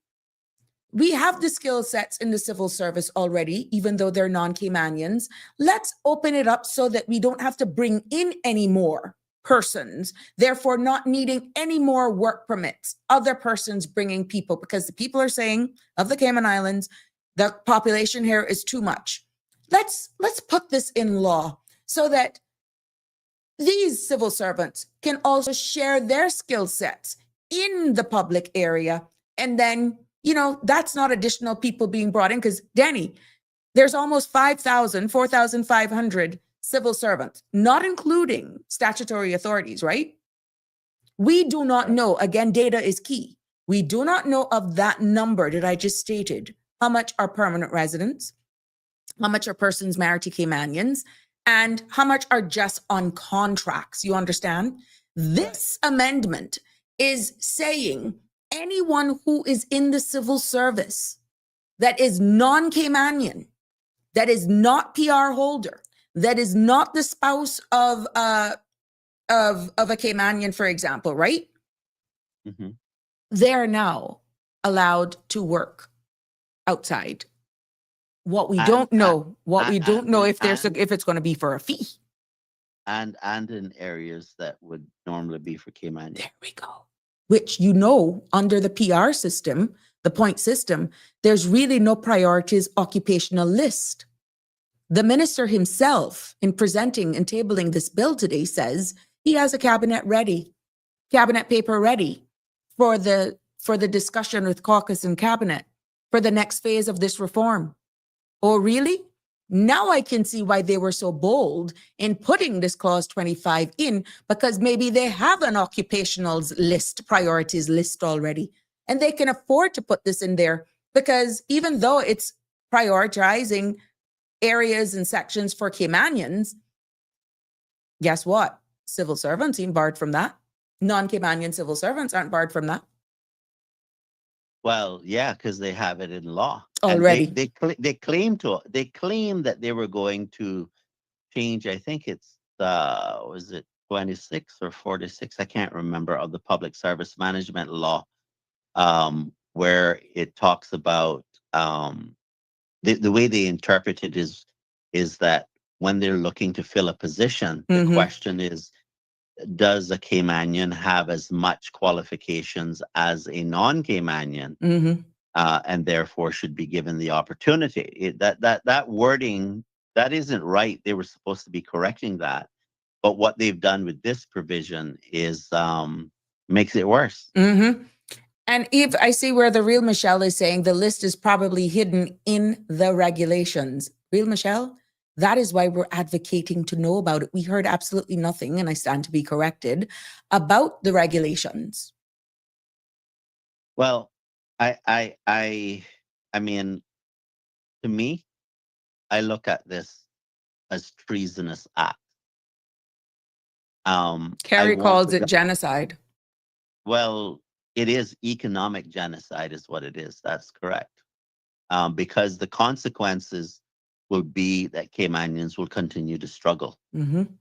we have the skill sets in the civil service already, even though they're non-Caymanians. Let's open it up so that we don't have to bring in any more persons, therefore not needing any more work permits, other persons bringing people, because the people are saying of the Cayman Islands, the population here is too much. Let's put this in law so that these civil servants can also share their skill sets in the public area. And then, that's not additional people being brought in, because Danny, there's almost 4,500 civil servants, not including statutory authorities, right? We do not know, again, data is key. We do not know of that number that I just stated, how much are permanent residents, how much are persons married to Caymanians, and how much are just on contracts. You understand? This amendment is saying anyone who is in the civil service that is non-Caymanian, that is not PR holder, that is not the spouse of a Caymanian, for example, right? Mhm. They're now allowed to work outside. What we And- don't know, and- if it's going to be for a fee. and in areas that would normally be for Cayman. There we go. Which, under the PR system, the point system, there's really no priorities occupational list. The minister himself, in presenting and tabling this bill today, says he has a cabinet paper ready for the discussion with caucus and cabinet for the next phase of this reform. Oh, really? Now I can see why they were so bold in putting this clause 25 in, because maybe they have an occupationals list, priorities list already, and they can afford to put this in there, because even though it's prioritizing areas and sections for Caymanians, guess what? Civil servants ain't barred from that. Non-Caymanian civil servants aren't barred from that. Well, yeah, because they have it in law Already. And they claim that they were going to change. I think it's was it 26 or 46? I can't remember, of the public service management law, where it talks about the way they interpret it is that when they're looking to fill a position, the question is, does a Caymanian have as much qualifications as a non-Caymanian, and therefore should be given the opportunity? That wording, that isn't right. They were supposed to be correcting that, but what they've done with this provision is makes it worse. And if I see where the real Michelle is saying the list is probably hidden in the regulations. Real Michelle, that is why we're advocating to know about it. We heard absolutely nothing, and I stand to be corrected, about the regulations. Well, I mean, to me, I look at this as treasonous act. Kerry calls it genocide. Well, it is economic genocide, is what it is. That's correct. Because the consequences will be that Caymanians will continue to struggle.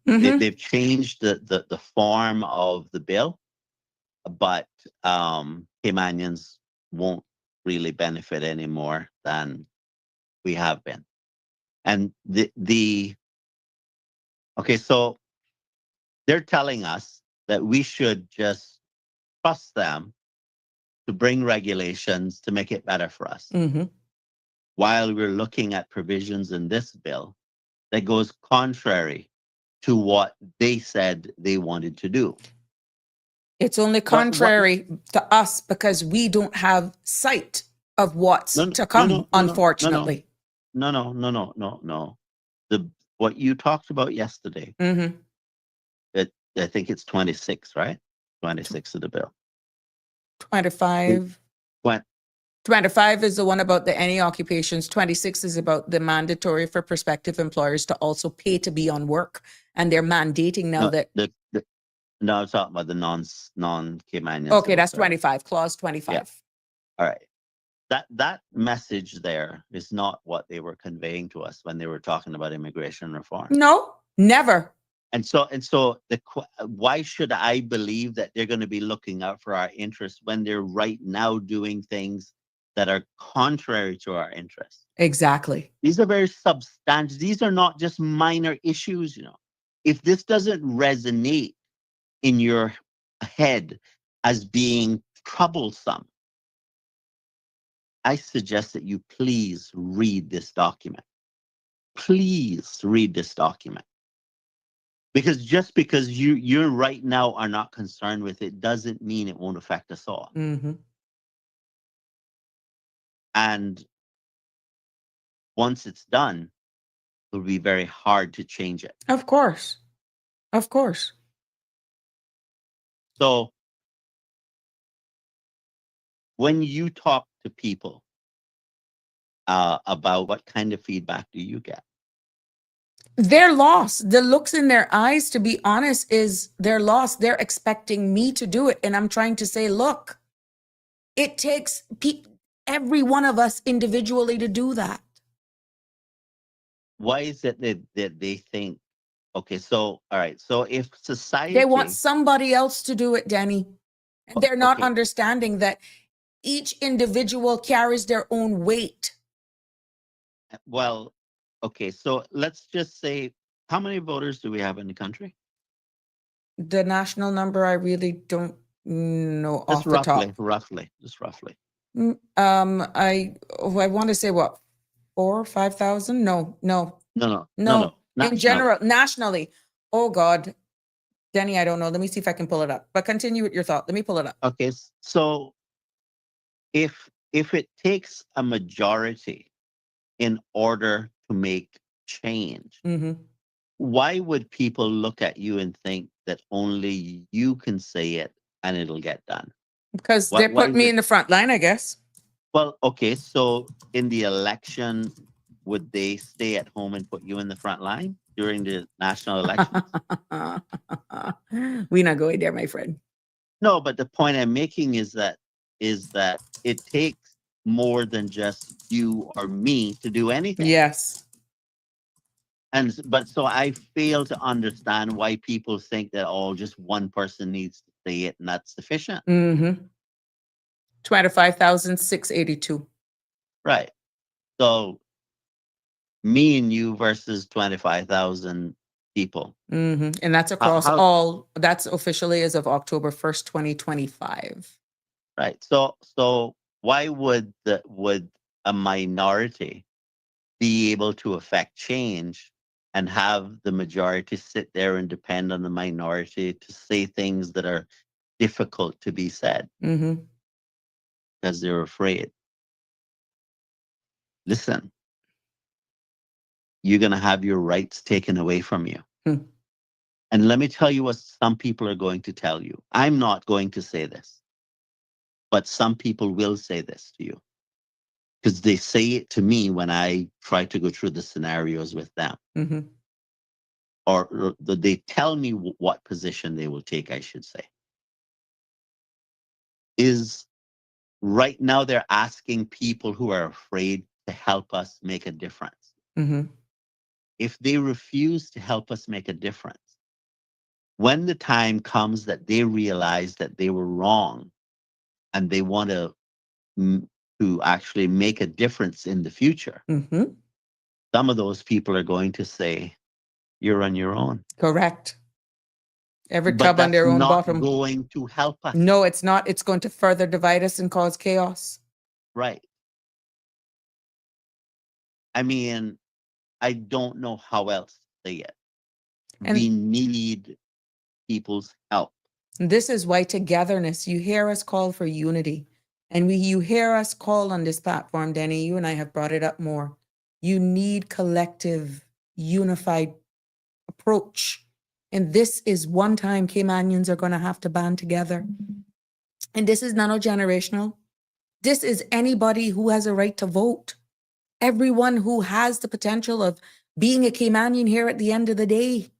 They've changed the form of the bill, but Caymanians won't really benefit any more than we have been. And okay, so they're telling us that we should just trust them to bring regulations to make it better for us, while we're looking at provisions in this bill that goes contrary to what they said they wanted to do. It's only contrary to us because we don't have sight of what's to come, unfortunately. No. What you talked about yesterday, I think it's 26, right? 26 of the bill. 25. 25 is the one about the any occupations. 26 is about the mandatory for prospective employers to also pay to be on work. And they're mandating now No, I'm talking about the non-Caymanians. Okay, that's 25, clause 25. Yeah. All right. That message there is not what they were conveying to us when they were talking about immigration reform. No, never. And so why should I believe that they're going to be looking out for our interests when they're right now doing things that are contrary to our interests? Exactly. These are very substantial. These are not just minor issues, If this doesn't resonate in your head as being troublesome, I suggest that you please read this document. Please read this document. Because just because you right now are not concerned with it doesn't mean it won't affect us all. And once it's done, it will be very hard to change it. Of course. Of course. So when you talk to people about what kind of feedback do you get? They're lost. The looks in their eyes, to be honest, is they're lost. They're expecting me to do it. And I'm trying to say, look, it takes every one of us individually to do that. why is it that they think, okay, so all right, so if society, They want somebody else to do it, Danny. And they're not Okay. understanding that each individual carries their own weight. well, okay, so let's just say, how many voters do we have in the country? The national number, I really don't know Just off the top. just roughly. I want to say what, 4 or 5,000? No. No. In National. general, nationally. Oh God, Denny, I don't know. Let me see if I can pull it up. But continue with your thought. Let me pull it up. Okay, so if it takes a majority in order to make change, Mm-hmm. why would people look at you and think that only you can say it and it'll get done? Because Why they put is me it- in the front line, I guess. Well, okay, so in the election, would they stay at home and put you in the front line during the national election? We not going there, my friend. No, but the point I'm making is that it takes more than just you or me to do anything. Yes. But so I fail to understand why people think that just one person needs to say it and that's sufficient. Mm-hmm. 25,682. Right. So me and you versus 25,000 people. Mm-hmm. And that's across how- all. That's officially as of October 1st, 2025. Right. So why would a minority be able to affect change and have the majority sit there and depend on the minority to say things that are difficult to be said Mm-hmm. because they're afraid? Listen, you're going to have your rights taken away from you. Hmm. And let me tell you what some people are going to tell you. I'm not going to say this, but some people will say this to you because they say it to me when I try to go through the scenarios with them. Mm-hmm. Or they tell me what position they will take, I should say. Is right now they're asking people who are afraid to help us make a difference. Mm-hmm. If they refuse to help us make a difference, when the time comes that they realize that they were wrong and they want to actually make a difference in the future, Mm-hmm. some of those people are going to say, you're on your own. Correct. Every But tub on that's their own not bottom. going to help us. No, it's not. It's going to further divide us and cause chaos. Right. I mean, I don't know how else to say it. And- we need people's help. This is why togetherness, you hear us call for unity. And you hear us call on this platform, Denny, you and I have brought it up more. You need collective, unified approach. And this is one time Caymanians are going to have to band together. And this is nano-generational. This is anybody who has a right to vote. Everyone who has the potential of being a Caymanian here at the end of the day.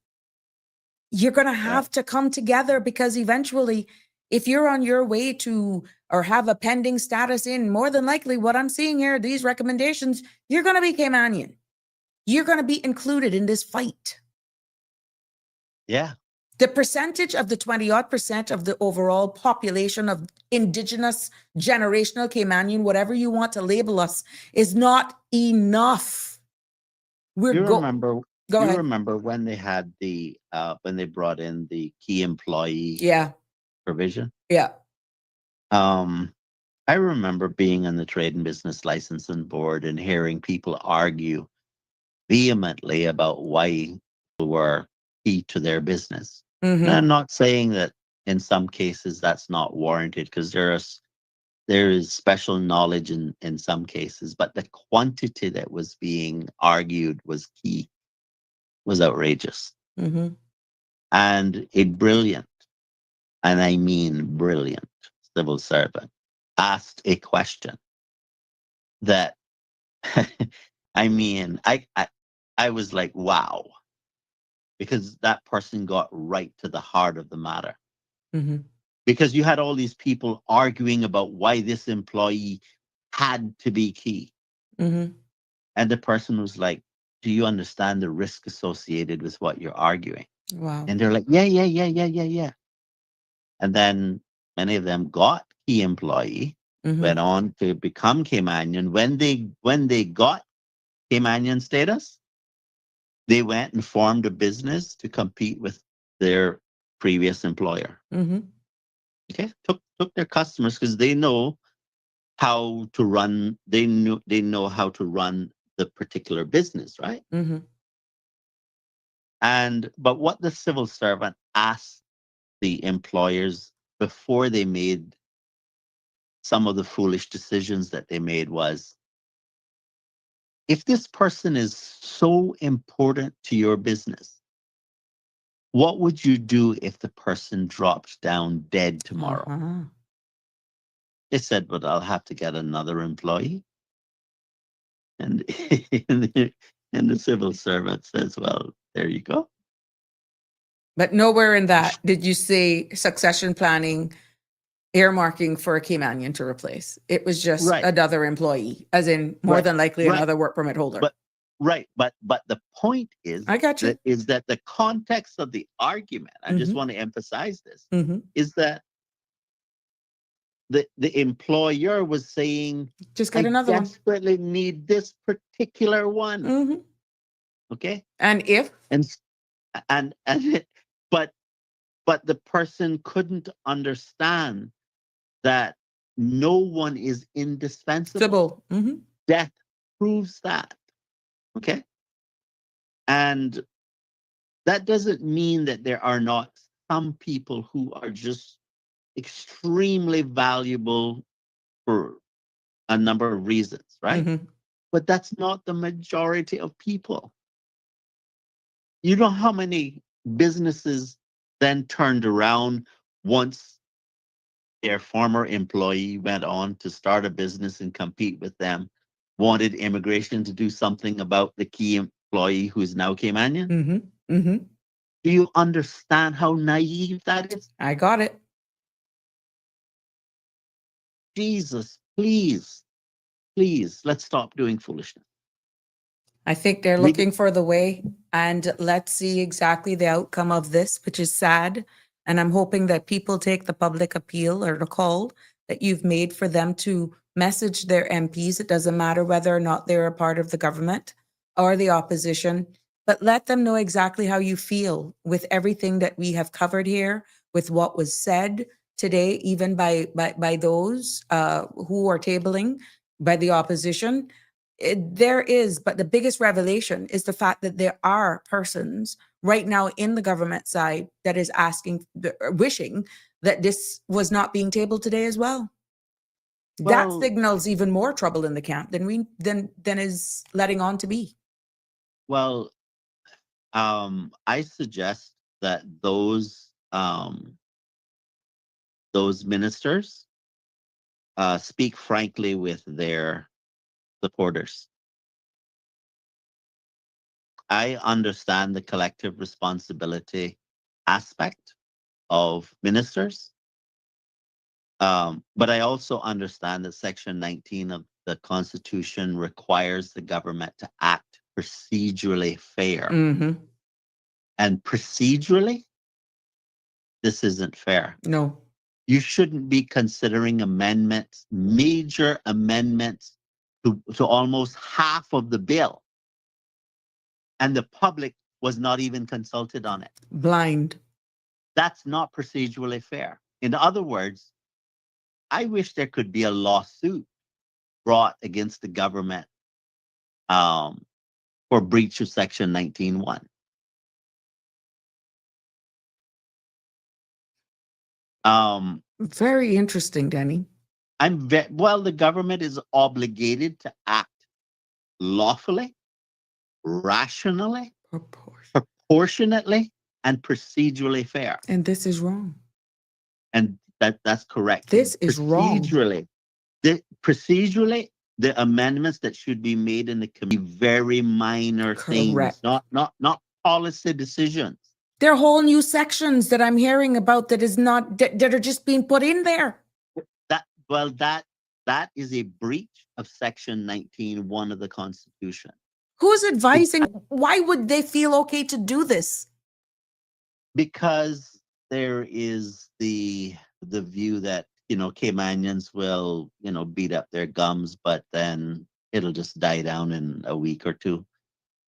You're going to have to come together because eventually, if you're on your way to or have a pending status in, more than likely what I'm seeing here, these recommendations, you're going to be Caymanian. You're going to be included in this fight. Yeah. The percentage of the 20-odd% of the overall population of indigenous, generational Caymanian, whatever you want to label us, is not enough. Remember Go ahead. Remember when they had when they brought in the key employee provision? Yeah. I remember being on the Trade and Business Licensing Board and hearing people argue vehemently about why people were key to their business. Mm-hmm. And I'm not saying that in some cases that's not warranted because there is special knowledge in some cases, but the quantity that was being argued was key, was outrageous. Mm-hmm. And a brilliant, and I mean brilliant, civil servant asked a question that I mean, I was like, wow, because that person got right to the heart of the matter. Mm-hmm. Because you had all these people arguing about why this employee had to be key. Mm-hmm. And the person was like, do you understand the risk associated with what you're arguing? Wow. And they're like, yeah. And then many of them got key employee, went on to become Caymanian. When they got Caymanian status, they went and formed a business to compete with their previous employer. Okay, took their customers because they know how to run. They know how to run the particular business, right? But what the civil servant asked the employers before they made some of the foolish decisions that they made was, if this person is so important to your business, what would you do if the person drops down dead tomorrow? They said, but I'll have to get another employee. And, and the civil servant says, well, there you go. But nowhere in that did you say succession planning, earmarking for a Caymanian to replace. It was just another employee, as in more than likely another work permit holder. But the point is, I got you. Is that the context of the argument, I just want to emphasize this, is that the employer was saying, just get another one. Desperately need this particular one. Okay. And but the person couldn't understand that no one is indispensable. Death proves that. Okay. And that doesn't mean that there are not some people who are just extremely valuable for a number of reasons, right? But that's not the majority of people. You know how many businesses then turned around once their former employee went on to start a business and compete with them, wanted immigration to do something about the key employee who is now Caymanian? Do you understand how naive that is? I got it. Jesus, please, let's stop doing foolishness. I think they're looking for the way, and let's see exactly the outcome of this, which is sad. And I'm hoping that people take the public appeal or the call that you've made for them to message their MPs. It doesn't matter whether or not they're a part of the government or the opposition, but let them know exactly how you feel with everything that we have covered here, with what was said today, even by those who are tabling, by the opposition. There is, but the biggest revelation is the fact that there are persons right now in the government side that is wishing that this was not being tabled today as well. That signals even more trouble in the camp than is letting on to be. Well, I suggest that those ministers speak frankly with their supporters. I understand the collective responsibility aspect of ministers, but I also understand that Section 19 of the Constitution requires the government to act procedurally fair. And procedurally, this isn't fair. No. You shouldn't be considering amendments, major amendments to almost half of the bill. And the public was not even consulted on it. Blind. That's not procedurally fair. In other words, I wish there could be a lawsuit brought against the government for breach of Section 19(1). Very interesting, Denny. The government is obligated to act lawfully, rationally, proportionately, and procedurally fair. And this is wrong. And that's correct. This is wrong. Procedurally, the amendments that should be made in the committee, very minor things, not policy decisions. There are whole new sections that I'm hearing about that are just being put in there. That is a breach of Section 19(1) of the Constitution. Who's advising? Why would they feel okay to do this? Because there is the view that, you know, Caymanians will, you know, beat up their gums, but then it'll just die down in a week or two,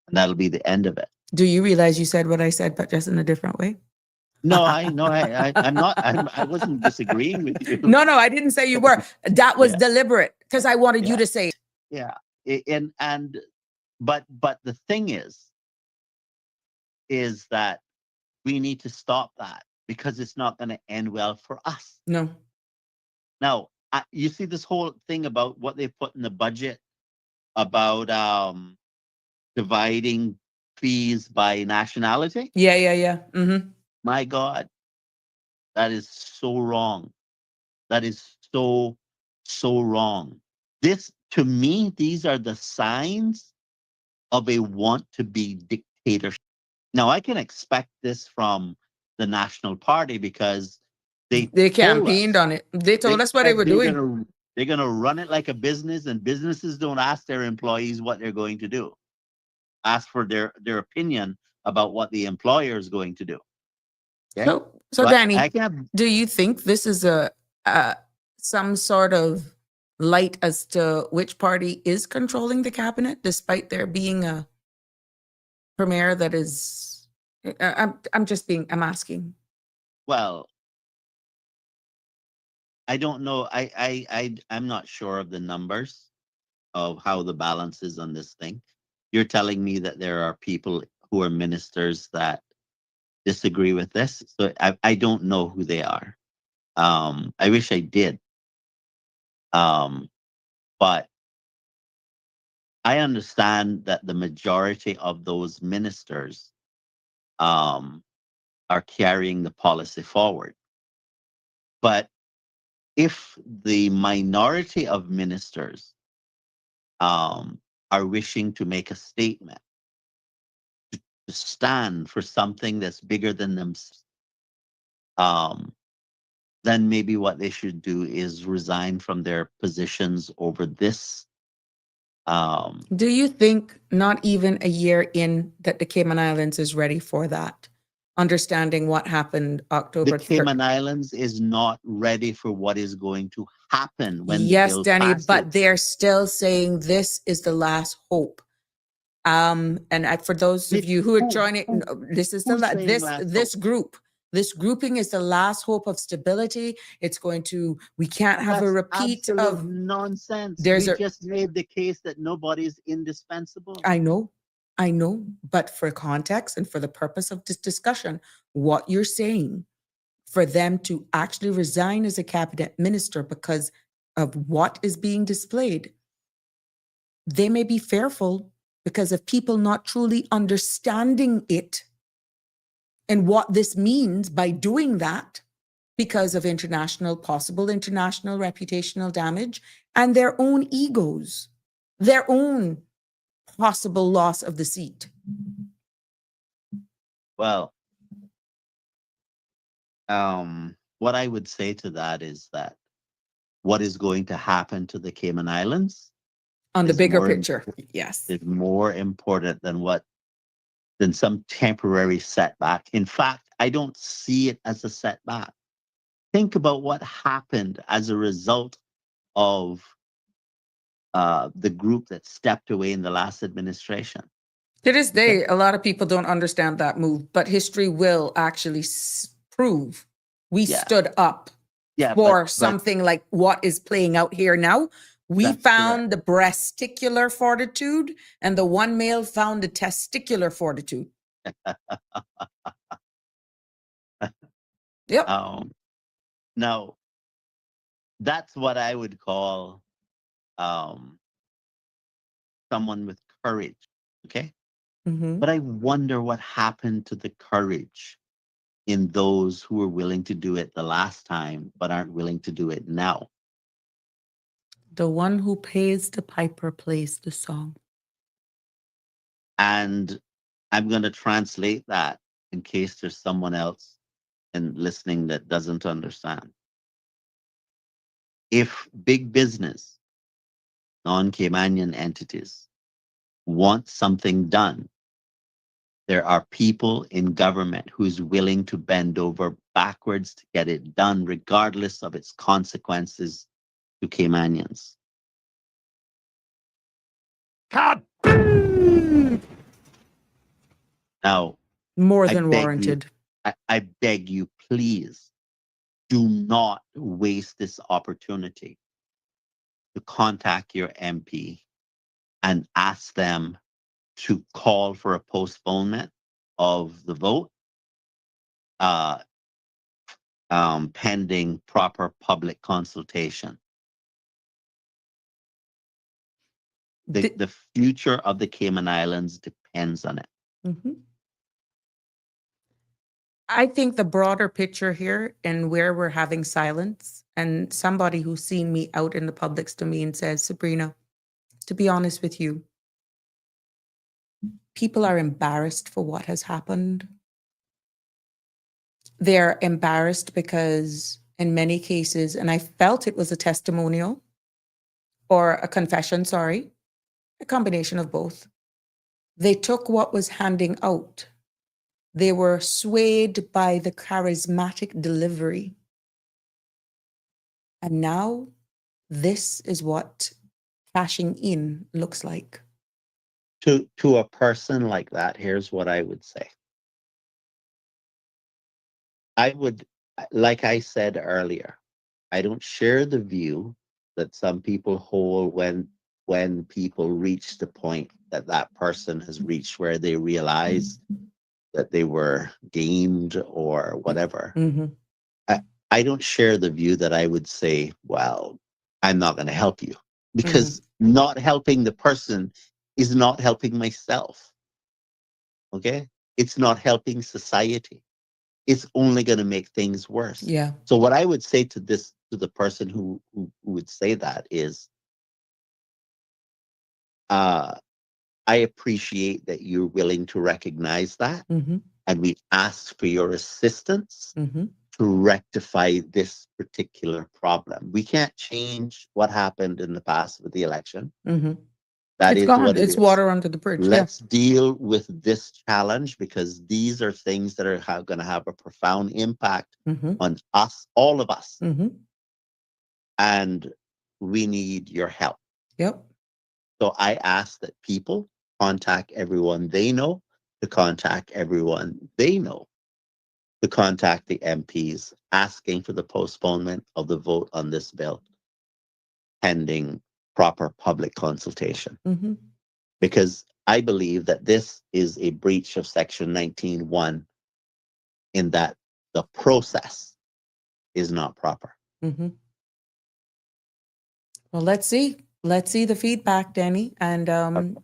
and that'll be the end of it. Do you realize you said what I said, but just in a different way? No, I'm not. I wasn't disagreeing with you. No, I didn't say you were. That was Yeah. deliberate because I wanted you Yeah. to say it. Yeah, but the thing is that we need to stop that because it's not going to end well for us. No. Now, you see this whole thing about what they put in the budget about dividing fees by nationality. Yeah. Mm-hmm. My God, that is so wrong. That is so wrong. This, to me, these are the signs of a want to be dictatorship. Now, I can expect this from the National Party because they told campaigned us, on it. They told us what they said were doing. they're gonna run it like a business, and businesses don't ask their employees what they're going to do. Ask for their opinion about what the employer is going to do. Okay? So I Danny, can't. do you think this is a some sort of light as to which party is controlling the cabinet, despite there being a premier that is? I'm asking. Well, I don't know. I'm not sure of the numbers of how the balance is on this thing. You're telling me that there are people who are ministers that disagree with this. So I don't know who they are. I wish I did. But I understand that the majority of those ministers are carrying the policy forward. But if the minority of ministers are wishing to make a statement, to stand for something that's bigger than themselves, then maybe what they should do is resign from their positions over this. Do you think not even a year in that the Cayman Islands is ready for that? Understanding what happened October The Cayman Islands is not ready for what is going to happen when the bill Danny, passes. but they're still saying this is the last hope. And for those of you who are joining, this is this group. This grouping is the last hope of stability. It's going to. We can't have a repeat of nonsense. We just made the case that nobody is indispensable. I know, but for context and for the purpose of this discussion, what you're saying, for them to actually resign as a cabinet minister because of what is being displayed, they may be fearful because of people not truly understanding it and what this means by doing that, because of possible international reputational damage and their own egos, their own possible loss of the seat. Well, what I would say to that is that what is going to happen to the Cayman Islands on the bigger picture, yes, is more important than some temporary setback. In fact, I don't see it as a setback. Think about what happened as a result of the group that stepped away in the last administration. To this day, a lot of people don't understand that move, but history will actually prove we stood up for something like what is playing out here now. We found the breasticular fortitude, and the one male found the testicular fortitude. Yep. Now, that's what I would call someone with courage. Okay. Mm-hmm. But I wonder what happened to the courage in those who were willing to do it the last time, but aren't willing to do it now. The one who pays the piper plays the song. And I'm going to translate that in case there's someone else and listening that doesn't understand. If big business, non-Caymanian entities, want something done, there are people in government who's willing to bend over backwards to get it done, regardless of its consequences to Caymanians. Now, More I than beg you, warranted. I beg you, please do not waste this opportunity to contact your MP and ask them to call for a postponement of the vote, pending proper public consultation. The future of the Cayman Islands depends on it. Mhm. I think the broader picture here and where we're having silence, and somebody who's seen me out in the public's domain says, Sabrina, to be honest with you, people are embarrassed for what has happened. They're embarrassed because in many cases, and I felt it was a testimonial or a confession, sorry, a combination of both. They took what was handing out. They were swayed by the charismatic delivery. And now this is what cashing in looks like. To a person like that, here's what I would say. I would, like I said earlier, I don't share the view that some people hold when people reach the point that that person has reached where they realize that they were gamed or whatever. Mm-hmm. I don't share the view that I would say, well, I'm not going to help you, because not helping the person is not helping myself. Okay? It's not helping society. It's only going to make things worse. Yeah. So what I would say to the person who would say that is, I appreciate that you're willing to recognize that, Mm-hmm. and we ask for your assistance Mm-hmm. to rectify this particular problem. We can't change what happened in the past with the election. Mm-hmm. That It's is gone. what it It's is. water under the bridge. Let's deal with this challenge, because these are things that are going to have a profound impact Mm-hmm. on us, all of us. Mm-hmm. And we need your help. Yep. So I ask that people contact everyone they know, to contact everyone they know, to contact the MPs, asking for the postponement of the vote on this bill, pending proper public consultation. Mm-hmm. Because I believe that this is a breach of Section 19(1), in that the process is not proper. Mm-hmm. Well, let's see. Let's see the feedback, Danny. And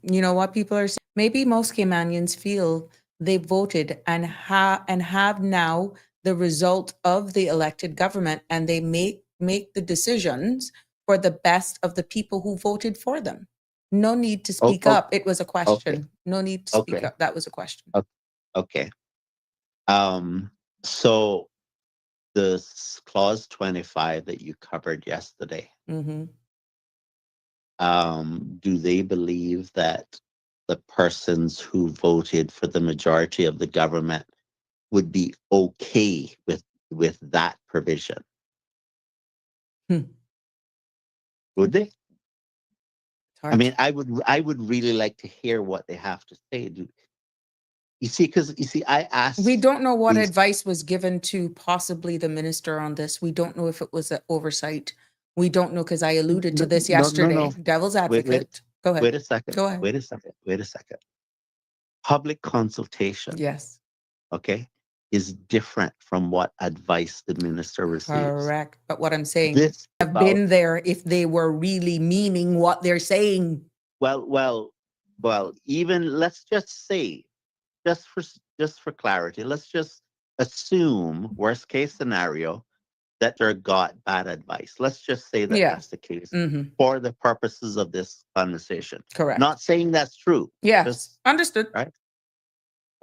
you know what people are saying? Maybe most Caymanians feel they voted and have now the result of the elected government, and they make the decisions for the best of the people who voted for them. No need to speak up. It was a question. No need to speak up. That was a question. Okay. So the clause 25 that you covered yesterday, Mm-hmm. do they believe that the persons who voted for the majority of the government would be okay with that provision? Would they? I mean, I would really like to hear what they have to say. You see, I asked. We don't know what advice was given to possibly the minister on this. We don't know if it was an oversight. We don't know, because I alluded to this yesterday. No. Devil's advocate. Go ahead. Wait a second. Go ahead. Wait a second. Public consultation, Yes. okay, is different from what advice the minister receives. Correct. But what I'm saying, This have been there if they were really meaning what they're saying. Well, even let's just say, just for clarity, let's just assume worst case scenario that they got bad advice. Let's just say that that's the case for the purposes of this conversation. Correct. Not saying that's true. Yes. Just, understood. right?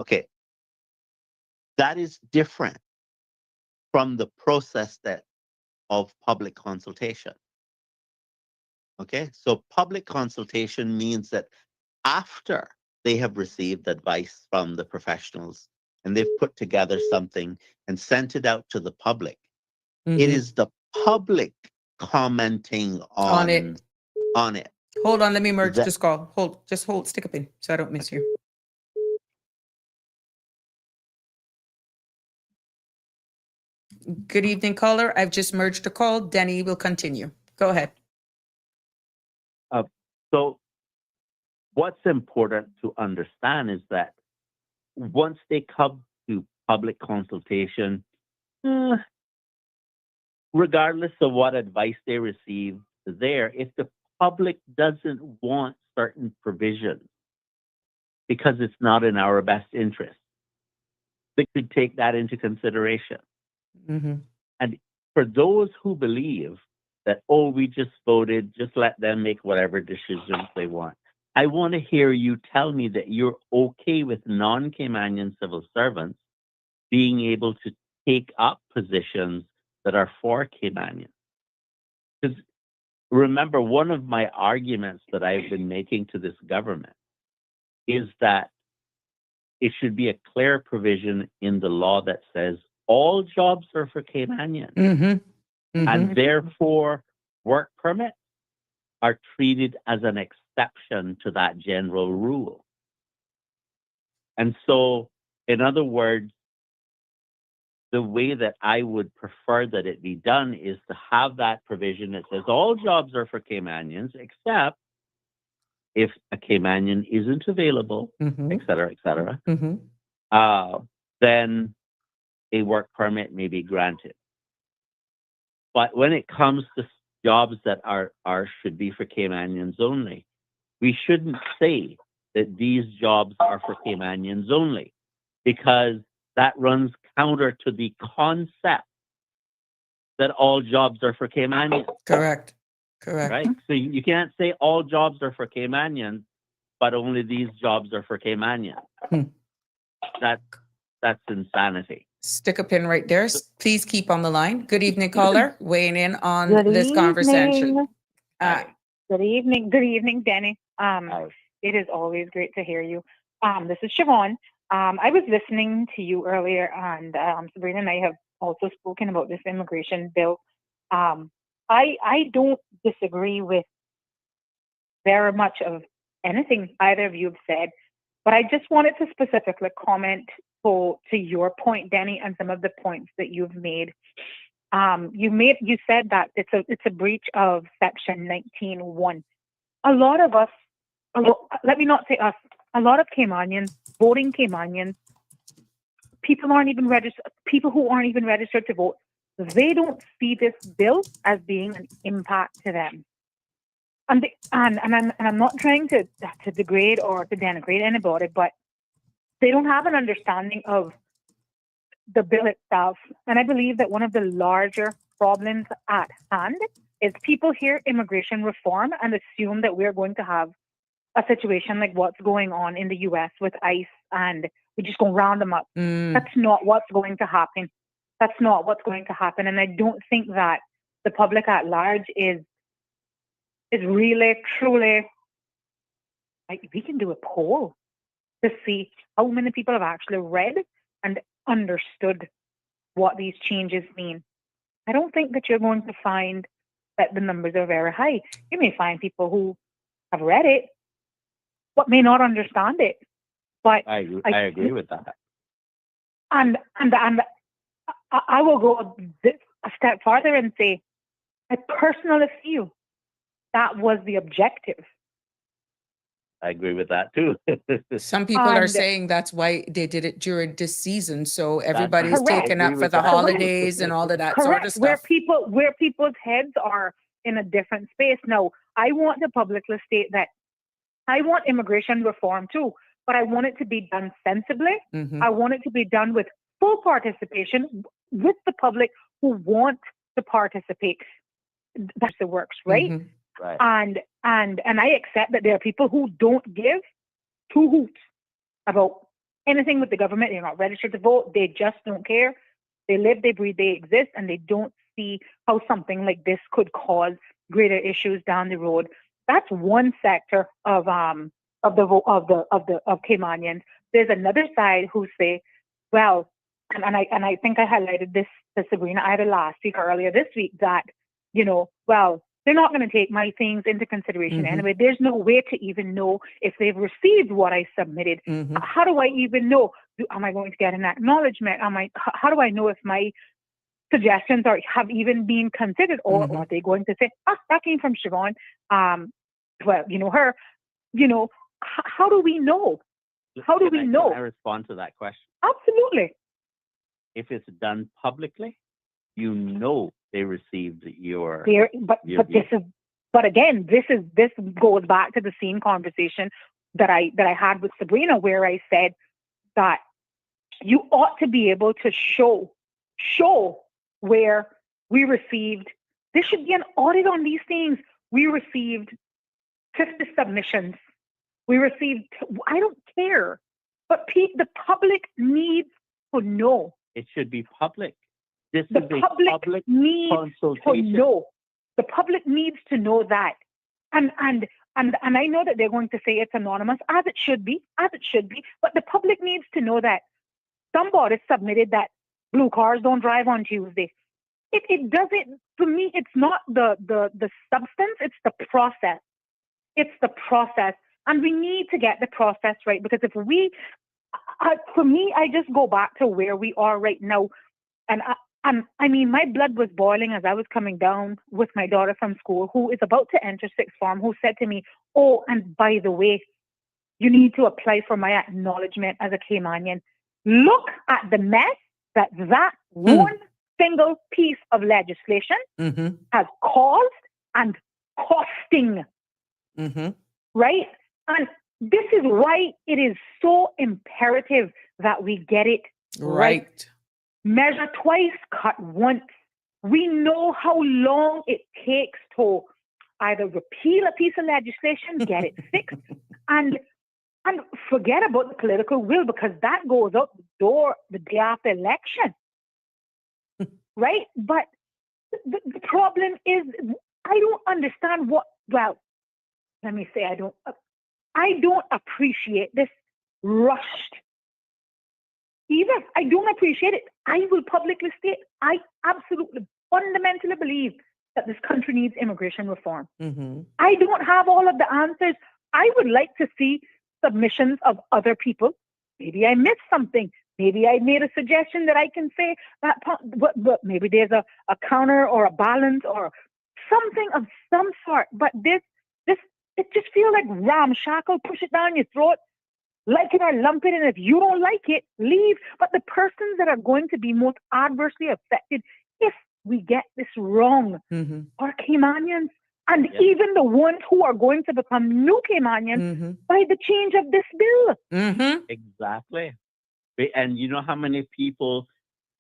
Okay. That is different from the process of public consultation. Okay, so public consultation means that after they have received advice from the professionals and they've put together something and sent it out to the public. It is the public commenting On it. on it. Hold on, let me merge That- this call. Just hold, stick a pin so I don't miss you. Good evening, caller. I've just merged the call. Denny will continue. Go ahead. So what's important to understand is that once they come to public consultation, regardless of what advice they receive there, if the public doesn't want certain provisions because it's not in our best interest, they could take that into consideration. And for those who believe that, oh, we just voted, just let them make whatever decisions they want, I want to hear you tell me that you're okay with non-Caymanian civil servants being able to take up positions that are for Caymanians. Because remember, one of my arguments that I've been making to this government is that it should be a clear provision in the law that says all jobs are for Caymanians. And therefore, work permits are treated as an exception to that general rule. And so, in other words, the way that I would prefer that it be done is to have that provision that says all jobs are for Caymanians, except if a Caymanian isn't available, et cetera, then a work permit may be granted. But when it comes to jobs that should be for Caymanians only, we shouldn't say that these jobs are for Caymanians only, because that runs counter to the concept that all jobs are for Caymanians. Correct. Right? So you can't say all jobs are for Caymanians, but only these jobs are for Caymanians. That's insanity. Stick a pin right there. Please keep on the line. Good evening, caller. Weighing in on Good this evening. conversation. Good evening, Denny. It is always great to hear you. This is Siobhan. I was listening to you earlier, and Sabrina and I have also spoken about this immigration bill. I don't disagree with very much of anything either of you have said, but I just wanted to specifically comment to your point, Denny, and some of the points that you've made. You said that it's a breach of Section 19(1). A lot of us, let me not say us, a lot of Caymanians, voting Caymanians, people who aren't even registered to vote, they don't see this bill as being an impact to them. And I'm not trying to degrade or to denigrate anybody, but they don't have an understanding of the bill itself. And I believe that one of the larger problems at hand is people hear immigration reform and assume that we're going to have a situation like what's going on in the US with ICE and we're just going to round them up. That's not what's going to happen. That's not what's going to happen. And I don't think that the public at large is really, truly, like, we can do a poll to see how many people have actually read and understood what these changes mean. I don't think that you're going to find that the numbers are very high. You may find people who have read it, but may not understand it. But I agree with that. And I will go a step farther and say, I personally feel that was the objective. I agree with that too. Some people are saying that's why they did it during this season, so everybody's correct. taken up for the holidays and all of that sort of stuff. Where people's heads are in a different space. Now, I want to publicly state that I want immigration reform too, but I want it to be done sensibly. I want it to be done with full participation with the public who want to participate. That's the works, right? Right. And I accept that there are people who don't give two hoots about anything with the government. They're not registered to vote. They just don't care. They live, they breathe, they exist, and they don't see how something like this could cause greater issues down the road. That's one sector of of Caymanians. There's another side who say, well, and I think I highlighted this to Sabrina either last week or earlier this week that, well, they're not going to take my things into consideration anyway. There's no way to even know if they've received what I submitted. How do I even know? Am I going to get an acknowledgement? How do I know if my suggestions have even been considered, or are they going to say, that came from Siobhan? Well, her. How do we know? How do we know? Can I respond to that question? Absolutely. If it's done publicly, they received your. But again, this goes back to the same conversation that I had with Sabrina, where I said that you ought to be able to show where we received. There should be an audit on these things. We received 50 submissions. We received. I don't care, but the public needs to know. It should be public. The public needs to know. The public needs to know that. And I know that they're going to say it's anonymous, as it should be, but the public needs to know that somebody submitted that blue cars don't drive on Tuesday. It doesn't, for me, it's not the substance, it's the process. It's the process. And we need to get the process right, because if we, for me, I just go back to where we are right now. And I mean, my blood was boiling as I was coming down with my daughter from school, who is about to enter sixth form, who said to me, oh, and by the way, you need to apply for my acknowledgement as a Caymanian. Look at the mess that one single piece of legislation has caused and costing. Right? And this is why it is so imperative that we get it right. Measure twice, cut once. We know how long it takes to either repeal a piece of legislation, get it fixed, and forget about the political will, because that goes out the door the day after election. Right? But the problem is, I don't understand let me say, I don't appreciate this rushed either. I don't appreciate it. I will publicly state, I absolutely, fundamentally believe that this country needs immigration reform. I don't have all of the answers. I would like to see submissions of other people. Maybe I missed something. Maybe I made a suggestion that I can say that, but maybe there's a counter or a balance or something of some sort. But this, it just feels like ramshackle, push it down your throat, like it or lump it, and if you don't like it, leave. But the persons that are going to be most adversely affected if we get this wrong are Caymanians, and even the ones who are going to become new Caymanians by the change of this bill. Exactly. And you know how many people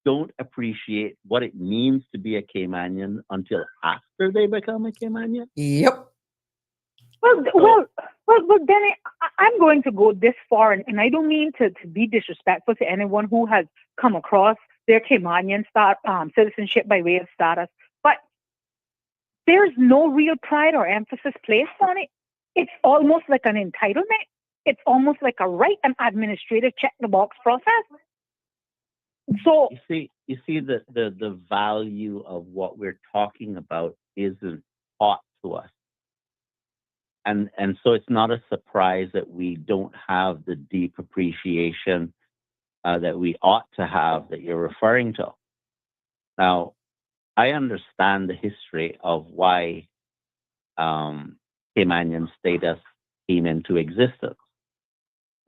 don't appreciate what it means to be a Caymanian until after they become a Caymanian? Yep. Well, Denny, I'm going to go this far, and I don't mean to be disrespectful to anyone who has come across their Caymanian citizenship by way of status, but there's no real pride or emphasis placed on it. It's almost like an entitlement. It's almost like a right, an administrative check-the-box process. So you see the value of what we're talking about isn't taught to us. And so it's not a surprise that we don't have the deep appreciation that we ought to have that you're referring to. Now, I understand the history of why Caymanian status came into existence.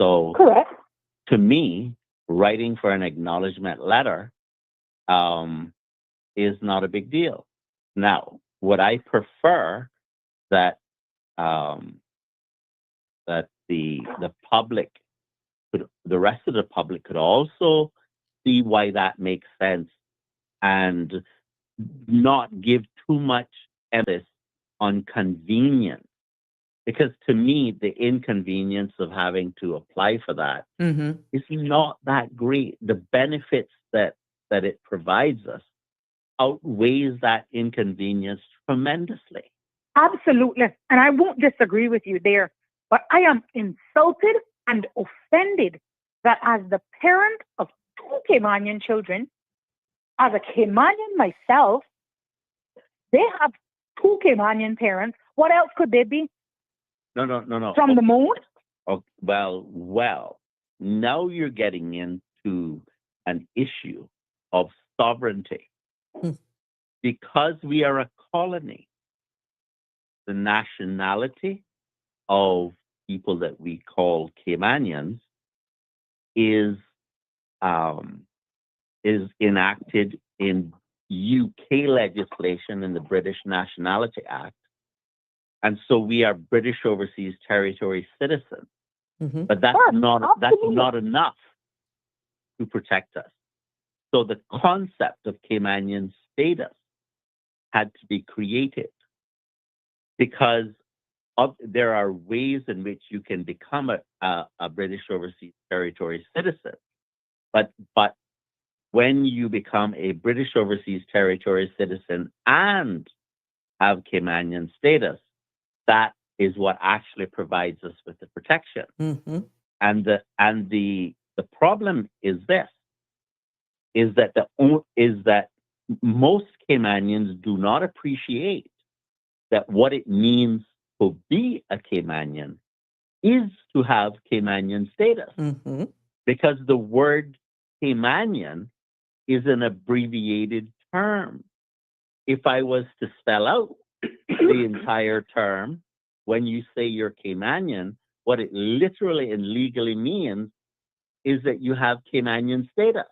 So, correct. To me, writing for an acknowledgement letter is not a big deal. Now, would I prefer that the public, the rest of the public could also see why that makes sense and not give too much emphasis on convenience? Because to me, the inconvenience of having to apply for that is not that great. The benefits that it provides us outweighs that inconvenience tremendously. Absolutely. And I won't disagree with you there. But I am insulted and offended that as the parent of 2 Caymanian children, as a Caymanian myself, they have 2 Caymanian parents. What else could they be? No. From the moon? Oh, well. Now you're getting into an issue of sovereignty. Because we are a colony, the nationality of people that we call Caymanians is enacted in UK legislation in the British Nationality Act. And so we are British Overseas Territory citizens. But that's not enough to protect us. So the concept of Caymanian status had to be created because there are ways in which you can become a British Overseas Territory citizen. But when you become a British Overseas Territory citizen and have Caymanian status, that is what actually provides us with the protection. And the problem is this: is that most Caymanians do not appreciate that what it means to be a Caymanian is to have Caymanian status, because the word Caymanian is an abbreviated term. If I was to spell out the entire term, when you say you're Caymanian, what it literally and legally means is that you have Caymanian status.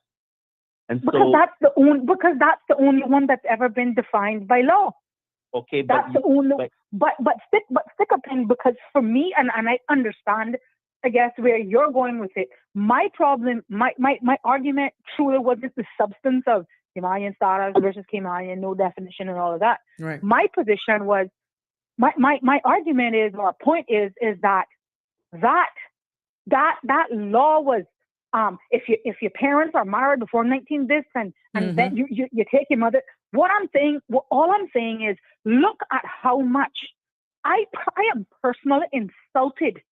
And because that's the only one that's ever been defined by law. Okay, that's the only. But stick a pin, because for me, and I understand, I guess, where you're going with it. My problem, my argument truly wasn't the substance of Caymanian status versus Caymanian, no definition and all of that. Right. My position was, my argument is, or point is that law was, if your parents are married before 19 this and then you take your mother. All I'm saying is, look at how much I am personally insulted.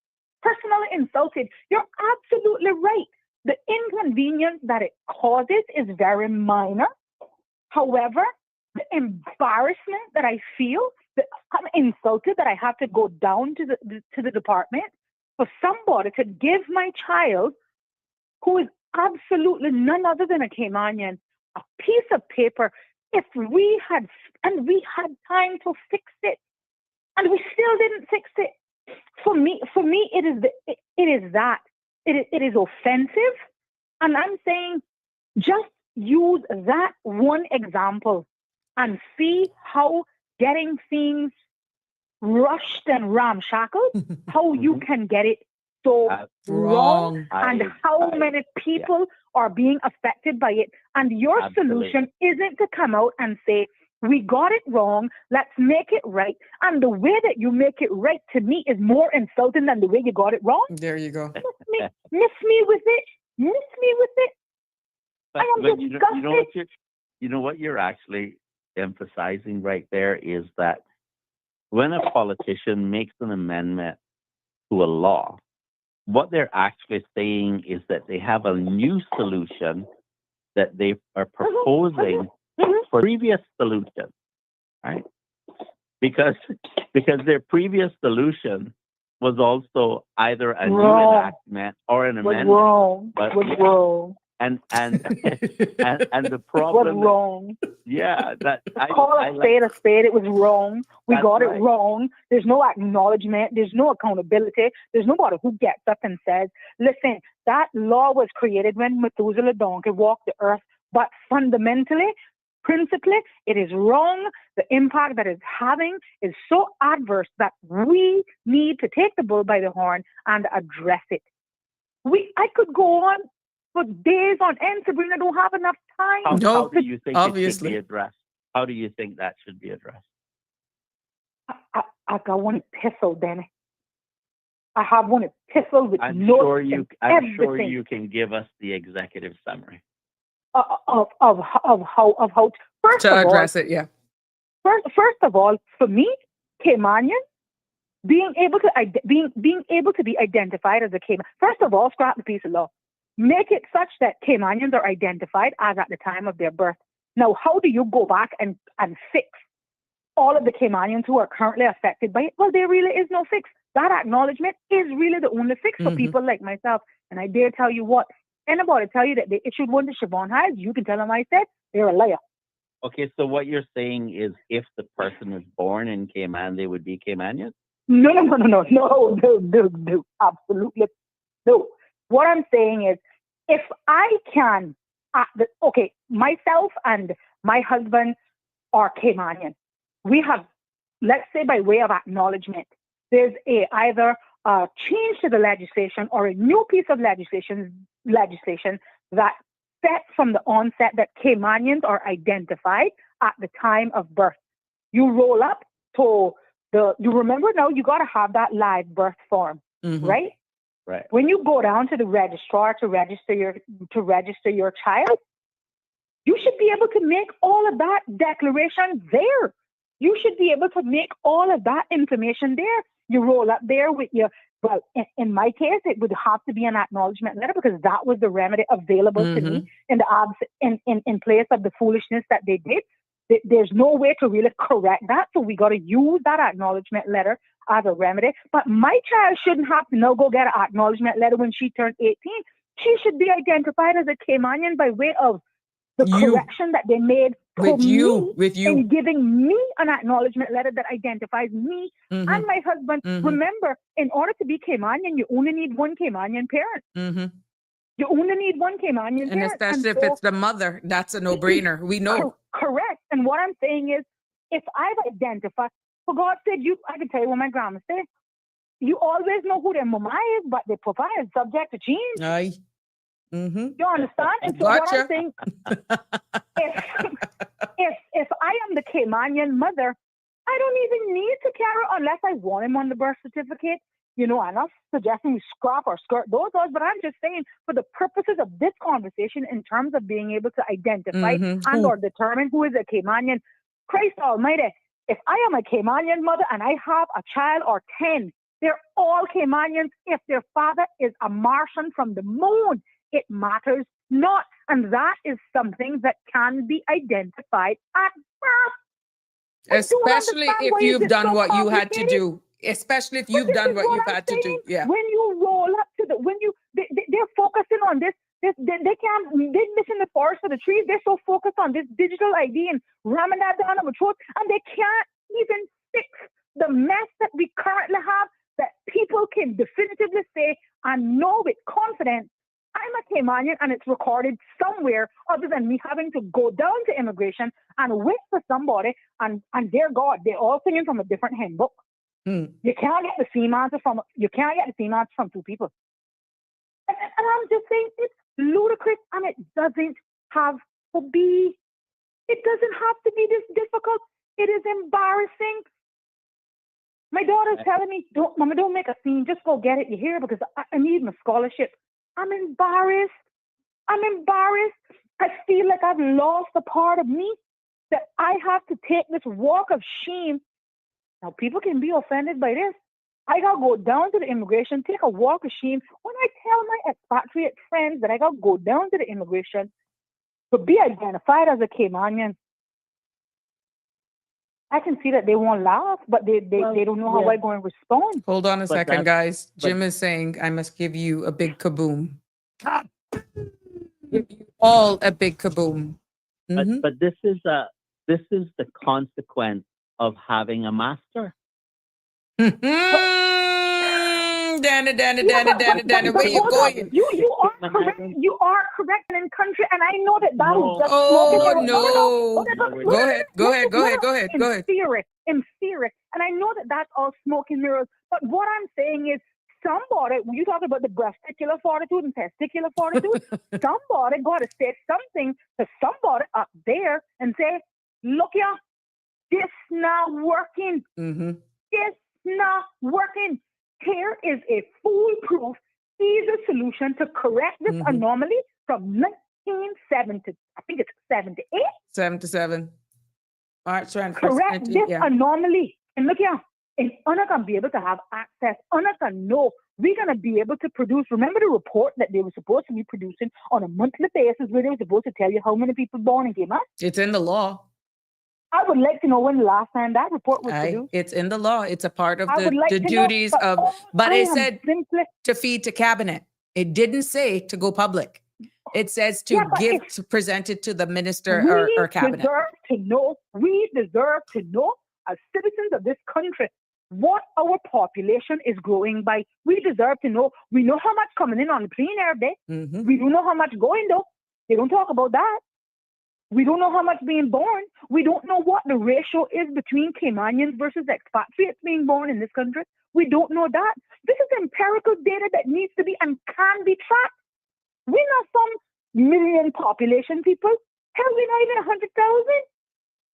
You're absolutely right. The inconvenience that it causes is very minor. However, the embarrassment that I feel, that I'm insulted that I have to go down to the department for somebody to give my child, who is absolutely none other than a Caymanian, a piece of paper. If we had time to fix it, and we still didn't fix it. For me, it is offensive, and I'm saying, just use that one example and see how getting things rushed and ramshackled, how you can get it so wrong, and how many people are being affected by it. And your solution isn't to come out and say, we got it wrong, let's make it right. And the way that you make it right, to me, is more insulting than the way you got it wrong. There you go. Miss me with it. But I am disgusted. You know what you're actually emphasizing right there is that when a politician makes an amendment to a law, what they're actually saying is that they have a new solution that they are proposing for previous solution, right? Because their previous solution was also either a new enactment or an amendment. Was wrong. And the problem was wrong. Yeah, that call a spade. It was wrong. We got it wrong. There's no acknowledgement. There's no accountability. There's nobody who gets up and says, "Listen, that law was created when Methuselah donkey walked the earth, but fundamentally, principally, it is wrong. The impact that it's having is so adverse that we need to take the bull by the horn and address it." I could go on for days on end. Sabrina, don't have enough time. How do you think obviously. it should be addressed? How do you think that should be addressed? I got one epistle, Danny. I have one epistle with I'm notes sure and you everything. can give us the executive summary of how first To of all, address it, yeah. First of all, for me, Caymanian being able to be identified as a Cayman. First of all, scrap the piece of law. Make it such that Caymanians are identified as at the time of their birth. Now, how do you go back and fix all of the Caymanians who are currently affected by it? Well, there really is no fix. That acknowledgement is really the only fix for people like myself. And I dare tell you what, anybody tell you that they issued one to Siobhan Hyde, you can tell them I said, they're a liar. Okay, so what you're saying is if the person was born in Cayman, they would be Caymanian? No, absolutely no. What I'm saying is, if I can, myself and my husband are Caymanian. We have, let's say by way of acknowledgement, there's either a change to the legislation or a new piece of legislation that sets from the onset that Caymanians are identified at the time of birth. You roll up to you remember now, you got to have that live birth form, right? Right. When you go down to the registrar to register your child, you should be able to make all of that declaration there. You should be able to make all of that information there. You roll up there with your, well, in my case, it would have to be an acknowledgement letter because that was the remedy available to me in place of the foolishness that they did. There's no way to really correct that. So we got to use that acknowledgement letter as a remedy. But my child shouldn't have to now go get an acknowledgement letter when she turned 18. She should be identified as a Caymanian by way of the correction that they made with you in giving me an acknowledgement letter that identifies me and my husband. Remember, in order to be Caymanian, you only need one Caymanian parent. You only need one Caymanian and parent. Especially if it's the mother, that's a no-brainer. We know. Correct. And what I'm saying is, if I've identified, for God's sake, I can tell you what my grandma said. You always know who their mama is, but their papa is subject to change. Aye. You understand? And so what I'm saying, if I am the Caymanian mother, I don't even need to carry unless I want him on the birth certificate. You know, I'm not suggesting we scrap or skirt those laws, but I'm just saying for the purposes of this conversation in terms of being able to identify and or determine who is a Caymanian, Christ almighty, if I am a Caymanian mother and I have a child or 10, they're all Caymanians. If their father is a Martian from the moon, it matters not. And that is something that can be identified at birth. Especially if you've done what you had to do. Especially if you've done what you've had to do. Yeah. When you roll up to they're focusing on this. They're missing the forest for the trees. They're so focused on this digital ID and ramming that down our throats, and they can't even fix the mess that we currently have that people can definitively say and know with confidence, I'm a Caymanian and it's recorded somewhere other than me having to go down to immigration and wait for somebody and dear God, they're all singing from a different handbook. You can't get the same answer from two people. And I'm just saying it's ludicrous and it doesn't have to be. It doesn't have to be this difficult. It is embarrassing. My daughter's telling me, Mama, don't make a scene. Just go get it. You hear? Because I need my scholarship. I'm embarrassed. I feel like I've lost a part of me, that I have to take this walk of shame. Now, people can be offended by this. I got to go down to the immigration, take a walk of shame. When I tell my expatriate friends that I got to go down to the immigration to be identified as a Caymanian, I can see that they won't laugh, but they don't know how I'm going to respond. Hold on a second, guys. Jim is saying I must give you a big kaboom. Give you all a big kaboom. But this is the consequence of having a master. Dana, where you going? You are correct. You are correct in country, and I know that is just smoking. Go ahead. In theory, and I know that that's all smoke and mirrors. But what I'm saying is, somebody, when you talk about the breasticular fortitude and testicular fortitude, somebody got to say something to somebody up there and say, look here, this not working. This not working. Here is a foolproof, easy solution to correct this anomaly from 1970. I think it's 78. 77. All right, trying to correct this anomaly. And look here, and I'm not gonna be able to have access. I'm not gonna know. We're gonna be able to produce. Remember the report that they were supposed to be producing on a monthly basis, where they were supposed to tell you how many people born in Cayman? It's in the law. I would like to know when the last time that report was produced. It's in the law. It's a part of I would like the to know, duties of, but I it am said simply to feed to cabinet. It didn't say to go public. It says to Yeah, but give, if to present it to the minister we or cabinet. deserve to know. We deserve to know as citizens of this country what our population is growing by. We deserve to know. We know how much coming in on the plane every day. Mhm. We do know how much going though. They don't talk about that. We don't know how much being born. We don't know what the ratio is between Caymanians versus expatriates being born in this country. We don't know that. This is empirical data that needs to be and can be tracked. We're not some million population people. Hell, we're not even 100,000.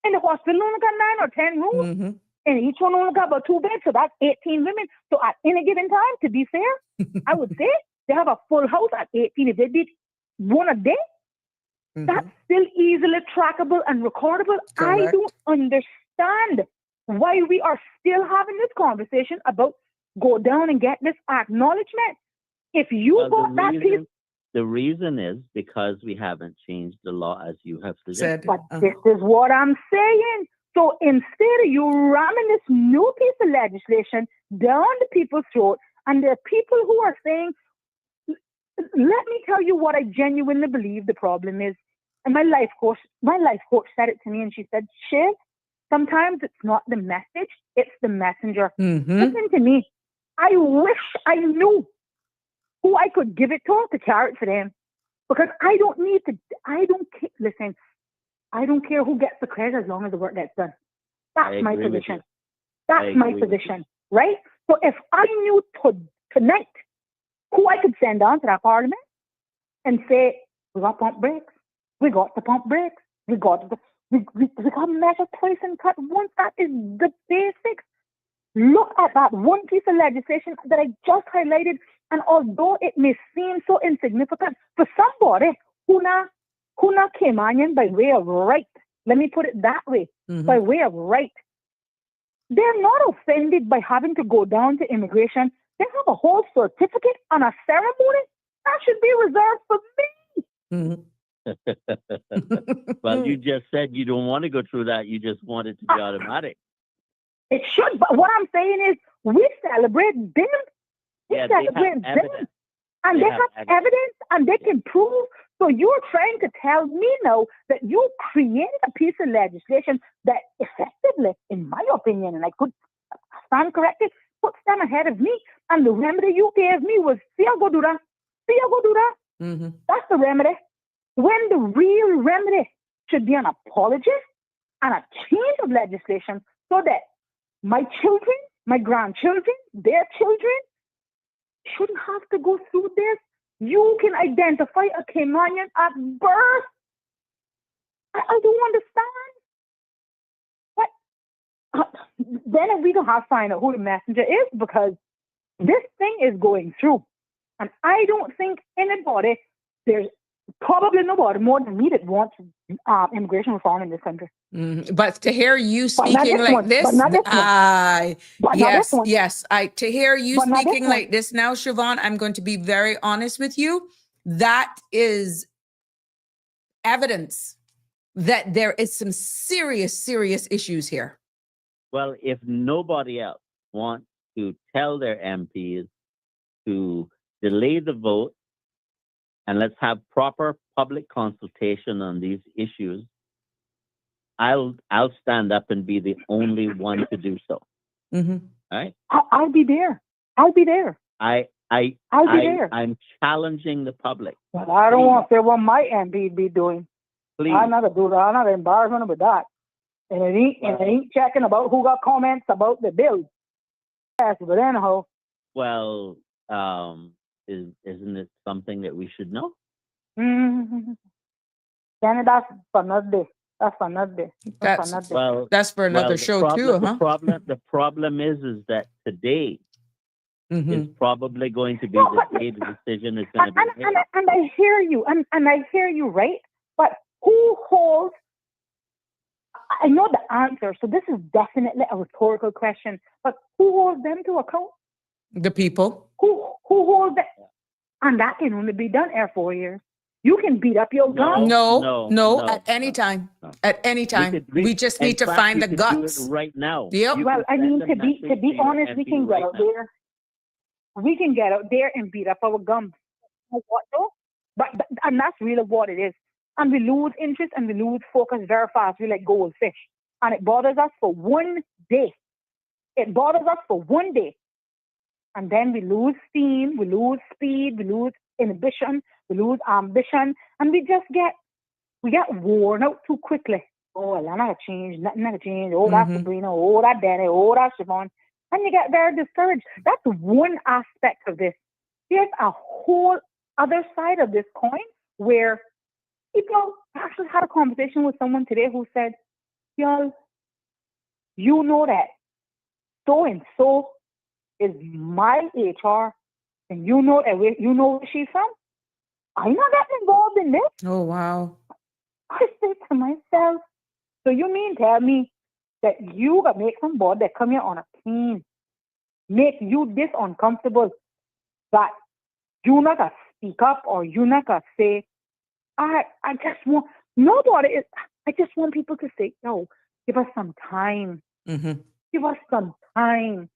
In the hospital, only got 9 or 10 rooms. Mhm. And each one only got about 2 beds, so that's 18 women. So at any given time, to be fair, I would say they have a full house at 18. If they did one a day, that's still easily trackable and recordable. I Correct. don't understand why we are still having this conversation about go down and get this acknowledgement. If you Well, got that piece, the reason is because we haven't changed the law, as you have suggested. but this is what I'm saying. So instead of you ramming this new piece of legislation down the people's throat, and there are people who are saying, let me tell you what I genuinely believe the problem is. And my life coach said it to me, and she said, Shiv, sometimes it's not the message, it's the messenger. Listen to me. I wish I knew who I could give it to carry it for them. Because I don't care who gets the credit as long as the work gets done. That's my position. That's my position, right? So if I knew tonight who I could send on to that parliament and say, we got pump brakes, we got the pump brakes, we got measure twice and cut once. That is the basics. Look at that one piece of legislation that I just highlighted, and although it may seem so insignificant for somebody who not Caymanian by way of right, let me put it that way, by way of right, they're not offended by having to go down to immigration. They have a whole certificate and a ceremony that should be reserved for me. Well, you just said you don't want to go through that. You just want it to be automatic. It should, but what I'm saying is we celebrate them. We celebrate them. And they have evidence and they can prove. So you're trying to tell me now that you created a piece of legislation that effectively, in my opinion, and I could stand corrected, puts them ahead of me. And the remedy you gave me was, see, I'll go do that. See, I'll go do that. That's the remedy. When the real remedy should be an apology and a change of legislation so that my children, my grandchildren, their children shouldn't have to go through this. You can identify a Caymanian at birth. I don't understand. What? Then we don't have to find out who the messenger is, because this thing is going through. And I don't think anybody, there's probably nobody more than me that wants immigration reform in this country. But to hear you speaking like this, yes. To hear you speaking like this now, Siobhan, I'm going to be very honest with you. That is evidence that there is some serious issues here. Well, if nobody else wants to tell their MPs to delay the vote, and let's have proper public consultation on these issues, I'll stand up and be the only one to do so. Right? I'll be there. I'll be there. I'll be there. I'm challenging the public. Well, I don't want to say what my MP be doing. Please. I'm not embarrassment about that. And it ain't checking about who got comments about the bill. Yes, but anyhow. Well, isn't it something that we should know? Then that's for another day. That's for another day. That's for another show too, huh? The problem is that today is probably going to be the day the decision is going to be made. And I hear you, and I hear you, right? But who holds I know the answer, so this is definitely a rhetorical question. But who holds them to account? The people. Who holds them? And that can only be done every 4 years. You can beat up your gun. No, at any time. No. At any time. We just need to in fact, find you the could do guts. it right now. Yep. You Well, can I mean, send a to be message honest, your we can MP get right out now. there. We can get out there and beat up our guns. What though? But and that's really what it is. And we lose interest and we lose focus very fast. We like goldfish. And it bothers us for 1 day. It bothers us for 1 day. And then we lose steam, we lose speed, we lose inhibition, we lose ambition, and we get worn out too quickly. Oh, well, I'm not change, nothing not change. Oh, that's Sabrina, oh, that Danny, oh, that's Siobhan. And you get very discouraged. That's one aspect of this. There's a whole other side of this coin where people actually had a conversation with someone today who said, y'all, you know that so and so is my HR, and you know where she's from. I'm not getting involved in this. Oh, wow. I say to myself, so you mean tell me that you got make some board that come here on a plane, make you this uncomfortable, that you not gonna speak up or you not gonna say, I just want nobody is. I just want people to say, no, give us some time. Give us some time.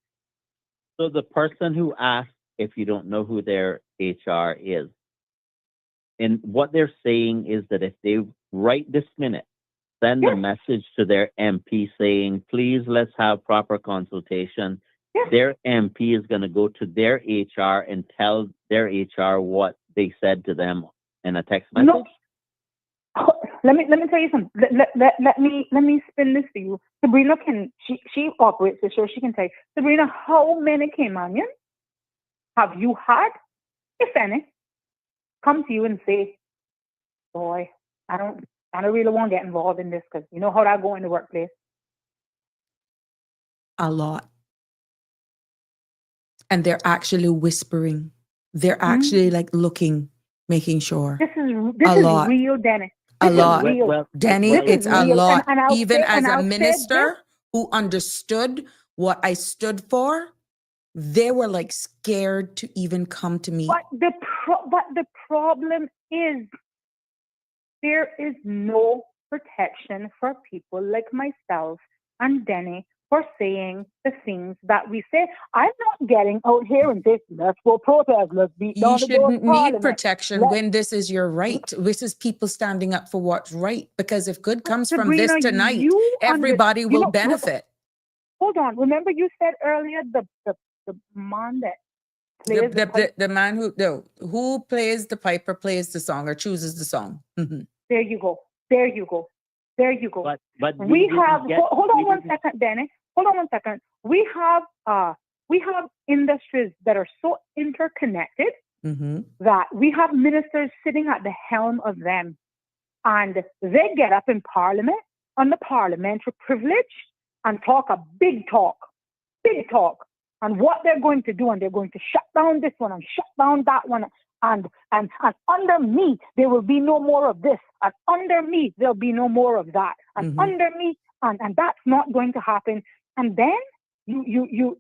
So the person who asked if you don't know who their HR is, and what they're saying is that if they right this minute send a message to their MP saying, please let's have proper consultation, their MP is going to go to their HR and tell their HR what they said to them in a text message? No. Let me tell you something. Let me spin this for you. Sabrina she operates this show. She can tell you, Sabrina, how many Caymanians have you had, if any, come to you and say, boy, I don't really want to get involved in this because you know how that go in the workplace? A lot. And they're actually whispering. They're actually like looking, making sure. This is lot. real, Dennis. A lot. Well, Denny, it's a real. lot. And Even say, as a I'll say minister who understood what I stood for, they were like scared to even come to me. But the problem is there is no protection for people like myself and Denny for saying the things that we say. I'm not getting out here and say, let's go protest, let's beat down the door of You shouldn't need Parliament. protection when this is your right. This is people standing up for what's right. Because if good comes from this Sabrina, tonight, everybody will benefit. Hold on. Remember you said earlier the man that plays The man who plays the piper plays the song or chooses the song. There you go. But we have hold on one second, Dennis. Hold on one second. We have industries that are so interconnected that we have ministers sitting at the helm of them, and they get up in Parliament on the parliamentary privilege and talk a big talk, on what they're going to do, and they're going to shut down this one and shut down that one. And under me, there will be no more of this. And under me, there'll be no more of that. And under me, and that's not going to happen. And then you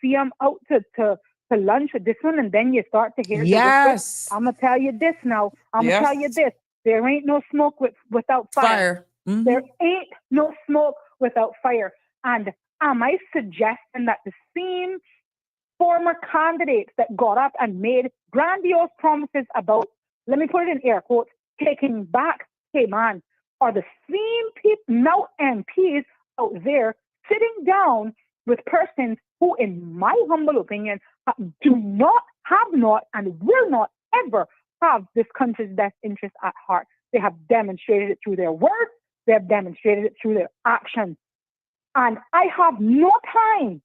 see them out to lunch with this one, and then you start to hear. Yes. I'm gonna tell you this now. I'm gonna tell you this. There ain't no smoke without fire. There ain't no smoke without fire. And am I suggesting that the same former candidates that got up and made grandiose promises about, let me put it in air quotes, taking back Cayman, are the same people, now MPs out there sitting down with persons who, in my humble opinion, have not and will not ever have this country's best interest at heart. They have demonstrated it through their words. They have demonstrated it through their actions. And I have no time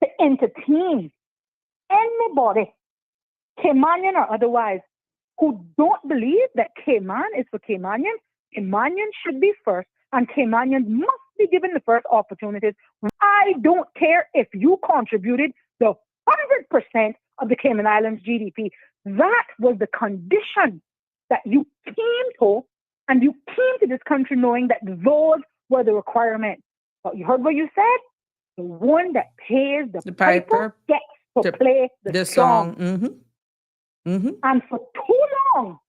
to entertain anybody, Caymanian or otherwise, who don't believe that Cayman is for Caymanians. Caymanians should be first, and Caymanians must be given the first opportunities. I don't care if you contributed the 100% of the Cayman Islands GDP. That was the condition that you came to And you came to this country knowing that those were the requirements. But you heard what you said? The one that pays the piper gets to play the song. And for too long,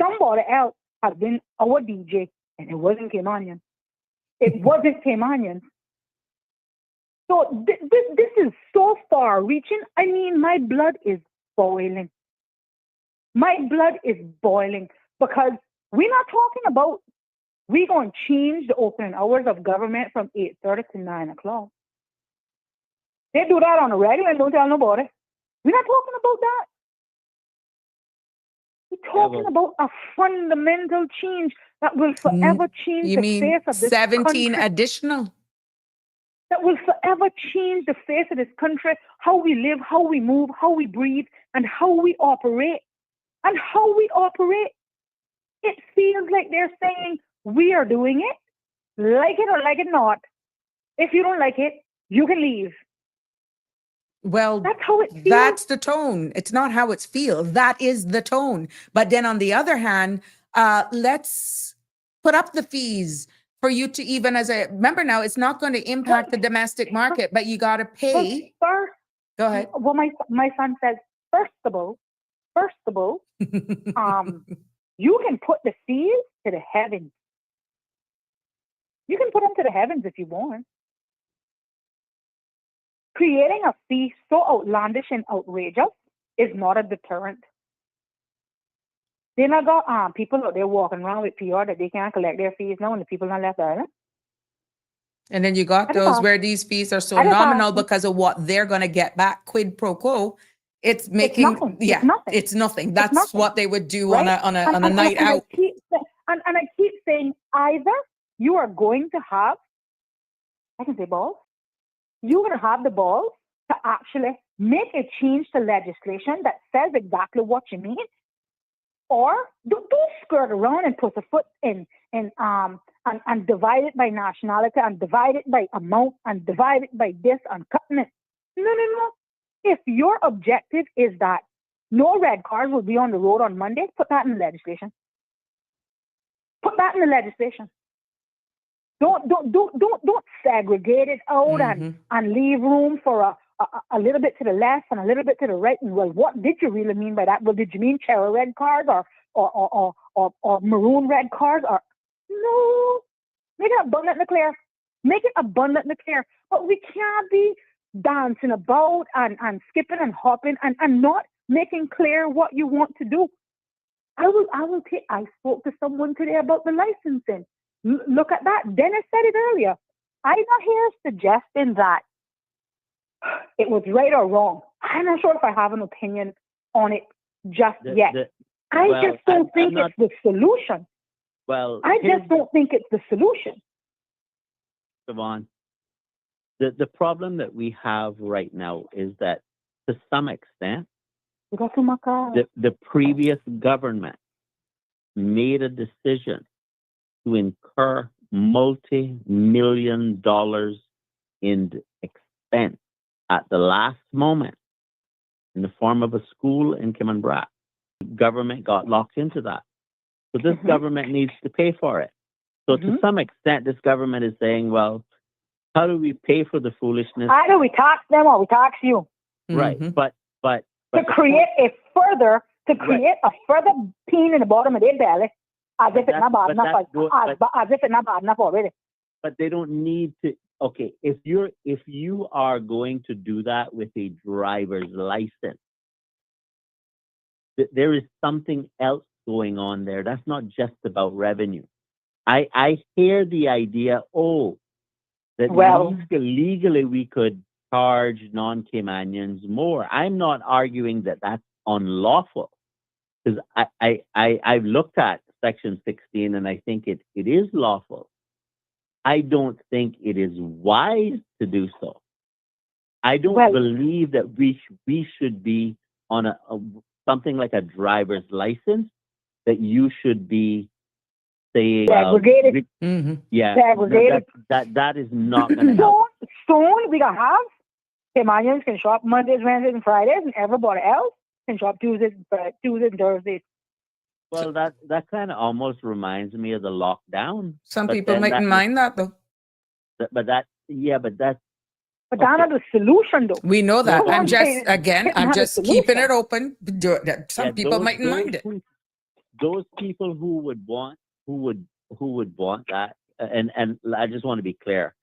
somebody else has been our DJ, and it wasn't Caymanian. It wasn't Caymanian. So this is so far-reaching. I mean, my blood is boiling. My blood is boiling because we're not talking about we're going to change the opening hours of government from 8:30 to 9 o'clock. They do that on the radio and don't tell nobody. We're not talking about that. We're talking about a fundamental change that will forever change the face of this 17 country. additional? That will forever change the face of this country, how we live, how we move, how we breathe, and how we operate. And how we operate. It feels like they're saying, we are doing it, like it or like it not. If you don't like it, you can leave. Well, that's how it feels. That's the tone. It's not how it feels. That is the tone. But then on the other hand, let's put up the fees for you to even remember now, it's not going to impact the domestic market, but you got to pay. First, go ahead. Well, my son says, first of all, you can put the fees to the heavens. You can put them to the heavens if you want. Creating a fee so outlandish and outrageous is not a deterrent. Then I got people out there walking around with PR that they can't collect their fees now, and the people not left the island. And then you got those where these fees are so nominal because of what they're going to get back, quid pro quo. It's making it's nothing. That's nothing. What they would do on a night out. I keep saying either you are going to have, I can say balls. You're going to have the balls to actually make a change to legislation that says exactly what you mean, or don't skirt around and put a foot in and divide it by nationality and divide it by amount and divide it by this and cutting it. No. If your objective is that no red cars will be on the road on Monday, put that in the legislation. Put that in the legislation. Don't segregate it out and leave room for a little bit to the left and a little bit to the right. And well, what did you really mean by that? Well, did you mean cherry red cars or maroon red cars? Or no, make it abundantly clear. Make it abundantly clear. But we can't be dancing about and skipping and hopping and not making clear what you want to do. I spoke to someone today about the licensing. Look at that. Dennis said it earlier. I'm not here suggesting that it was right or wrong. I'm not sure if I have an opinion on it just yet. I just don't think it's the solution. Well, I just don't think it's the solution. Siobhan, the problem that we have right now is that to some extent, the previous government made a decision to incur multi-million dollars in expense at the last moment in the form of a school in Cayman. Government got locked into that. So this government needs to pay for it. So to some extent, this government is saying, well, how do we pay for the foolishness? Either we tax them or we tax you. Right. But to create a further pain in the bottom of their belly, as if it's not bad enough already. But they don't need to. Okay, if you are going to do that with a driver's license, there is something else going on there. That's not just about revenue. I hear the idea, that legally we could charge non-Caymanians more. I'm not arguing that that's unlawful, because I've looked at Section 16 and I think it is lawful. I don't think it is wise to do so. I don't believe that we should be on something like a driver's license, that you should be saying segregated. Segregated. That is not going to help. Soon we gonna have Caymanians can shop Mondays, Wednesdays, and Fridays, and everybody else can shop Tuesdays and Thursdays. Well, that kind of almost reminds me of the lockdown. Some But people then mightn't mind that though. But that's But that's okay. not a solution, though. We know that. No, I'm just It's I'm not a just keeping solution. it open. Some yeah, people mightn't mind it. Those people who would want that, and I just want to be clear.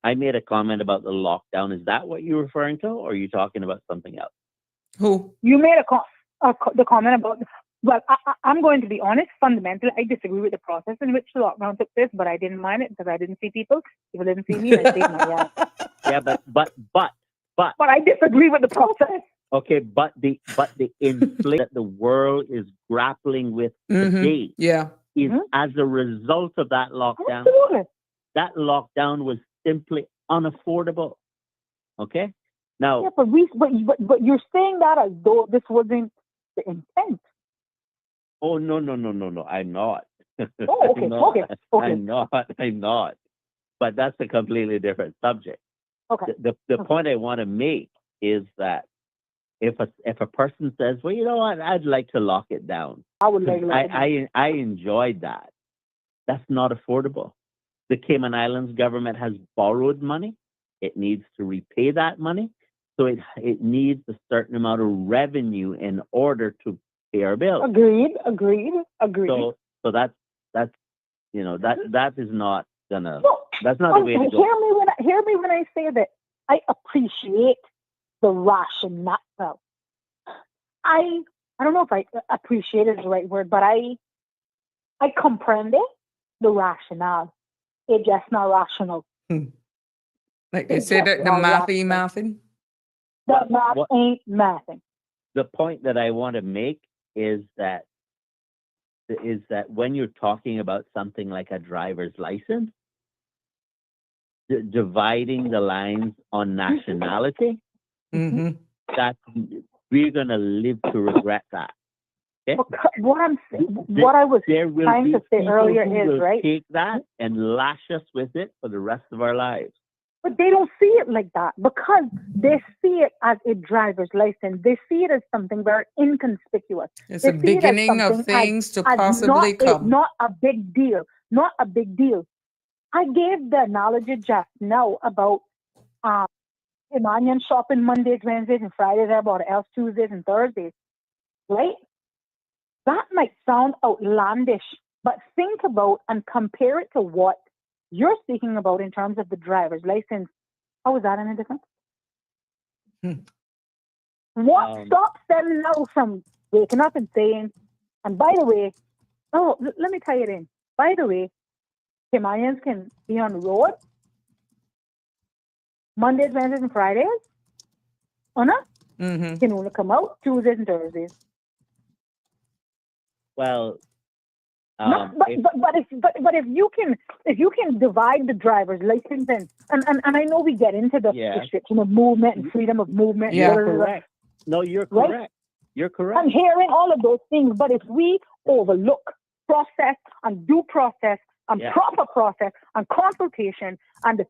I made a comment about the lockdown. Is that what you're referring to, or are you talking about something else? Who? You made the comment about. Well, I'm going to be honest. Fundamentally, I disagree with the process in which the lockdown took place, but I didn't mind it because I didn't see people. People didn't see me, and I stayed my ass. Yeah, but But I disagree with the process. okay, but the inflation that the world is grappling with today Yeah. is as a result of that lockdown. Absolutely. That lockdown was simply unaffordable. Okay, now Yeah, but you're saying that as though this wasn't the intent. oh no, I'm not. Oh, okay, okay. I'm not. But that's a completely different subject. Okay. The point I want to make is that if a person says, well, you know what, I'd like to lock it down. I would like to lock it down. I enjoyed that. That's not affordable. The Cayman Islands government has borrowed money. It needs to repay that money. So it needs a certain amount of revenue in order to pay our bills. Agreed. So that's that is not gonna. No, that's not the way to go. Hear me when I say that I appreciate the rationale. Well, I don't know if I appreciate is the right word, but I comprende the rationale. It's just not rational. Like they say that the mathing. The math ain't mathing. The point that I want to make is that when you're talking about something like a driver's license, dividing the lines on nationality, that we're gonna live to regret that. Okay? What I was trying to say earlier is right. Take that and lash us with it for the rest of our lives. But they don't see it like that because they see it as a driver's license. They see it as something very inconspicuous. It's a beginning of things to possibly come. Not a big deal. Not a big deal. I gave the analogy just now about Caymanians shopping Mondays, Wednesdays, and Fridays, everybody else Tuesdays and Thursdays. Right? That might sound outlandish, but think about and compare it to what you're speaking about in terms of the driver's license. How is that any different? What stops them now from waking up and saying, and by the way, let me tie it in. By the way, Caymanians can be on the road Mondays, Wednesdays, and Fridays. Can only come out Tuesdays and Thursdays. Well, but if you can divide the driver's license and I know we get into the restriction of movement and freedom of movement. Yeah, correct. No, you're correct. Right? You're correct. I'm hearing all of those things, but if we overlook process and due process and proper process and consultation and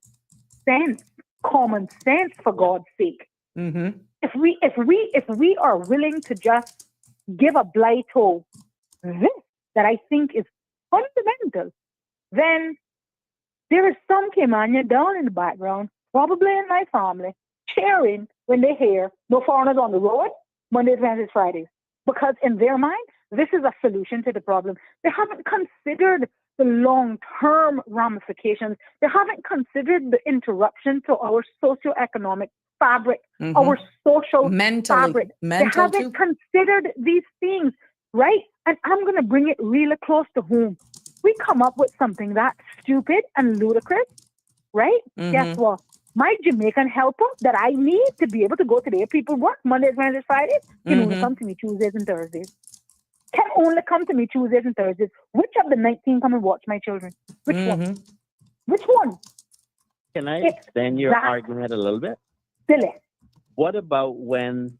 common sense, for God's sake, if we are willing to just give a blight to this that I think is fundamental, then there is some Caymanian down in the background, probably in my family, cheering when they hear no foreigners on the road, Mondays, Wednesdays, Fridays. Because in their mind, this is a solution to the problem. They haven't considered the long-term ramifications. They haven't considered the interruption to our socioeconomic fabric, our social fabric. They haven't considered these things, right? And I'm going to bring it really close to home. We come up with something that's stupid and ludicrous, right? Guess what? My Jamaican helper that I need to be able to go to their people work Mondays, Wednesdays, Fridays can only come to me Tuesdays and Thursdays. Can only come to me Tuesdays and Thursdays. Which of the 19 come and watch my children? Which one? Which one? Can I extend your argument a little bit? Silly. What about when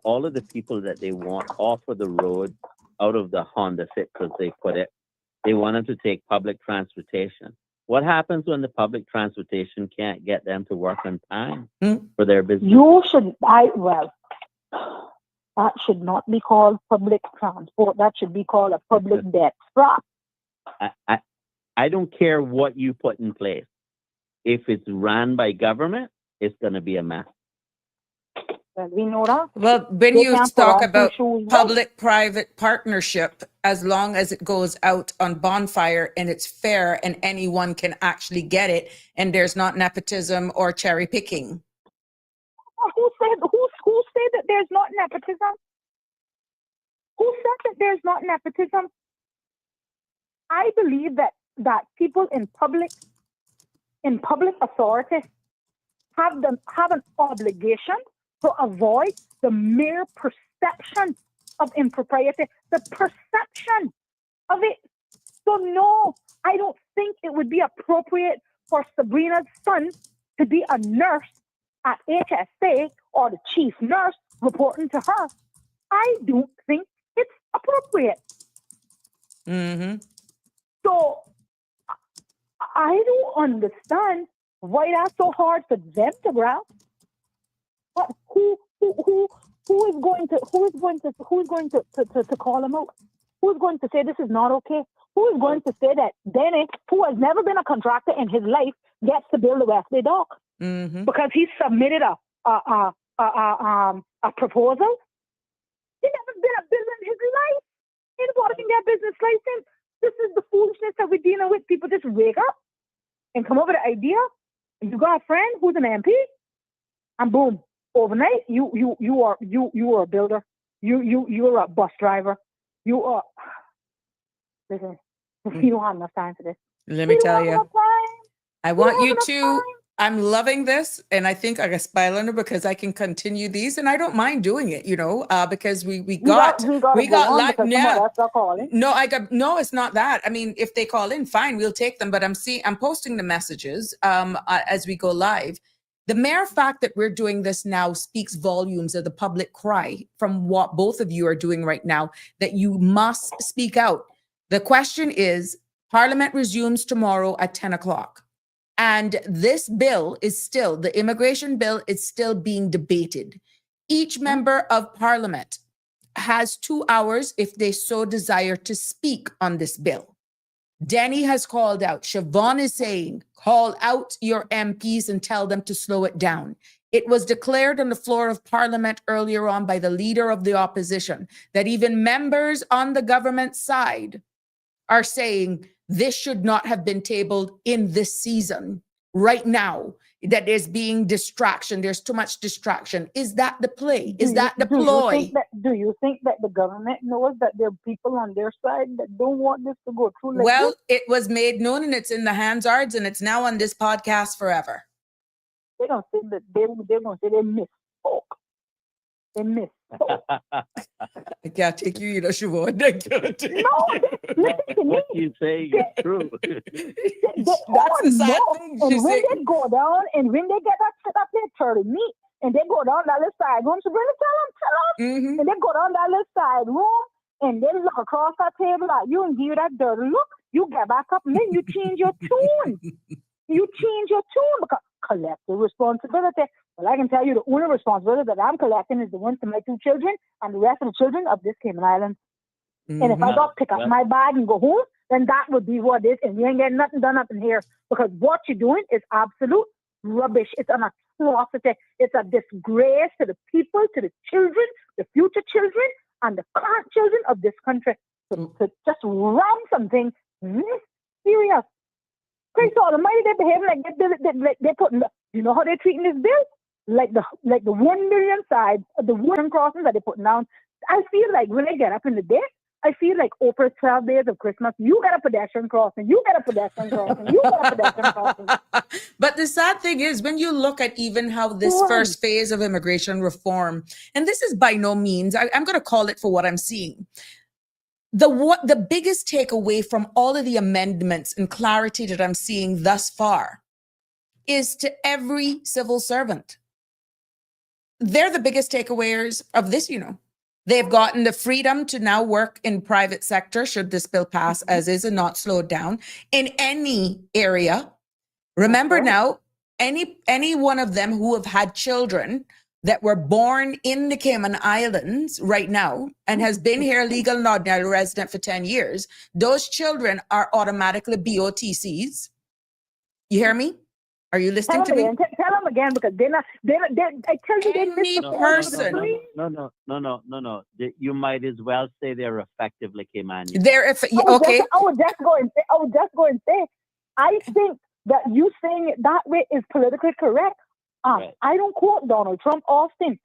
all of the people that they want off of the road, out of the Honda Fit, as they put it, they want them to take public transportation? What happens when the public transportation can't get them to work on time for their business? You should, That should not be called public transport. That should be called a public debt trap. I don't care what you put in place. If it's run by government, it's going to be a mess. Well, we know that. Well, when They you can't put talk on two about shoes, right? public-private partnership, as long as it goes out on bonfire and it's fair and anyone can actually get it and there's not nepotism or cherry picking. Who said that there's not nepotism? Who said that there's not nepotism? I believe that people in public authority have an obligation to avoid the mere perception of impropriety, the perception of it. So no, I don't think it would be appropriate for Sabrina's son to be a nurse at HSA or the chief nurse reporting to her. I don't think it's appropriate. Mm-hmm. So I don't understand why that's so hard for them to grasp. But who is going to call them out? Who is going to say this is not okay? Who is going to say that Denny, who has never been a contractor in his life, gets to build the West Bay Dock because he submitted a proposal? He never been a builder in his life. Anybody can get business license. This is the foolishness that we're dealing with. People just wake up and come up with an idea. And you got a friend who's an MP, and boom, overnight you are a builder. You're a bus driver. You are. Listen, you don't have enough time for this. Let me tell you, I want you to. I'm loving this, and I think I got spile under because I can continue these, and I don't mind doing it, because we got like no, it's not that. I mean, if they call in, fine, we'll take them. But I'm posting the messages as we go live. The mere fact that we're doing this now speaks volumes of the public cry from what both of you are doing right now, that you must speak out. The question is, Parliament resumes tomorrow at 10 o'clock. And this bill is still, the immigration bill is still being debated. Each member of Parliament has 2 hours if they so desire to speak on this bill. Denny has called out, Siobhan is saying, call out your MPs and tell them to slow it down. It was declared on the floor of Parliament earlier on by the leader of the opposition that even members on the government side are saying this should not have been tabled in this season right now, that there's being distraction. There's too much distraction. Is that the play? Is that the ploy? Do you think that the government knows that there are people on their side that don't want this to go through? Well, it was made known and it's in the Hansards and it's now on this podcast forever. They're going to say that they're going to say they misspoke. They misspoke. I can't take you, Siobhan. What you say is true. That's the sad thing. And when they go down, and when they get that set up there 30 meat, and they go down that little side room, Sabrina, tell them. And they go down that little side room, and they look across that table at you and give you that dirty look. You get back up, and then you change your tune. You change your tune because collective responsibility. Well, I can tell you the only responsibility that I'm collecting is the one to my 2 children and the rest of the children of this Cayman Island. And if I got to pick up my bag and go home, then that would be what it is. And we ain't getting nothing done up in here because what you're doing is absolute rubbish. It's an atrocity. It's a disgrace to the people, to the children, the future children, and the current children of this country. To just run something this serious. Christ almighty, they behave like they're putting, you know how they're treating this bill? Like the 1 million side of the wooden crossings that they're putting down. I feel like when I get up in the day, I feel like Oprah's 12 Days of Christmas. You got a pedestrian crossing. You got a pedestrian crossing. You got a pedestrian crossing. But the sad thing is, when you look at even how this first phase of immigration reform, and this is by no means, I'm going to call it for what I'm seeing. The biggest takeaway from all of the amendments and clarity that I'm seeing thus far is to every civil servant. They're the biggest takeaways of this, They've gotten the freedom to now work in private sector, should this bill pass as is and not slowed down, in any area. Remember now, any one of them who have had children that were born in the Cayman Islands right now and has been here legal and ordinary resident for 10 years, those children are automatically BOTCs. You hear me? Are you listening to me? Tell them again, because I tell you, they miss the person. No. You might as well say they're effectively Caymanians. Okay. I would just go and say, I think that you saying it that way is politically correct. Right. I don't quote Donald Trump often,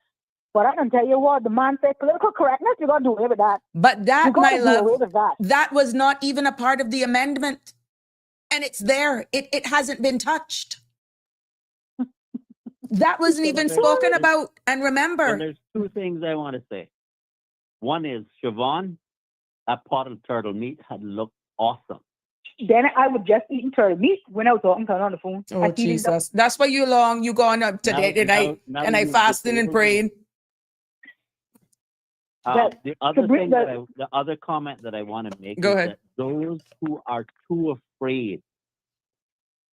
but I can tell you what, the man said political correctness, you got to do away with that. But that, my love, that. That was not even a part of the amendment. And it's there. It hasn't been touched. That wasn't even spoken about. And remember. Well, there's two things I want to say. One is, Siobhan, that pot of turtle meat had looked awesome. Then I would just eat turtle meat when I was talking to her on the phone. Oh, Jesus. That's why you going up today tonight and I fasting and praying. The other comment that I want to make is that those who are too afraid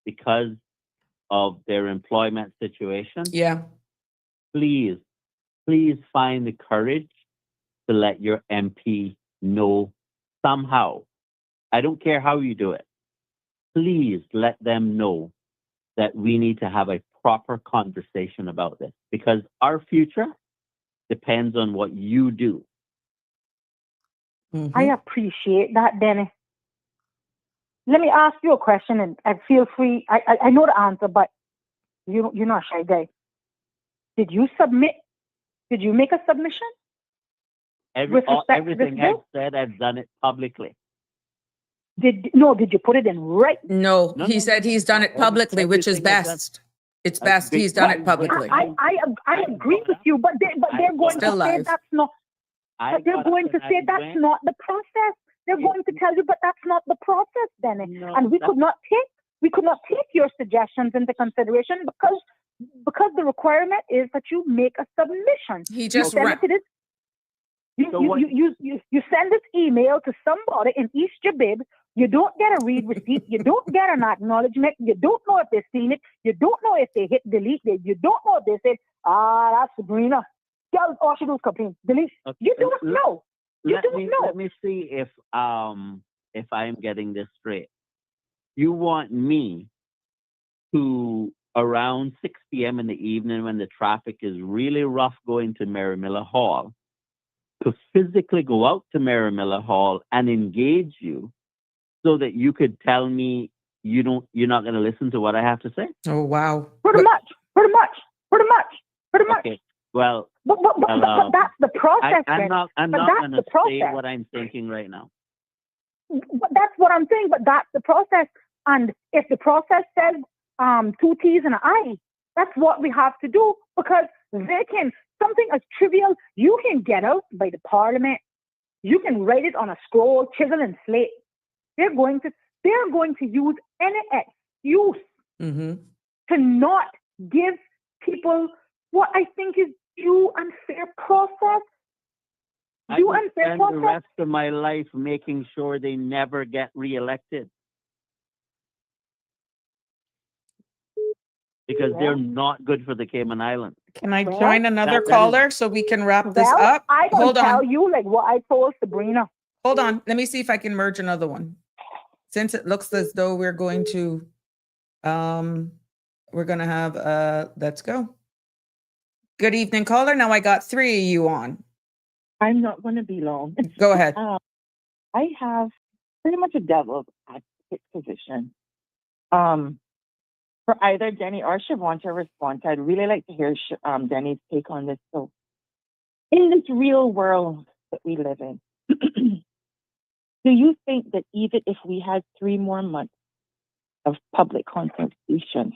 because of their employment situation, please find the courage to let your MP know somehow. I don't care how you do it. Please let them know that we need to have a proper conversation about this, because our future depends on what you do. I appreciate that, Dennis. Let me ask you a question, and feel free. I know the answer, but you're not a shy guy. Did you submit? Did you make a submission? Everything I've said, I've done it publicly. Did you put it in right? No, he said he's done it publicly, which is best. It's best he's done it publicly. I agree with you, but they're going to say that's not. But they're going to say that's not the process. They're going to tell you, but that's not the process, Dennis. And we could not take your suggestions into consideration because the requirement is that you make a submission. He just You send this email to somebody in East Jabib. You don't get a read receipt. You don't get an acknowledgement. You don't know if they've seen it. You don't know if they hit delete. You don't know if they said, that's Sabrina. Girls, all she does complain. Delete. Okay. You don't know. Let me see if I'm getting this straight. You want me to, around 6 p.m. in the evening when the traffic is really rough going to Mary Miller Hall, to physically go out to Mary Miller Hall and engage you so that you could tell me you're not going to listen to what I have to say? Oh, wow. Pretty much. Okay. Well, but that's the process. I'm not going to say what I'm thinking right now. But that's what I'm saying. But that's the process. And if the process says 2 T's and an I, that's what we have to do, because something as trivial, you can get out by the parliament. You can write it on a scroll, chisel and slate. They're going to use any excuse to not give people what I think is due and fair process. I will spend the rest of my life making sure they never get reelected, because they're not good for the Cayman Islands. Can I join another caller so we can wrap this up? I can tell you like what I told Sabrina. Hold on. Let me see if I can merge another one. Since it looks as though we're going to have let's go. Good evening, caller. Now I got 3 of you on. I'm not going to be long. Go ahead. I have pretty much a devil's advocate position. For either Denny or Siobhan to respond, I'd really like to hear Denny's take on this. So, in this real world that we live in, do you think that even if we had 3 more months of public consultation,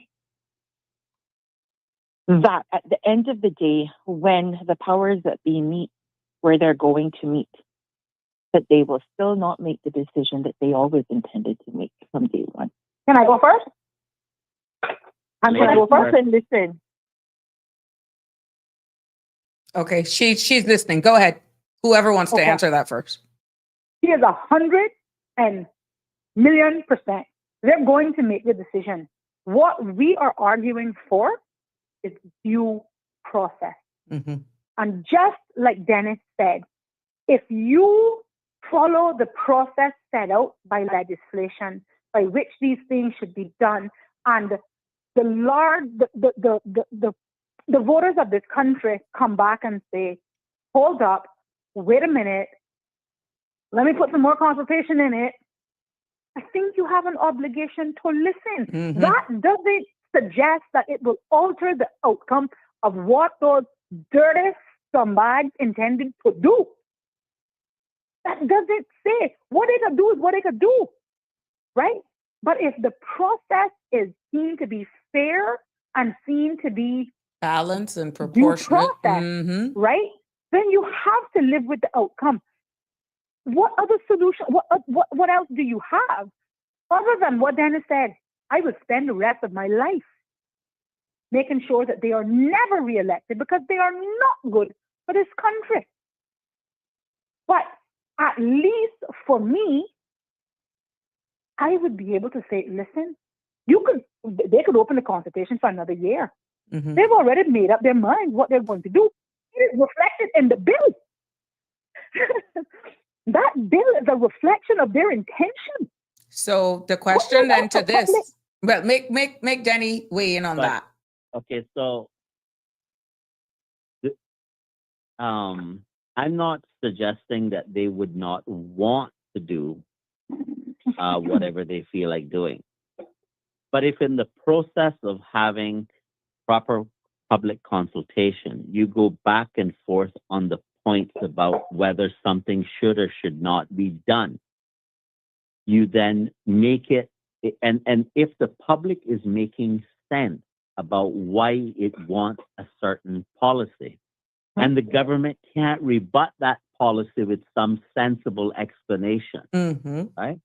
that at the end of the day, when the powers that be meet where they're going to meet, that they will still not make the decision that they always intended to make from day one? Can I go first? I'm going to go first and listen. Okay, she's listening. Go ahead. Whoever wants to answer that first. He is 100,000,000%. They're going to make the decision. What we are arguing for is due process. And just like Dennis said, if you follow the process set out by legislation by which these things should be done, and the voters of this country come back and say, hold up, wait a minute, let me put some more consultation in it, I think you have an obligation to listen. That doesn't suggest that it will alter the outcome of what those dirty scumbags intended to do. That doesn't say. What they could do is what they could do, right? But if the process is seen to be fair and seen to be balanced and due proportionate, process, right? Then you have to live with the outcome. What other solution? What else do you have other than what Dennis said? I will spend the rest of my life making sure that they are never reelected because they are not good for this country. But at least for me, I would be able to say, listen, they could open the consultation for another year. They've already made up their mind what they're going to do. It is reflected in the bill. That bill is a reflection of their intention. So the question then to this, well, make Denny weigh in on that. Okay, so I'm not suggesting that they would not want to do whatever they feel like doing. But if in the process of having proper public consultation, you go back and forth on the points about whether something should or should not be done, you then make it, and if the public is making sense about why it wants a certain policy, and the government can't rebut that policy with some sensible explanation, right?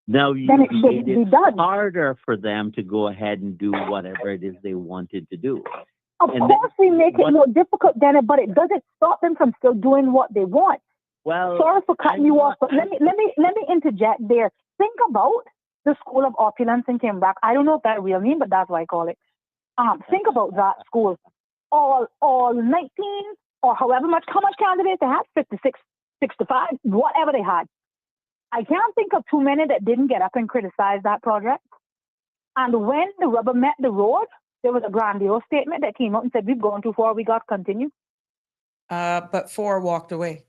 Now you made it harder for them to go ahead and do whatever it is they wanted to do. Of course, we make it more difficult, Dennis, but it doesn't stop them from still doing what they want. Well, sorry for cutting you off, but let me interject there. Think about the School of Opulence in Cayman. I don't know if that's a real name, but that's what I call it. Think about that school. All 19 or how much candidates they had, 56, 65, whatever they had. I can't think of too many that didn't get up and criticize that project. And when the rubber met the road, there was a grandiose statement that came out and said, we've gone too far, we got to continue. But 4 walked away.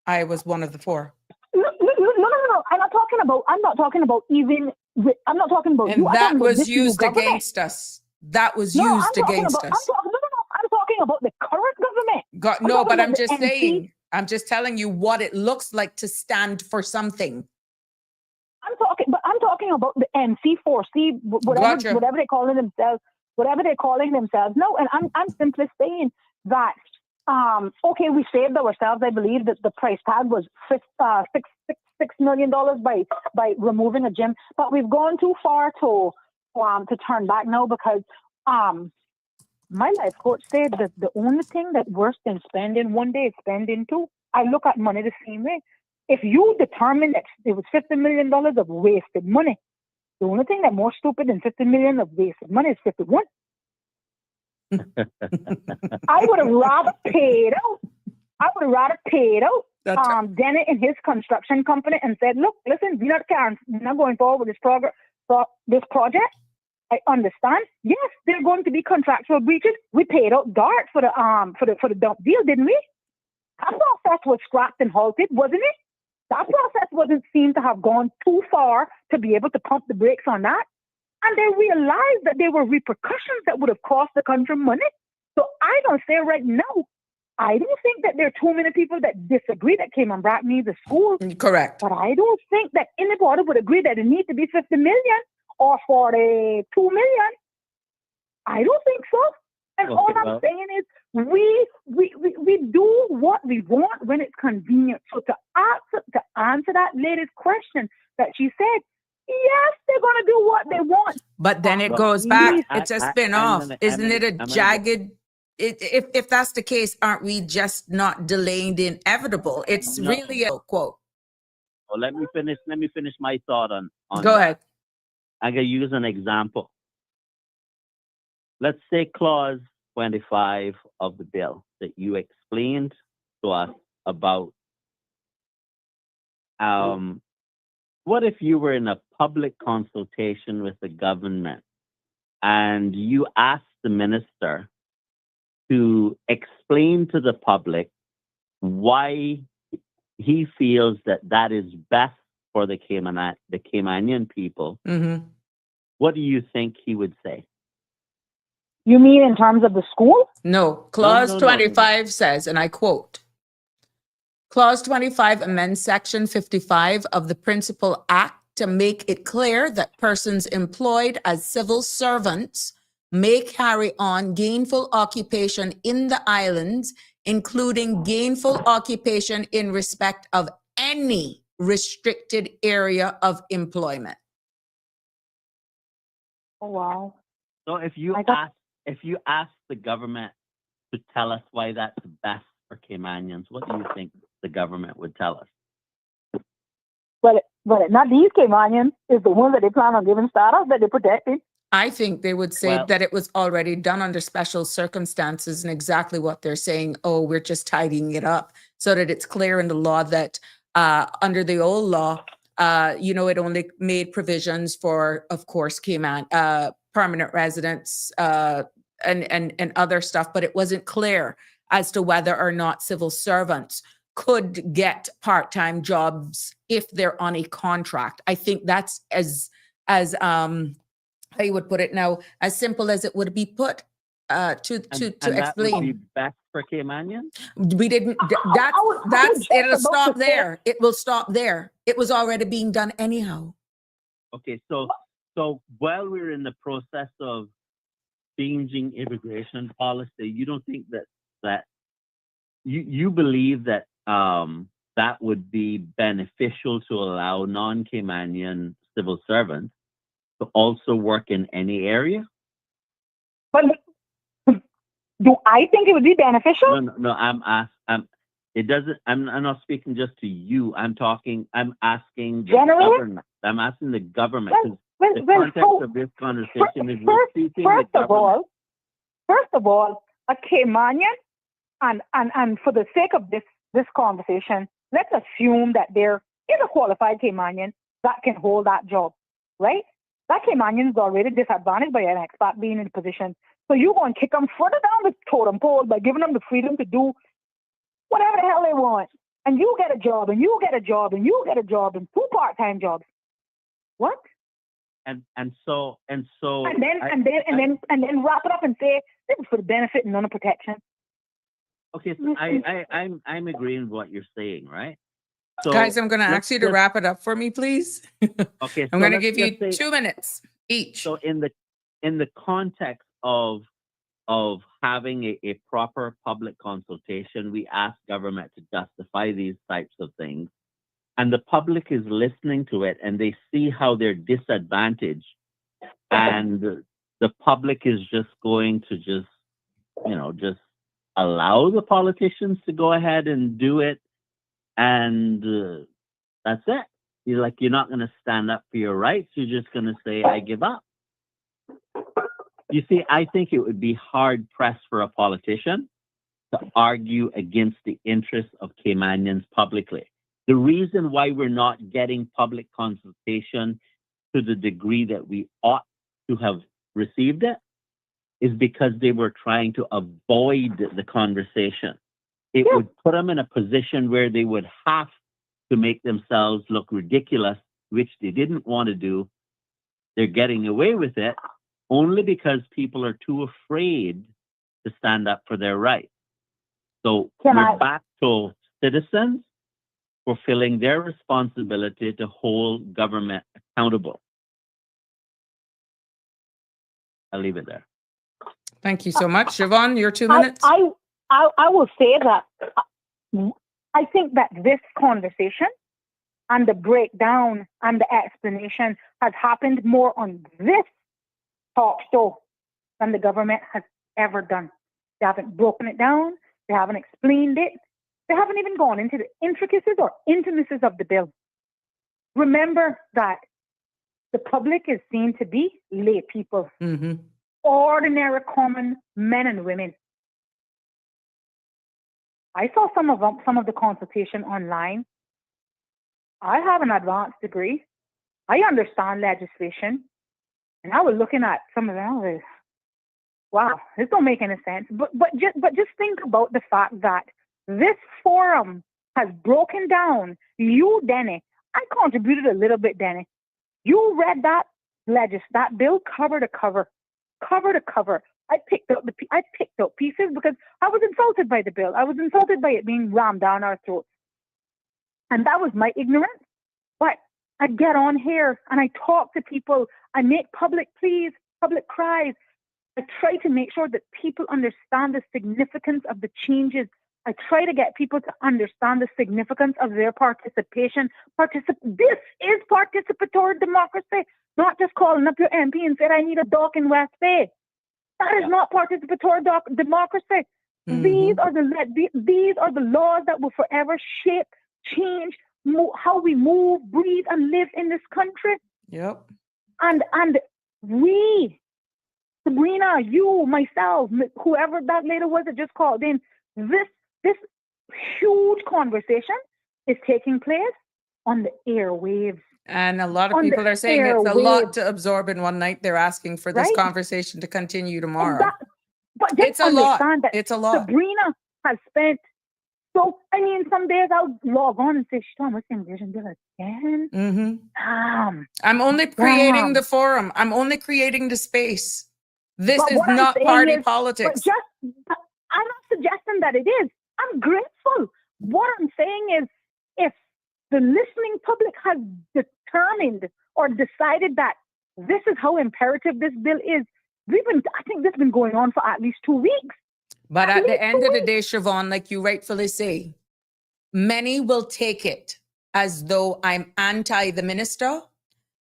I was one of the 4. No. I'm not talking about even. I'm not talking about. And that was used against us. That was used against us. I'm talking about the current government. No, but I'm just saying. I'm just telling you what it looks like to stand for something. I'm talking about the NC4C, whatever they're calling themselves. Whatever they're calling themselves. No, and I'm simply saying that. Okay, we saved ourselves. I believe that the price tag was $6 million by removing a gym, but we've gone too far to turn back now because my life coach said that the only thing that worse than spending one day is spending two. I look at money the same way. If you determine that it was $50 million of wasted money, the only thing that's more stupid than $50 million of wasted money is 51. I would have rather paid out. Dennett and his construction company and said, "Look, listen, we're not going forward with this project. I understand. Yes, there are going to be contractual breaches. We paid out DART for the dump deal, didn't we? That process was scrapped and halted, wasn't it? That process wasn't seen to have gone too far to be able to pump the brakes on that. And they realized that there were repercussions that would have cost the country money. So I don't say right now, I don't think that there are too many people that disagree that Cayman Brack needs a school. Correct. But I don't think that anybody would agree that it needs to be 50 million or 42 million. I don't think so. And all I'm saying is we do what we want when it's convenient. So to answer that lady's question that she said, yes, they're going to do what they want. But then it goes back. It's a spin-off. Isn't it a jagged? If that's the case, aren't we just not delaying the inevitable? It's really a quote. Well, let me finish my thought on Go ahead. I'm going to use an example. Let's say clause 25 of the bill that you explained to us about what if you were in a public consultation with the government and you asked the minister to explain to the public why he feels that that is best for the Caymanian people? Mm-hmm. What do you think he would say? You mean in terms of the school? No, Clause no. 25 says, and I quote, Clause 25 amends Section 55 of the Principal Act to make it clear that persons employed as civil servants may carry on gainful occupation in the islands, including gainful occupation in respect of any restricted area of employment. Oh, wow. So if you ask the government to tell us why that's best for Caymanians, what do you think the government would tell us? But not these Caymanians. It's the ones that they plan on giving status that they protected. I think they would say that it was already done under special circumstances, and exactly what they're saying. Oh, we're just tidying it up so that it's clear in the law that under the old law, it only made provisions for, of course, Cayman permanent residents and other stuff, but it wasn't clear as to whether or not civil servants could get part-time jobs if they're on a contract. I think that's as how you would put it now, as simple as it would be put to explain. That would be best for Caymanians? We didn't. It'll stop there. It will stop there. It was already being done anyhow. Okay, so while we're in the process of changing immigration policy, you don't think that you believe that that would be beneficial to allow non-Caymanian civil servants to also work in any area? But do I think it would be beneficial? No. It doesn't. I'm not speaking just to you. I'm asking the government. I'm asking the government. The context of this conversation is first of all, a Caymanian, and for the sake of this conversation, let's assume that there is a qualified Caymanian that can hold that job, right? That Caymanian is already disadvantaged by an expat being in a position. So you're going to kick them further down the totem pole by giving them the freedom to do whatever the hell they want. And you get a job, and you get a job, and you get a job, and 2 part-time jobs. What? And then wrap it up and say this is for the benefit and none of protection. Okay, so I'm agreeing with what you're saying, right? So guys, I'm going to ask you to wrap it up for me, please. Okay, I'm going to give you 2 minutes each. So in the context of having a proper public consultation, we ask government to justify these types of things, and the public is listening to it, and they see how they're disadvantaged, and the public is just going to just allow the politicians to go ahead and do it, and that's it. You're not going to stand up for your rights. You're just going to say, I give up. You see, I think it would be hard pressed for a politician to argue against the interests of Caymanians publicly. The reason why we're not getting public consultation to the degree that we ought to have received it is because they were trying to avoid the conversation. It would put them in a position where they would have to make themselves look ridiculous, which they didn't want to do. They're getting away with it only because people are too afraid to stand up for their rights. So we're back to citizens fulfilling their responsibility to hold government accountable. I'll leave it there. Thank you so much. Siobhan, your 2 minutes. I will say that I think that this conversation and the breakdown and the explanation has happened more on this talk show than the government has ever done. They haven't broken it down. They haven't explained it. They haven't even gone into the intricacies or intimacies of the bill. Remember that the public is seen to be lay people. Mm-hmm. ordinary common men and women. I saw some of the consultation online. I have an advanced degree. I understand legislation. And I was looking at some of them. I was, wow, this don't make any sense. But just think about the fact that this forum has broken down. You, Denny, I contributed a little bit, Denny. You read that bill cover to cover. I picked up pieces because I was insulted by the bill. I was insulted by it being rammed down our throats. And that was my ignorance. But I get on here and I talk to people. I make public pleas, public cries. I try to make sure that people understand the significance of the changes. I try to get people to understand the significance of their participation. This is participatory democracy, not just calling up your MP and saying, I need a dock in West Bay. That is not participatory democracy. Mhm. These are the laws that will forever shape, change how we move, breathe, and live in this country. Yep. And we, Sabrina, you, myself, whoever that lady was that just called in, this huge conversation is taking place on the airwaves. And a lot of On the people are saying it's a lot airwaves. to absorb in one night. They're asking for this Right? conversation to continue tomorrow. But just It's a lot. understand that It's a lot. Sabrina has spent. So I mean, some days I'll log on and say, "Shit, what's the immigration bill again?" I'm only creating the forum. I'm only creating the space. This But is what I'm not saying party is- politics. but I'm not suggesting that it is. I'm grateful. What I'm saying is, if the listening public has determined or decided that this is how imperative this bill is, I think this has been going on for at least 2 weeks. But at the end of the day, Siobhan, like you rightfully say, many will take it as though I'm anti the minister.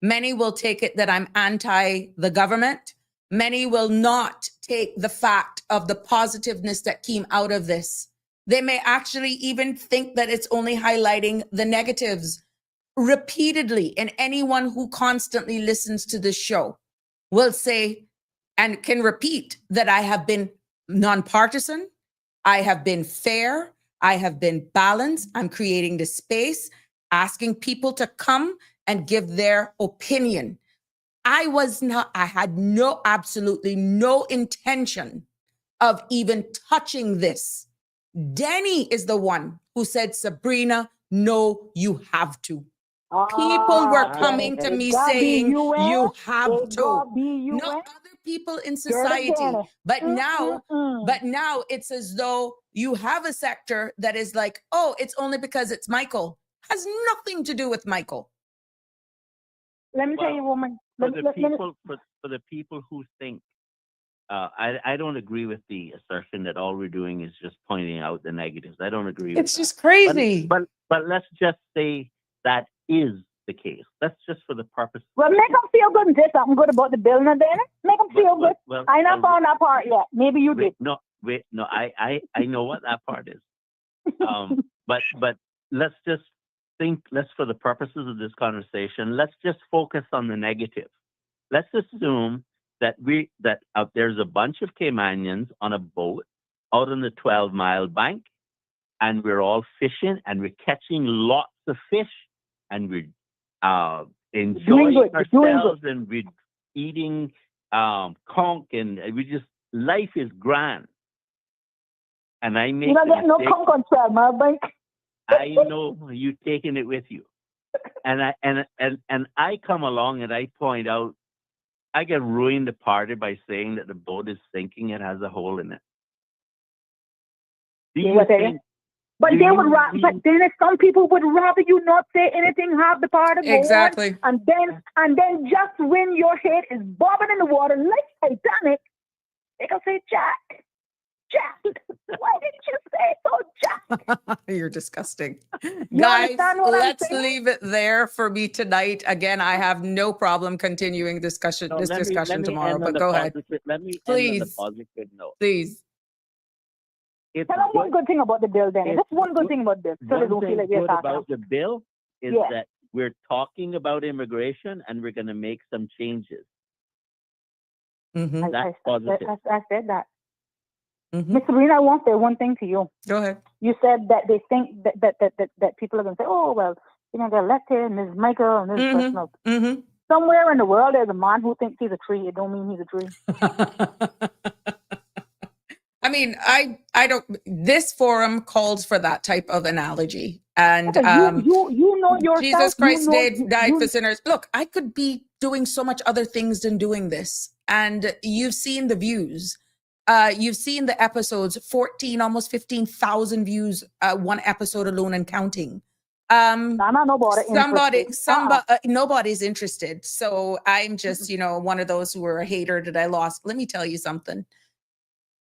Many will take it that I'm anti the government. Many will not take the fact of the positiveness that came out of this. They may actually even think that it's only highlighting the negatives. Repeatedly, and anyone who constantly listens to this show will say and can repeat that I have been nonpartisan, I have been fair, I have been balanced. I'm creating the space, asking people to come and give their opinion. I had absolutely no intention of even touching this. Denny is the one who said, Sabrina, no, you have to. People were coming to me saying, you have to. Not other people in society. But now it's as though you have a sector that is like, oh, it's only because it's Michael. Has nothing to do with Michael. Let me tell you, woman. For the people who think, I don't agree with the assertion that all we're doing is just pointing out the negatives. I don't agree. It's just crazy. But let's just say that is the case. That's just for the purpose. Well, make them feel good and say something good about the bill, now, then. Make them feel good. Well, I not found that part yet. Maybe you did. No, I know what that part is. But let's just think. Let's, for the purposes of this conversation, let's just focus on the negative. Let's assume that there's a bunch of Caymanians on a boat out on the 12-mile bank, and we're all fishing, and we're catching lots of fish, and we're enjoying ourselves, and we're eating conch, and life is grand. And I make You're not getting no conch on 12-mile bank. I know you taking it with you, and I come along and I point out. I get ruined the party by saying that the boat is sinking. It has a hole in it. But then some people would rather you not say anything, have the party go Exactly. on, and then just when your head is bobbing in the water like Titanic, they gonna say, Jack, why didn't you say so, Jack? You're disgusting. You Guys, understand what I'm let's saying? leave it there for me tonight. Again, I have no problem continuing this discussion tomorrow, but go ahead. Let me Please. end on a positive note. Please. Tell them one good thing about the bill, then. Just one good thing about this, so they don't feel like we're talking about the bill is Yeah. that we're talking about immigration and we're going to make some changes. Mm-hmm. That's positive. I said that. Mm-hmm. Miss Sabrina, I want to say one thing to you. Go ahead. You said that they think that people are going to say, oh, well, they're elected and this is Michael and this is personal. Mm-hmm. Somewhere in the world, there's a man who thinks he's a tree. It don't mean he's a tree. I mean, I don't. This forum calls for that type of analogy, and you know yourself. Jesus Christ died for you, sinners. Look, I could be doing so much other things than doing this, and you've seen the views. You've seen the episodes, 14, almost 15,000 views, one episode alone and counting. Nobody's interested. So I'm just, one of those who are a hater that I lost. Let me tell you something.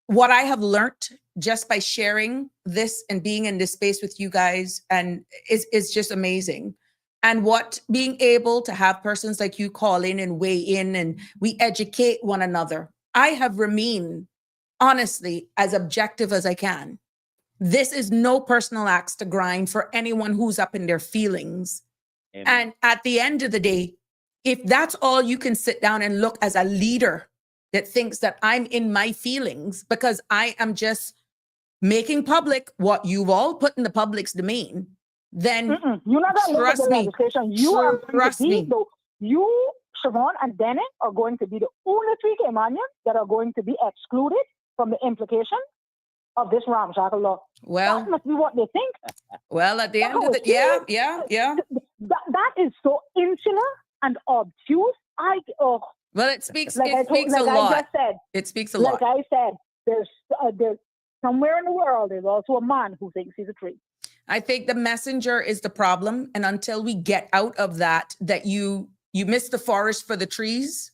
What I have learned just by sharing this and being in this space with you guys and is just amazing. And what being able to have persons like you call in and weigh in and we educate one another. I have remained honestly as objective as I can. This is no personal axe to grind for anyone who's up in their feelings. Amen. And at the end of the day, if that's all you can sit down and look as a leader that thinks that I'm in my feelings because I am just making public what you've all put in the public's domain, then you're not going to trust me. You are going Trust to be me. You, Siobhan, and Dennis are going to be the only three Caymanians that are going to be excluded from the implication of this ramshackle law. Well, that must be what they think. Well, at the end of the yeah. That is so insular and obtuse. Well, it speaks. Like it speaks a lot. I just said, it speaks a lot. Like I said, there's somewhere in the world there's also a man who thinks he's a tree. I think the messenger is the problem, and until we get out of that you miss the forest for the trees.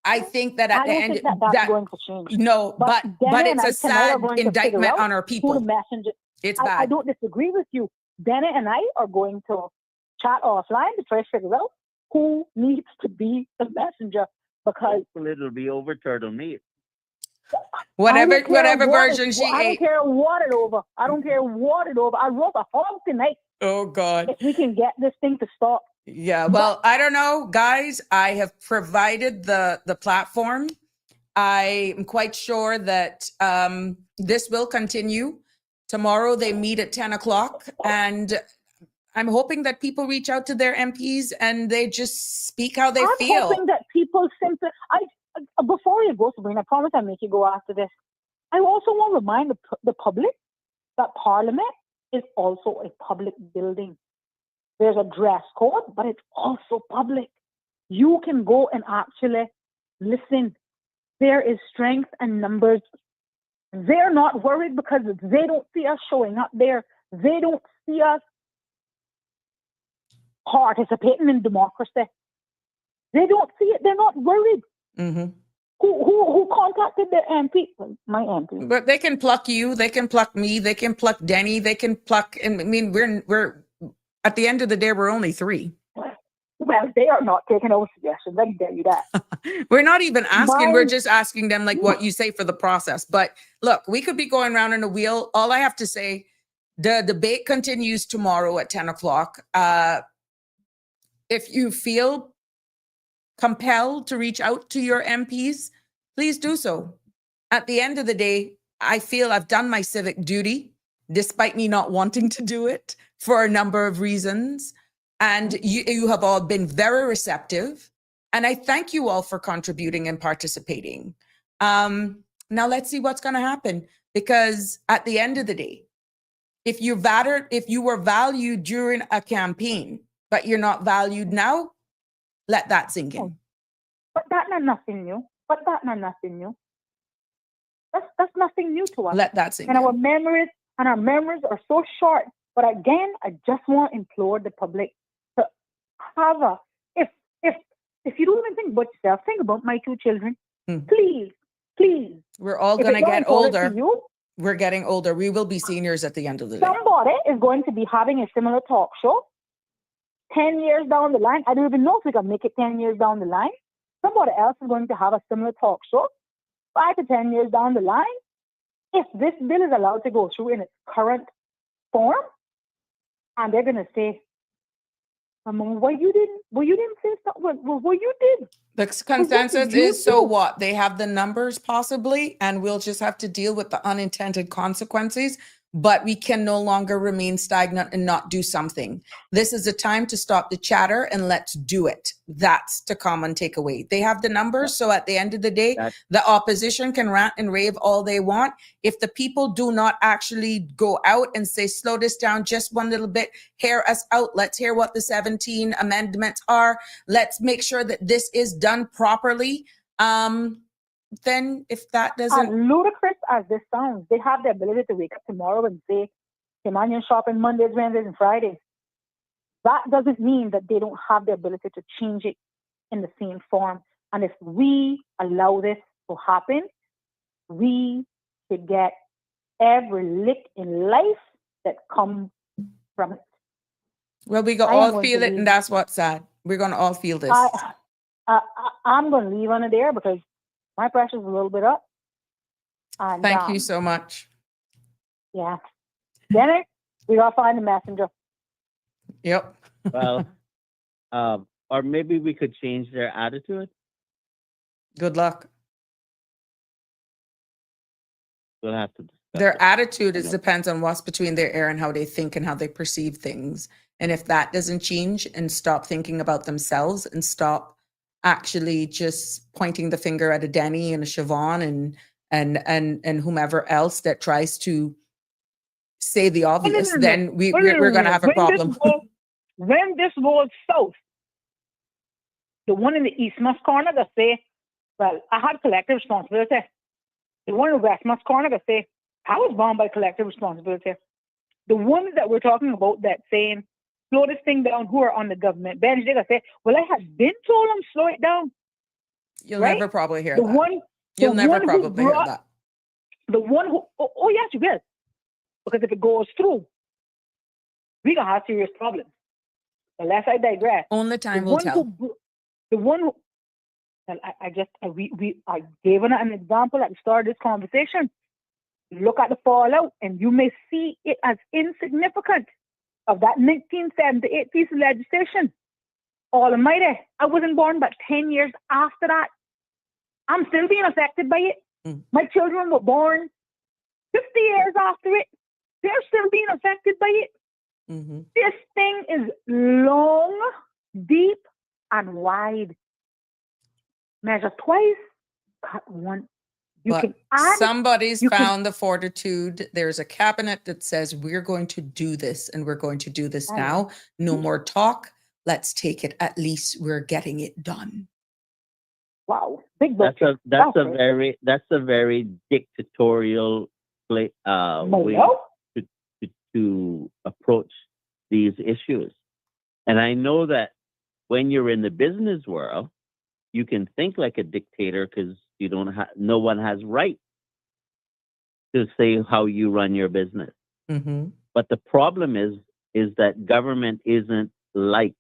I think that at the end, that's going to change. No, but it's a sad indictment on our people. It's bad. I don't disagree with you. Dana and I are going to chat offline to try to figure out who needs to be the messenger, because it'll be over turtle meat. Whatever version she ate. I don't care what it over. I don't care what it over. I wrote a hog tonight. Oh God! If we can get this thing to stop. Yeah. Well, I don't know, guys. I have provided the platform. I am quite sure that this will continue. Tomorrow they meet at 10 o'clock, and I'm hoping that people reach out to their MPs and they just speak how they feel. I'm hoping that people simply. Before you go, Sabrina, I promise I'll make you go after this. I also want to remind the public that Parliament is also a public building. There's a dress code, but it's also public. You can go and actually listen. There is strength and numbers. They're not worried because they don't see us showing up there. They don't see us participating in democracy. They don't see it. They're not worried. Mm-hmm. Who contacted their MP? My MP. But they can pluck you. They can pluck me. They can pluck Denny. They can pluck. And I mean, we're at the end of the day, we're only three. Well, they are not taking our suggestions. I can tell you that. We're not even asking. We're just asking them like what you say for the process. But look, we could be going around in a wheel. All I have to say, the debate continues tomorrow at 10 o'clock. If you feel compelled to reach out to your MPs, please do so. At the end of the day, I feel I've done my civic duty, despite me not wanting to do it for a number of reasons. And you have all been very receptive. And I thank you all for contributing and participating. Now let's see what's going to happen. Because at the end of the day, if you were valued during a campaign, but you're not valued now, let that sink in. But that's nothing new. That's nothing new to us. Let that sink in. Our memories are so short. But again, I just want to implore the public to have if you don't even think about yourself, think about my two children. Please. We're all going to get older. We're getting older. We will be seniors at the end of the day. Somebody is going to be having a similar talk show 10 years down the line. I don't even know if we can make it 10 years down the line. Somebody else is going to have a similar talk show 5 to 10 years down the line. If this bill is allowed to go through in its current form, and they're going to say, Why you didn't say something? Well, you did. The did consensus you is, so do? what? They have the numbers possibly, and we'll just have to deal with the unintended consequences. But we can no longer remain stagnant and not do something. This is a time to stop the chatter and let's do it. That's the common takeaway. They have the numbers. So at the end of the day, the opposition can rant and rave all they want. If the people do not actually go out and say, slow this down just one little bit, hear us out. Let's hear what the 17 amendments are. Let's make sure that this is done properly. Then if that As doesn't, ludicrous as this sounds, they have the ability to wake up tomorrow and say, Caymanian shopping Mondays, Wednesdays, and Fridays. That doesn't mean that they don't have the ability to change it in the same form. And if we allow this to happen, we could get every lick in life that comes from it. well, we go I am all going feel to it, and leave. that's what's sad. We're going to all feel this. I'm going to leave on it there because my pressure's a little bit up. And, Thank you so much. Yeah. Then we got to find the messenger. Yep. Well, or maybe we could change their attitude. Good luck. We'll have to discuss Their it. attitude is Yeah. depends on what's between their ear and how they think and how they perceive things. And if that doesn't change and stop thinking about themselves and stop actually just pointing the finger at a Denny and a Siobhan and whomever else that tries to say the obvious, then we're going to have a problem. When this goes south, the one in the eastmost corner that say, well, I had collective responsibility. The one in the westmost corner that say, I was bound by collective responsibility. The ones that we're talking about that saying, slow this thing down, who are on the government bench, they say, well, I had been told them slow it down. You'll right? never probably hear The that. one, You'll the never one who probably hear brought- that. The one who, oh yes, you will. Because if it goes through, we're going to have serious problems. Unless I digress. Only time The will one tell. the one who, well, I gave an example at the start of this conversation. Look at the fallout, and you may see it as insignificant of that 1978 piece of legislation. Almighty, I wasn't born but 10 years after that. I'm still being affected by it. My children were born 50 years after it. They're still being affected by it. This thing is long, deep, and wide. Measure twice, cut once. You But can add. somebody's you can- found the fortitude. There's a cabinet that says we're going to do this and we're going to do this I now. No more talk. Let's take it. At least we're getting it done. Wow, big book. That's a it. very dictatorial way Well, to approach these issues. And I know that when you're in the business world, you can think like a dictator because you don't have, no one has right to say how you run your business. But the problem is that government isn't like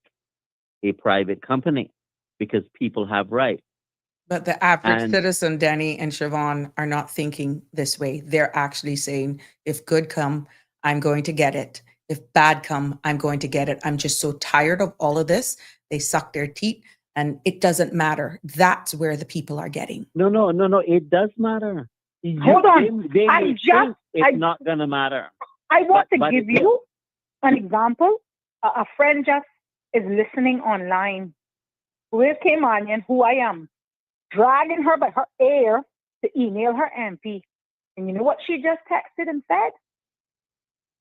a private company because people have rights. But the average And- citizen, Denny and Siobhan, are not thinking this way. They're actually saying, if good come, I'm going to get it. If bad come, I'm going to get it. I'm just so tired of all of this. They suck their teeth and it doesn't matter. That's where the people are getting. No, it does matter. Hold on. They I may just- think it's I- not going to matter. I want But- to but give it- you an example. A friend just is listening online who is Caymanian, who I am, dragging her by her ear to email her MP. And you know what she just texted and said?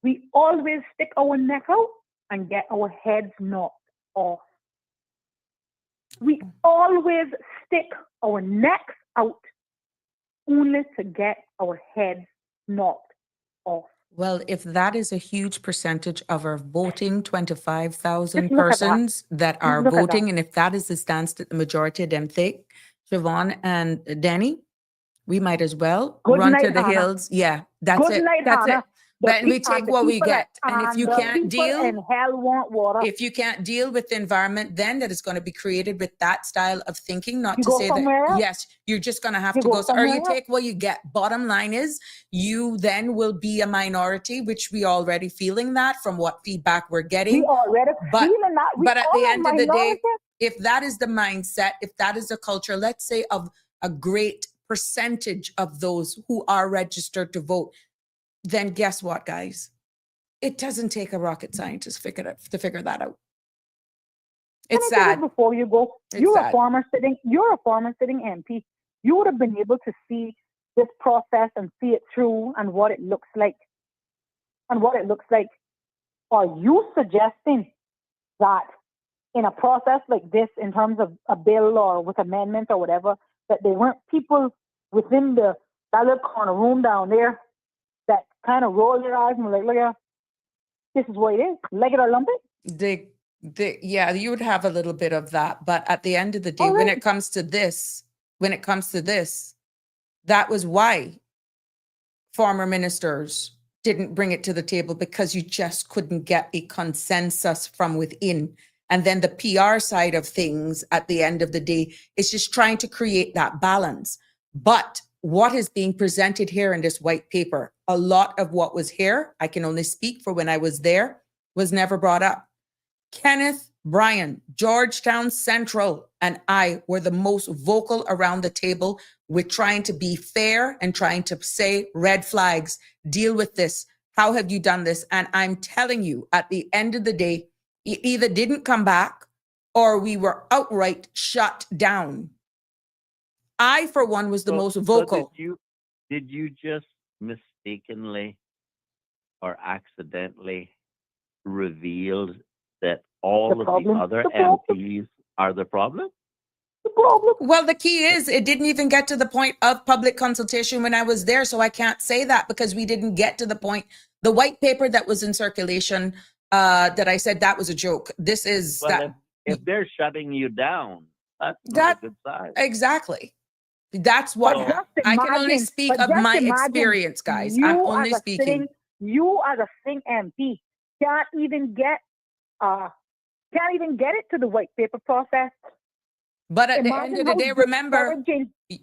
We always stick our neck out and get our heads knocked off. We always stick our necks out only to get our heads knocked off. Well, if that is a huge percentage of our voting, 25,000 Just look at that. persons that are Look at that. voting, and if that is the stance that the majority of them take, Siobhan and Danny, we might as well Good run night, to the Hannah. hills. Yeah, that's Good it. night, That's Hannah. it. But we and take the what we people get. And if you the can't people deal, in hell want water. if you can't deal with the environment, then that is going to be created with that style of thinking. Not You to go say that, somewhere else. yes, you're just going to have You to go go, or somewhere you else. take what you get. Bottom line is, you then will be a minority, which we already feeling that from what feedback we're getting. We already But, feeling that. We but at the all end of the day, minorities. if that is the mindset, if that is the culture, let's say of a great percentage of those who are registered to vote, then guess what, guys? It doesn't take a rocket scientist to figure that out. It's Can I say sad. this before you go? It's You're sad. a former sitting MP. You would have been able to see this process and see it through and what it looks like. Are you suggesting that in a process like this, in terms of a bill or with amendments or whatever, that there weren't people within that little corner room down there that kind of roll their eyes and were like, look at this is what it is, leg it or lump it? Yeah, you would have a little bit of that, but at the end of the day, when it comes to this, that was why former ministers didn't bring it to the table, because you just couldn't get a consensus from within. And then the PR side of things at the end of the day is just trying to create that balance. But what is being presented here in this white paper, a lot of what was here, I can only speak for when I was there, was never brought up. Kenneth Bryan, Georgetown Central, and I were the most vocal around the table with trying to be fair and trying to say red flags, deal with this. How have you done this? And I'm telling you, at the end of the day, it either didn't come back or we were outright shut down. I, for one, was the most vocal. So did you just mistakenly or accidentally reveal that all of the other MPs are the problem? Well, the key is it didn't even get to the point of public consultation when I was there. So I can't say that because we didn't get to the point. The white paper that was in circulation, that I said that was a joke. This is if they're shutting you down, that's not a good sign. Exactly. That's what I can only speak of my experience, guys. I'm only speaking. You as a sitting MP can't even get it to the white paper process. But at the end of the day, remember,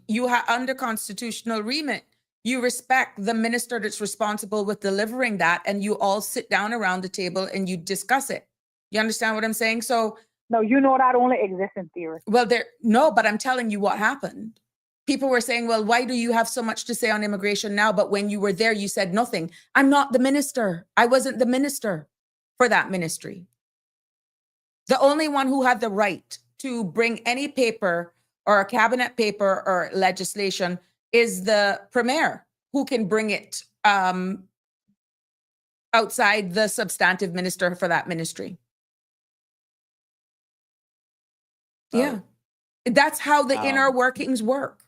you are under constitutional remit. You respect the minister that's responsible with delivering that, and you all sit down around the table and you discuss it. You understand what I'm saying? So no, you know that only exists in theory. Well, no, but I'm telling you what happened. People were saying, well, why do you have so much to say on immigration now? But when you were there, you said nothing. I'm not the minister. I wasn't the minister for that ministry. The only one who had the right to bring any paper or a cabinet paper or legislation is the premier, who can bring it outside the substantive minister for that ministry. Yeah. That's how the inner workings work.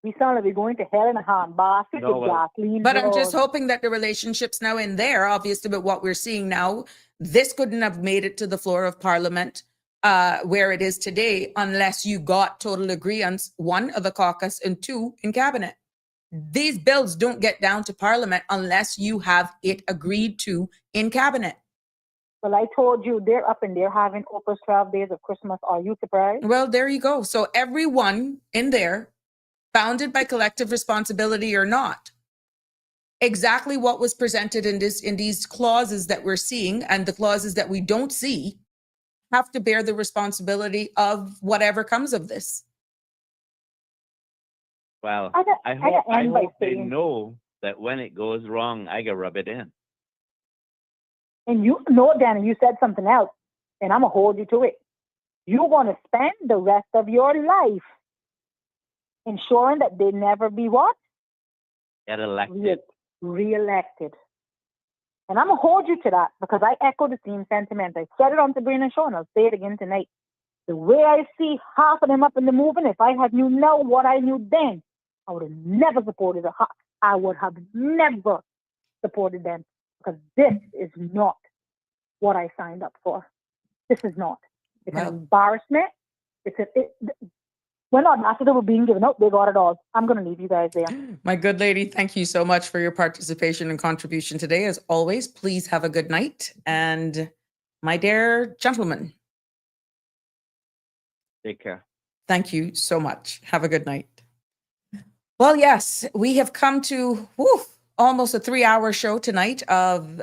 We sound like we're going to hell in a handbasket with gasoline. But I'm just hoping that the relationships now in there, obviously, but what we're seeing now, this couldn't have made it to the floor of Parliament where it is today unless you got total agreement, one, of the caucus, and two, in cabinet. These bills don't get down to Parliament unless you have it agreed to in cabinet. Well, I told you they're up and they're having Oprah's 12 days of Christmas. Are you surprised? Well, there you go. So everyone in there, founded by collective responsibility or not, exactly what was presented in these clauses that we're seeing and the clauses that we don't see have to bear the responsibility of whatever comes of this. Well, I hope they know that when it goes wrong, I can rub it in. And you know, Danny, you said something else, and I'm going to hold you to it. You're going to spend the rest of your life ensuring that they never be what? Get elected. Re-elected. And I'm going to hold you to that because I echo the same sentiment. I said it on Sabrina's show, and I'll say it again tonight. The way I see half of them up in the movement, if I had knew now what I knew then, I would have never supported them. I would have never supported them. Because this is not what I signed up for. This is not. It's an embarrassment. when the ambassador were being given out, they got it all. I'm going to leave you guys there. My good lady, thank you so much for your participation and contribution today. As always, please have a good night. And my dear gentlemen, Take care. thank you so much. Have a good night. Well, yes, we have come to almost a 3-hour show tonight of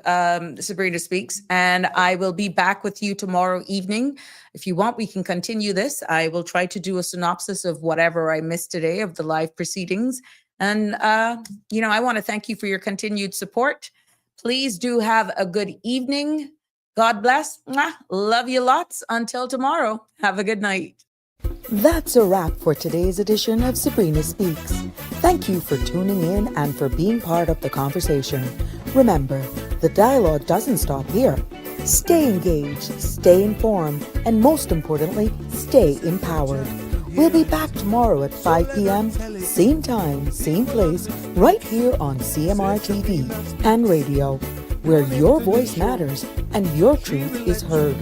Sabrina Speaks, and I will be back with you tomorrow evening. If you want, we can continue this. I will try to do a synopsis of whatever I missed today of the live proceedings. And, I want to thank you for your continued support. Please do have a good evening. God bless. Mwah. Love you lots. Until tomorrow, have a good night. That's a wrap for today's edition of Sabrina Speaks. Thank you for tuning in and for being part of the conversation. Remember, the dialogue doesn't stop here. Stay engaged, stay informed, and most importantly, stay empowered. We'll be back tomorrow at 5 p.m., same time, same place, right here on CMR TV and radio, where your voice matters and your truth is heard.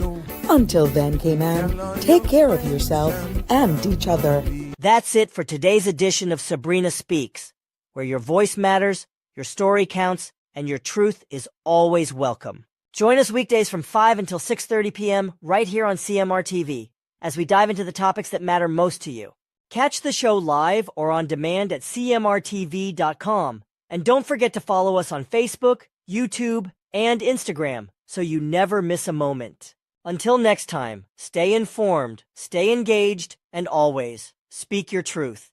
Until then, Cayman, take care of yourself and each other. That's it for today's edition of Sabrina Speaks, where your voice matters, your story counts, and your truth is always welcome. Join us weekdays from 5 until 6:30 p.m. right here on CMR TV as we dive into the topics that matter most to you. Catch the show live or on demand at cmrtv.com. And don't forget to follow us on Facebook, YouTube, and Instagram so you never miss a moment. Until next time, stay informed, stay engaged, and always speak your truth.